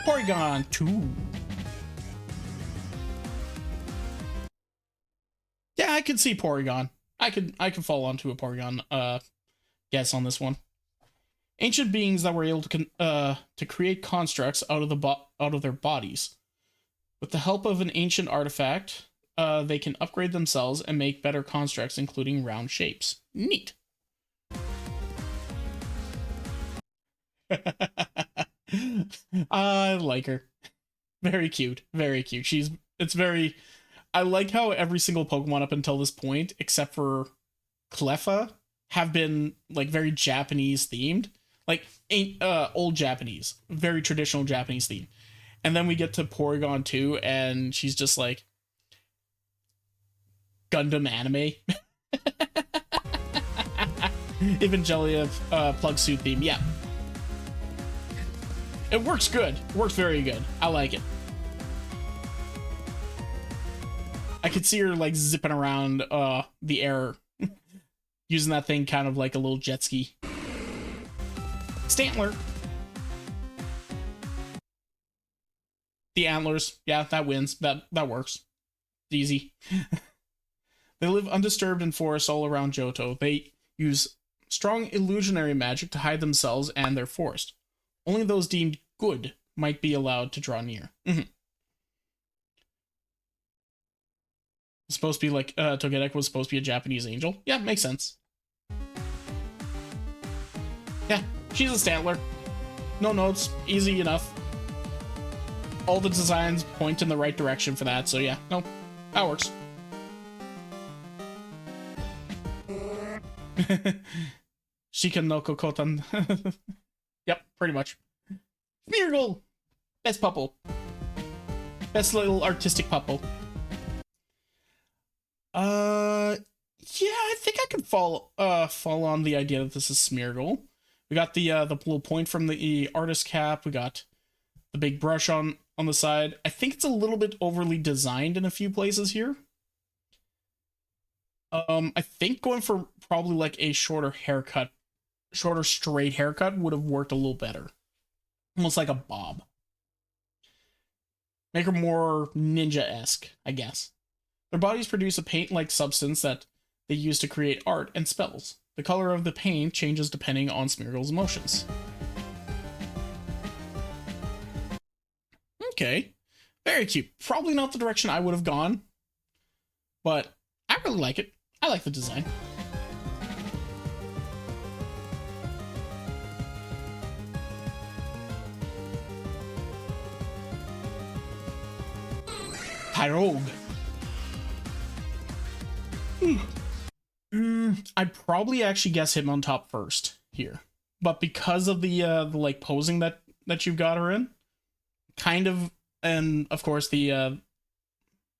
A: Porygon 2. Yeah, I could see Porygon. I could fall onto a Porygon guess on this one. Ancient beings that were able to create constructs out of their bodies. With the help of an ancient artifact, they can upgrade themselves and make better constructs, including round shapes. Neat. I like her. Very cute. Very cute. I like how every single Pokemon up until this point, except for Cleffa, have been, like, very Japanese themed. Like, old Japanese. Very traditional Japanese theme. And then we get to Porygon 2, and she's just like Gundam anime. Evangelia plug suit theme. Yeah. It works good. It works very good. I like it. I could see her like zipping around the air, using that thing kind of like a little jet ski. Stantler. The antlers. Yeah, that wins. That works. It's easy. They live undisturbed in forests all around Johto. They use strong illusionary magic to hide themselves and their forest. Only those deemed good might be allowed to draw near. It's supposed to be like, Togedek was supposed to be a Japanese angel. Yeah, makes sense. Yeah, she's a Stantler. No notes, easy enough. All the designs point in the right direction for that, so yeah, no, that works. Shika no Kokotan. Yep, pretty much. Smeargle! Best pupple. Best little artistic pupple. Yeah, I think I could fall on the idea that this is Smeargle. We got the little point from the artist cap. We got the big brush on the side. I think it's a little bit overly designed in a few places here. I think going for probably like a shorter straight haircut would have worked a little better. Almost like a bob. Make her more ninja-esque, I guess. Their bodies produce a paint-like substance that they use to create art and spells. The color of the paint changes depending on Smeargle's emotions. Okay. Very cute. Probably not the direction I would have gone, but I really like it. I like the design. Tyrogue. I'd probably actually guess him on top first here, but because of the like posing that you've got her in, kind of, and of course the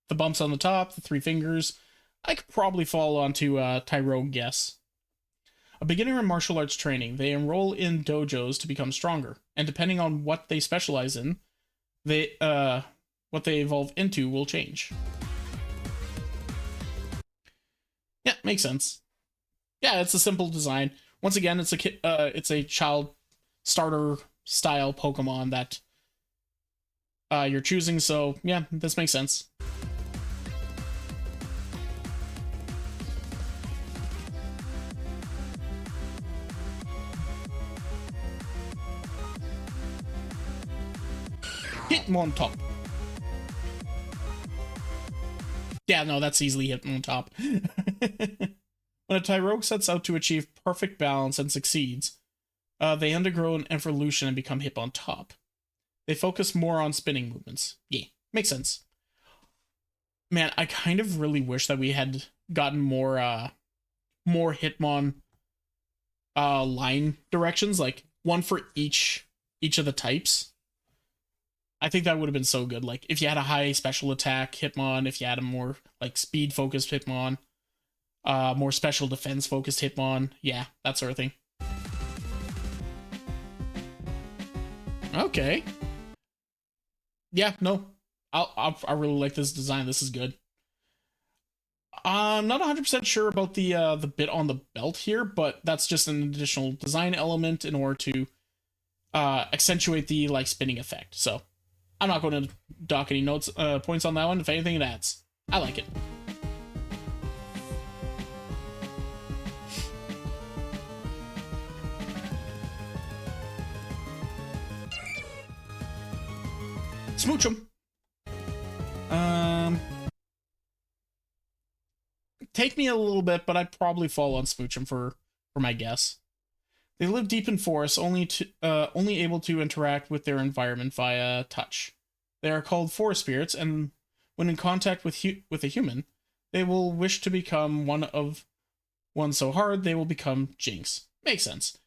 A: bumps on the top, the three fingers, I could probably fall onto Tyrogue guess. A beginner in martial arts training, they enroll in dojos to become stronger, and depending on what they specialize in, they what they evolve into will change. Yeah, makes sense. Yeah, it's a simple design. Once again, it's a child starter style Pokemon that you're choosing, so yeah, this makes sense. Hitmontop. Yeah, no, that's easily Hitmontop. When a Tyrogue sets out to achieve perfect balance and succeeds, they undergo an evolution and become Hitmontop. They focus more on spinning movements. Yeah, makes sense. Man, I kind of really wish that we had gotten more Hitmon line directions, like one for each of the types. I think that would have been so good. Like, if you had a high special attack Hitmon, if you had a more, like, speed-focused Hitmon, more special defense-focused Hitmon, yeah, that sort of thing. Okay. Yeah, no. I really like this design. This is good. I'm not 100% sure about the bit on the belt here, but that's just an additional design element in order to accentuate the, like, spinning effect, so I'm not going to dock any points on that one. If anything, it adds. I like it. Smooch 'em. Take me a little bit, but I'd probably fall on Smooch 'em for my guess. They live deep in forests, only able to interact with their environment via touch. They are called forest spirits, and when in contact with a human, they will wish to become one so hard they will become Jinx. Makes sense.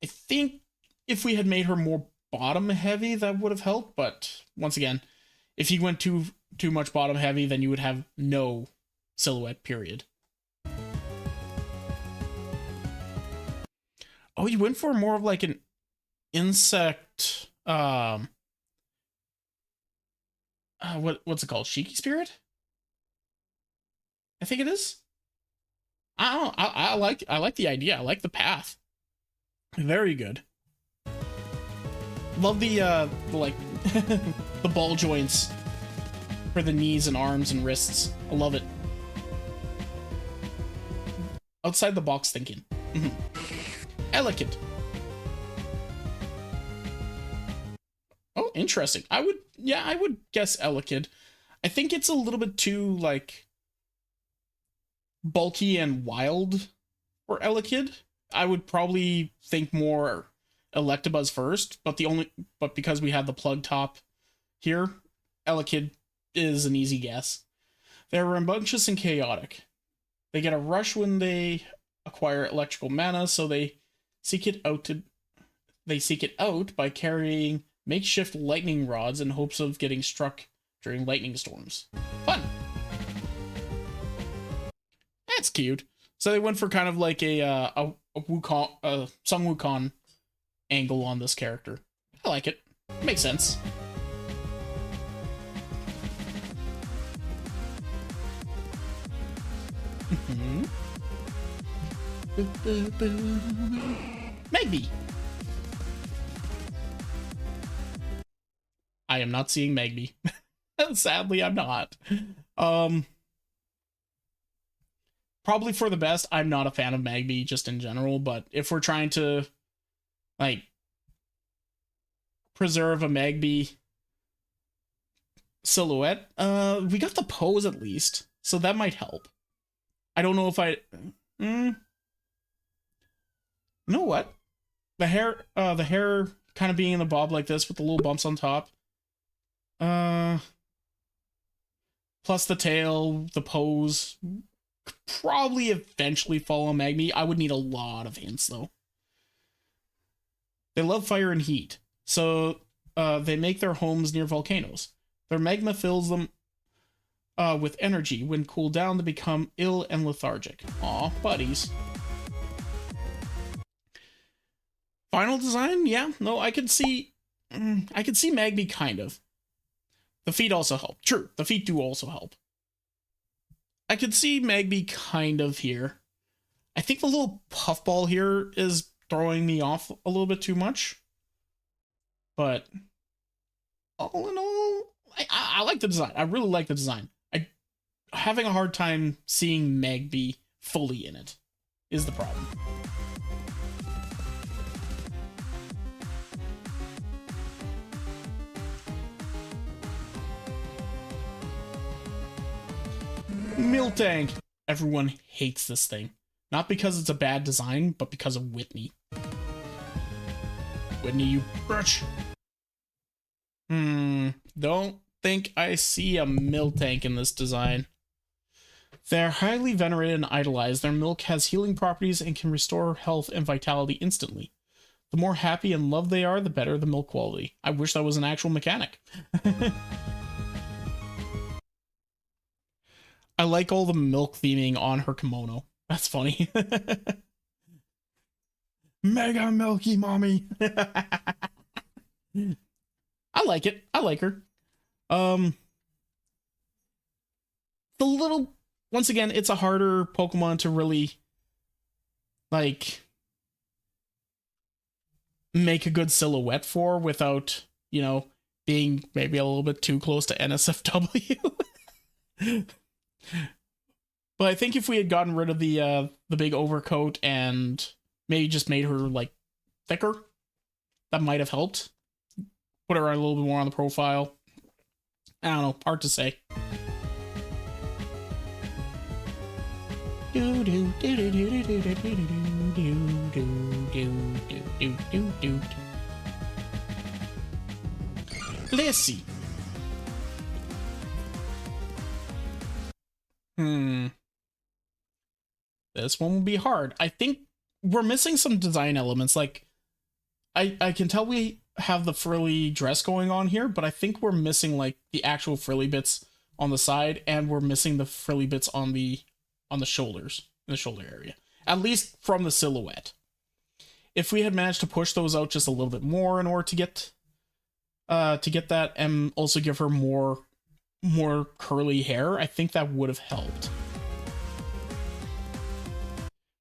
A: I think if we had made her more bottom heavy, that would have helped. But once again, if you went too much bottom heavy, then you would have no silhouette. Period. Oh, you went for more of like an insect. What's it called? Shiki spirit? I think it is. I don't know. I like the idea. I like the path. Very good. Love the like the ball joints for the knees and arms and wrists. I love it. Outside the box thinking. Elegant. Oh, interesting. I would guess Elekid. I think it's a little bit too, like, bulky and wild for Elekid. I would probably think more Electabuzz first, but because we have the plug top here, Elekid is an easy guess. They're rambunctious and chaotic. They get a rush when they acquire electrical mana, so they seek it out by carrying makeshift lightning rods in hopes of getting struck during lightning storms. Fun! That's cute. So they went for kind of like a Wukong, Sung Wukong angle on this character. I like it. Makes sense. Maybe. I am not seeing Magby. Sadly, I'm not. Probably for the best. I'm not a fan of Magby just in general, but if we're trying to, like, preserve a Magby silhouette, we got the pose at least, so that might help. I don't know if you know what? The hair kind of being in a bob like this with the little bumps on top. Plus the tail, the pose, probably eventually follow Magby. I would need a lot of hints though. They love fire and heat, so they make their homes near volcanoes. Their magma fills them with energy. When cooled down, they become ill and lethargic. Aw, buddies. Final design? Yeah, no, I could see Magby kind of. The feet also help. True, the feet do also help. I could see Magby kind of here. I think the little puffball here is throwing me off a little bit too much. But all in all, I like the design. I really like the design. I'm having a hard time seeing Magby fully in it, is the problem. Miltank. Everyone hates this thing. Not because it's a bad design, but because of Whitney. Whitney, you bitch. Don't think I see a Miltank in this design. They're highly venerated and idolized. Their milk has healing properties and can restore health and vitality instantly. The more happy and loved they are, the better the milk quality. I wish that was an actual mechanic. I like all the milk theming on her kimono. That's funny. Mega milky mommy. I like it. I like her. Once again, it's a harder Pokemon to really, like, make a good silhouette for without, you know, being maybe a little bit too close to NSFW. But I think if we had gotten rid of the big overcoat and maybe just made her, like, thicker, that might have helped. Put her a little bit more on the profile. I don't know, hard to say. Let's see. This one will be hard. I think we're missing some design elements. Like, I can tell we have the frilly dress going on here, but I think we're missing, like, the actual frilly bits on the side, and we're missing the frilly bits on the shoulders, in the shoulder area. At least from the silhouette. If we had managed to push those out just a little bit more in order to get that, and also give her more curly hair, I think that would have helped.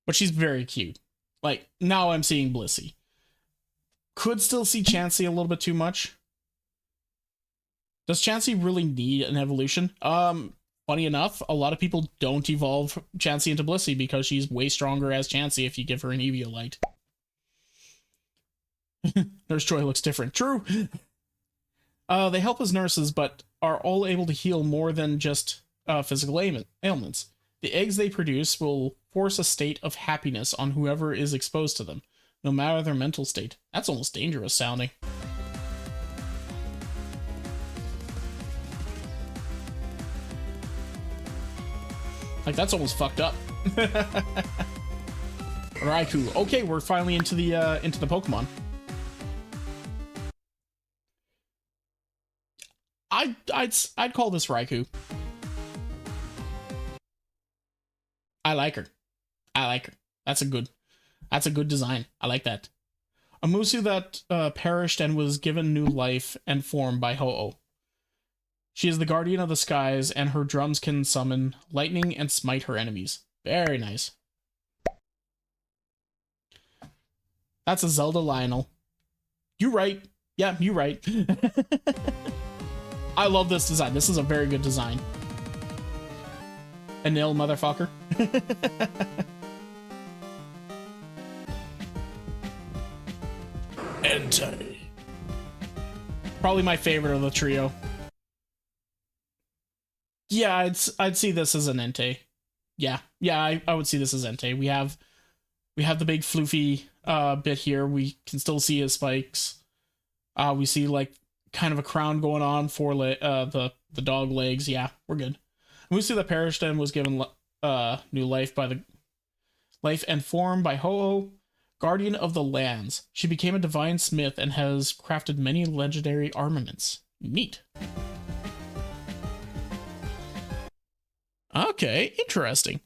A: but she's very cute. Like, now I'm seeing Blissey. Could still see Chansey a little bit too much. Does Chansey really need an evolution? Funny enough, a lot of people don't evolve Chansey into Blissey because she's way stronger as Chansey if you give her an Eviolite. Nurse Joy looks different. True. They help as nurses, but are all able to heal more than just physical ailments. The eggs they produce will force a state of happiness on whoever is exposed to them, no matter their mental state. That's almost dangerous sounding. Like, that's almost fucked up. Raikou. Okay, we're finally into the Pokemon. I'd call this Raikou. I like her. I like her. That's a good design. I like that. A Musu that perished and was given new life and form by Ho-Oh. She is the guardian of the skies, and her drums can summon lightning and smite her enemies. Very nice. That's a Zelda Lionel. You right. Yeah, you right. I love this design. This is a very good design. A nil motherfucker. Entei. Probably my favorite of the trio. Yeah, I'd see this as an Entei. Yeah, I would see this as Entei. We have the big floofy bit here. We can still see his spikes. We see like kind of a crown going on for the dog legs. Yeah, we're good. And we see that perished and was given new life by the life and form by Ho-Oh, guardian of the lands. She became a divine smith and has crafted many legendary armaments. Neat. Okay, interesting.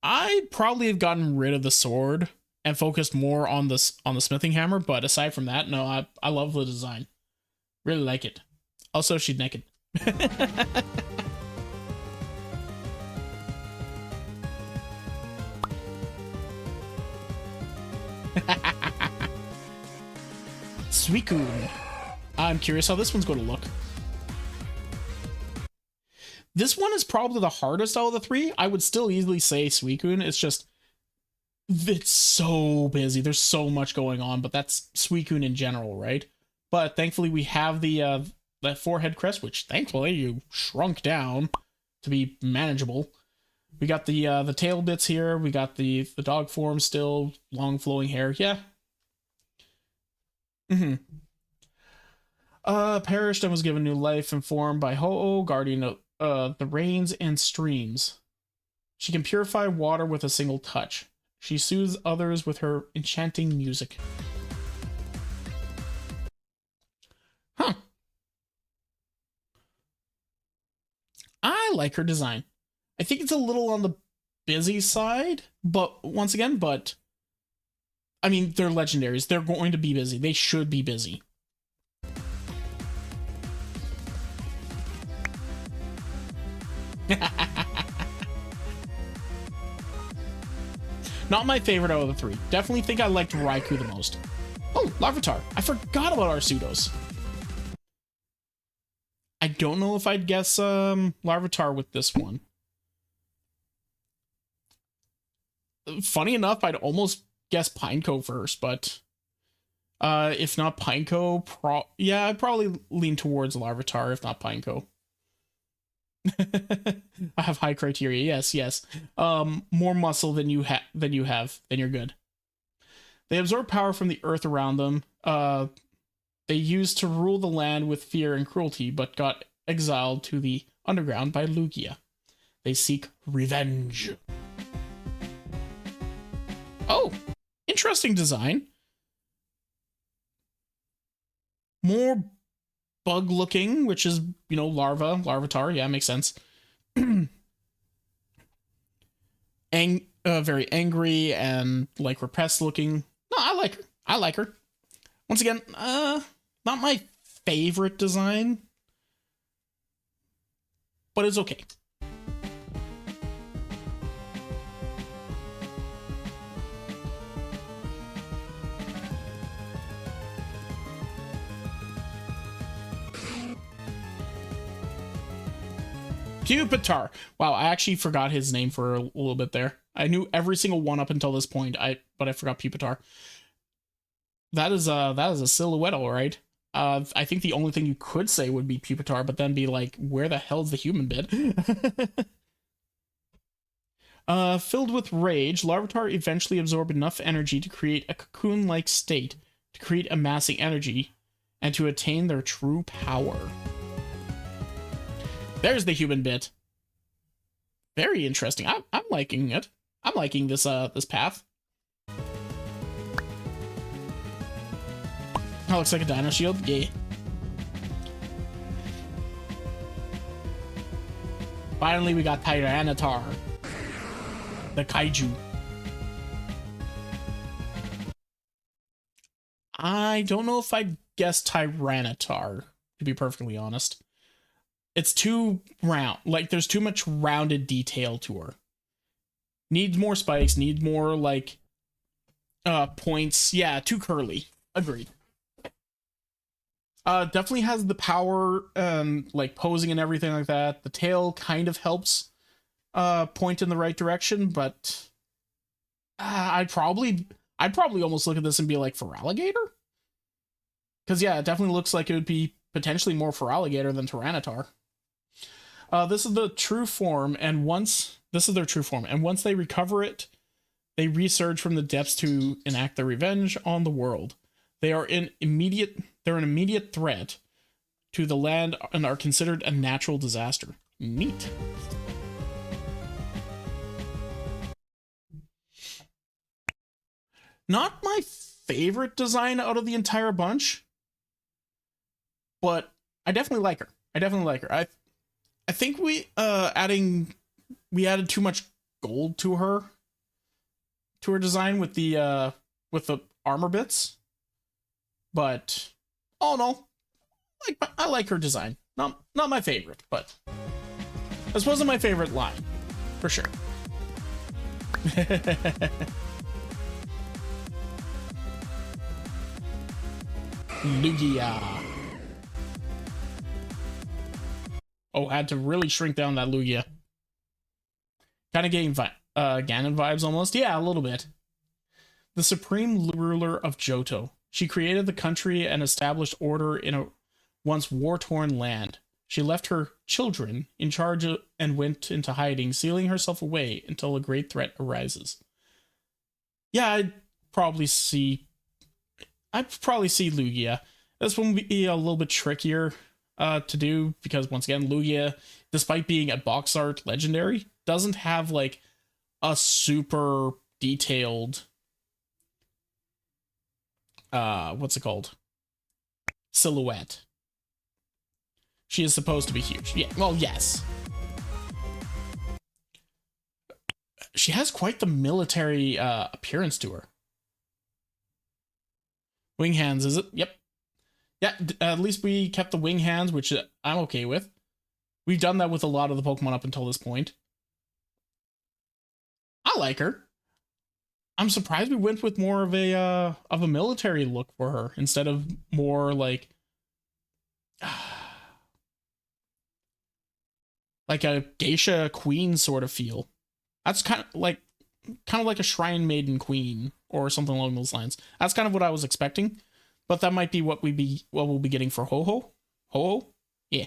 A: I'd probably have gotten rid of the sword and focused more on the smithing hammer, but aside from that, no, I love the design. Really like it. Also, she's naked. Suicune. I'm curious how this one's going to look. This one is probably the hardest out of the three. I would still easily say Suicune. It's just, it's so busy. There's so much going on, but that's Suicune in general, right? But thankfully we have the that forehead crest, which thankfully you shrunk down to be manageable. We got the tail bits here. We got the dog form still, long flowing hair. Yeah. Perished and was given new life and form by Ho-Oh, guardian of the rains and streams. She can purify water with a single touch. She soothes others with her enchanting music. Huh. I like her design. I think it's a little on the busy side, but once again, I mean, they're legendaries. They're going to be busy. They should be busy. Not my favorite out of the three. Definitely think I liked Raikou the most. Oh, Larvitar. I forgot about Arsudos. I don't know if I'd guess Larvitar with this one. Funny enough, I'd almost guess Pineco first, but if not Pineco, yeah, I'd probably lean towards Larvitar if not Pineco. I have high criteria. Yes. More muscle than you have, then you're good. They absorb power from the earth around them. They used to rule the land with fear and cruelty, but got exiled to the underground by Lugia. They seek revenge. Oh, interesting design. More bug looking, which is, you know, Larvitar. Yeah, makes sense. Very angry and like repressed looking. No, I like her. Once again, not my favorite design, but it's okay. Pupitar. Wow, I actually forgot his name for a little bit there. I knew every single one up until this point, but I forgot Pupitar. That is a silhouette, all right. I think the only thing you could say would be Pupitar, but then be like, where the hell's the human bit? Filled with rage, Larvitar eventually absorbed enough energy to create a cocoon-like state, to create amassing energy, and to attain their true power. There's the human bit. Very interesting. I'm liking it. I'm liking this this path. That looks like a dino shield. Yeah. Finally, we got Tyranitar, the kaiju. I don't know if I'd guess Tyranitar, to be perfectly honest. It's too round. Like, there's too much rounded detail to her. Needs more spikes, needs more, like, points. Yeah, too curly. Agreed. Definitely has the power, like, posing and everything like that. The tail kind of helps, point in the right direction, but I'd probably almost look at this and be like, for alligator? Because, yeah, it definitely looks like it would be potentially more for alligator than Tyranitar. This is the true form, and once they recover it, they resurge from the depths to enact their revenge on the world. They are an immediate threat to the land and are considered a natural disaster. Neat. Not my favorite design out of the entire bunch, but I definitely like her. I think we added too much gold to her design with the armor bits. But all in all, I like her design. Not my favorite, but this wasn't my favorite line, for sure. Lugia. Oh, had to really shrink down that Lugia. Kind of getting Ganon vibes almost. Yeah, a little bit. The supreme ruler of Johto. She created the country and established order in a once war-torn land. She left her children in charge and went into hiding, sealing herself away until a great threat arises. Yeah, I'd probably see Lugia. This one would be a little bit trickier to do because, once again, Lugia, despite being a box art legendary, doesn't have like a super detailed what's it called? Silhouette. She is supposed to be huge. Yeah, well, yes. She has quite the military appearance to her. Wing hands, is it? Yep. Yeah, at least we kept the wing hands, which I'm okay with. We've done that with a lot of the Pokemon up until this point. I like her. I'm surprised we went with more of a military look for her instead of more like a geisha queen sort of feel. That's kind of like a shrine maiden queen or something along those lines. That's kind of what I was expecting, but that might be what we'll be getting for Ho-Oh. Ho-Oh? Yeah.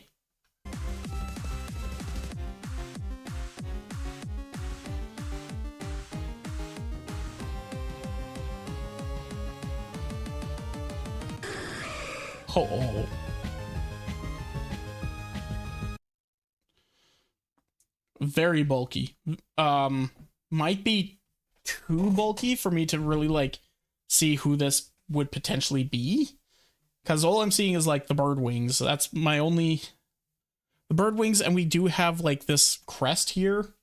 A: Ho-Oh. Very bulky. Might be too bulky for me to really like see who this would potentially be, because all I'm seeing is like the bird wings. That's my only, the bird wings, and we do have like this crest here,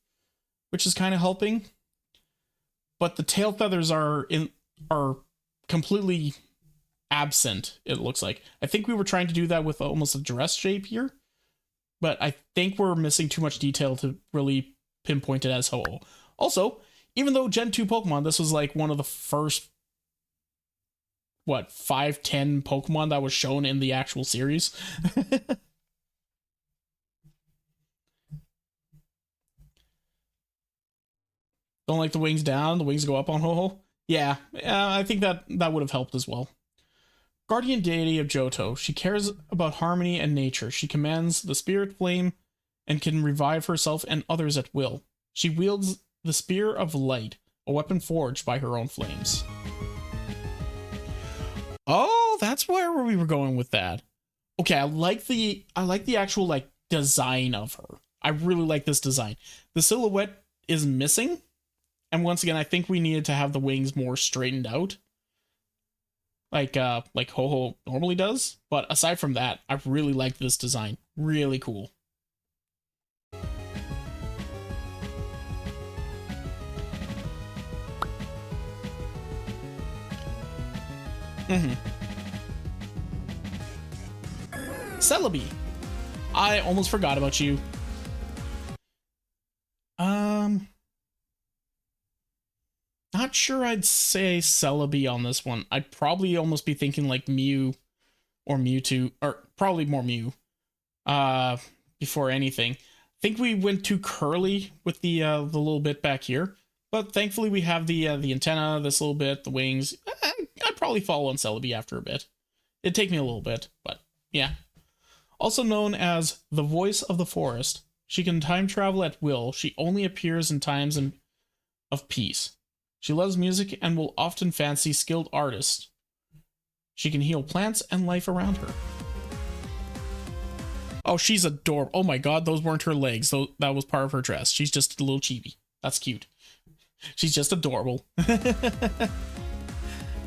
A: which is kind of helping, but the tail feathers are completely absent. It looks like I think we were trying to do that with almost a dress shape here, but I think we're missing too much detail to really pinpoint it as Ho-Oh. Also, even though Gen 2 Pokemon, this was like one of the first, 5-10 Pokemon that was shown in the actual series. Don't like the wings down, the wings go up on Ho-Ho? Yeah, I think that would have helped as well. Guardian deity of Johto. She cares about harmony and nature. She commands the spirit flame and can revive herself and others at will. She wields the Spear of Light, a weapon forged by her own flames. Oh, that's where we were going with that. Okay, I like the actual like design of her. I really like this design. The silhouette is missing, and once again, I think we needed to have the wings more straightened out, like Ho-Ho normally does. But aside from that, I really like this design. Really cool. Celebi. I almost forgot about you. Not sure I'd say Celebi on this one. I'd probably almost be thinking like Mew or Mewtwo, or probably more Mew. Before anything. I think we went too curly with the little bit back here, but thankfully we have the antenna, this little bit, the wings. I'd probably follow on Celebi after a bit. It'd take me a little bit, but yeah. Also known as the voice of the forest, she can time travel at will. She only appears in times of peace. She loves music and will often fancy skilled artists. She can heal plants and life around her. Oh, she's adorable. Oh my god, those weren't her legs. That was part of her dress. She's just a little chibi. That's cute. She's just adorable.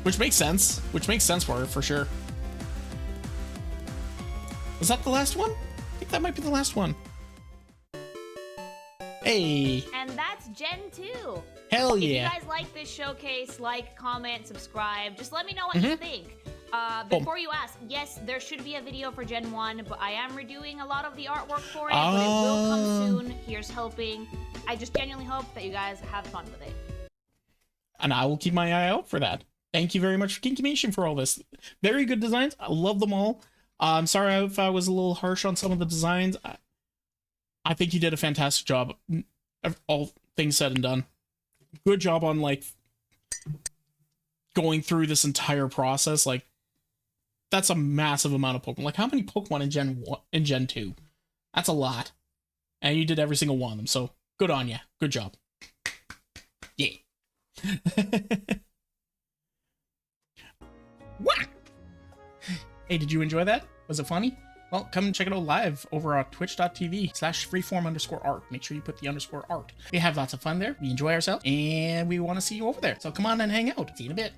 A: Which makes sense. Which makes sense for her, for sure. Was that the last one? I think that might be the last one. Hey.
B: And that's Gen 2.
A: Hell
B: yeah. If you guys like this showcase, like, comment, subscribe. Just let me know what you think. Before you ask, yes, there should be a video for Gen 1, but I am redoing a lot of the artwork for it, but it will come soon. Here's hoping. I just genuinely hope that you guys have fun with it.
A: And I will keep my eye out for that. Thank you very much for Kinkymation for all this. Very good designs. I love them all. I'm sorry if I was a little harsh on some of the designs. I think you did a fantastic job. All things said and done. Good job on like going through this entire process. Like that's a massive amount of Pokemon. Like how many Pokemon in Gen 2? That's a lot. And you did every single one of them. So good on you. Good job. Yeah. What? Hey, did you enjoy that? Was it funny? Well, come and check it out live over on twitch.tv/freeform_art. Make sure you put the _art. We have lots of fun there. We enjoy ourselves and we want to see you over there. So come on and hang out. See you in a bit.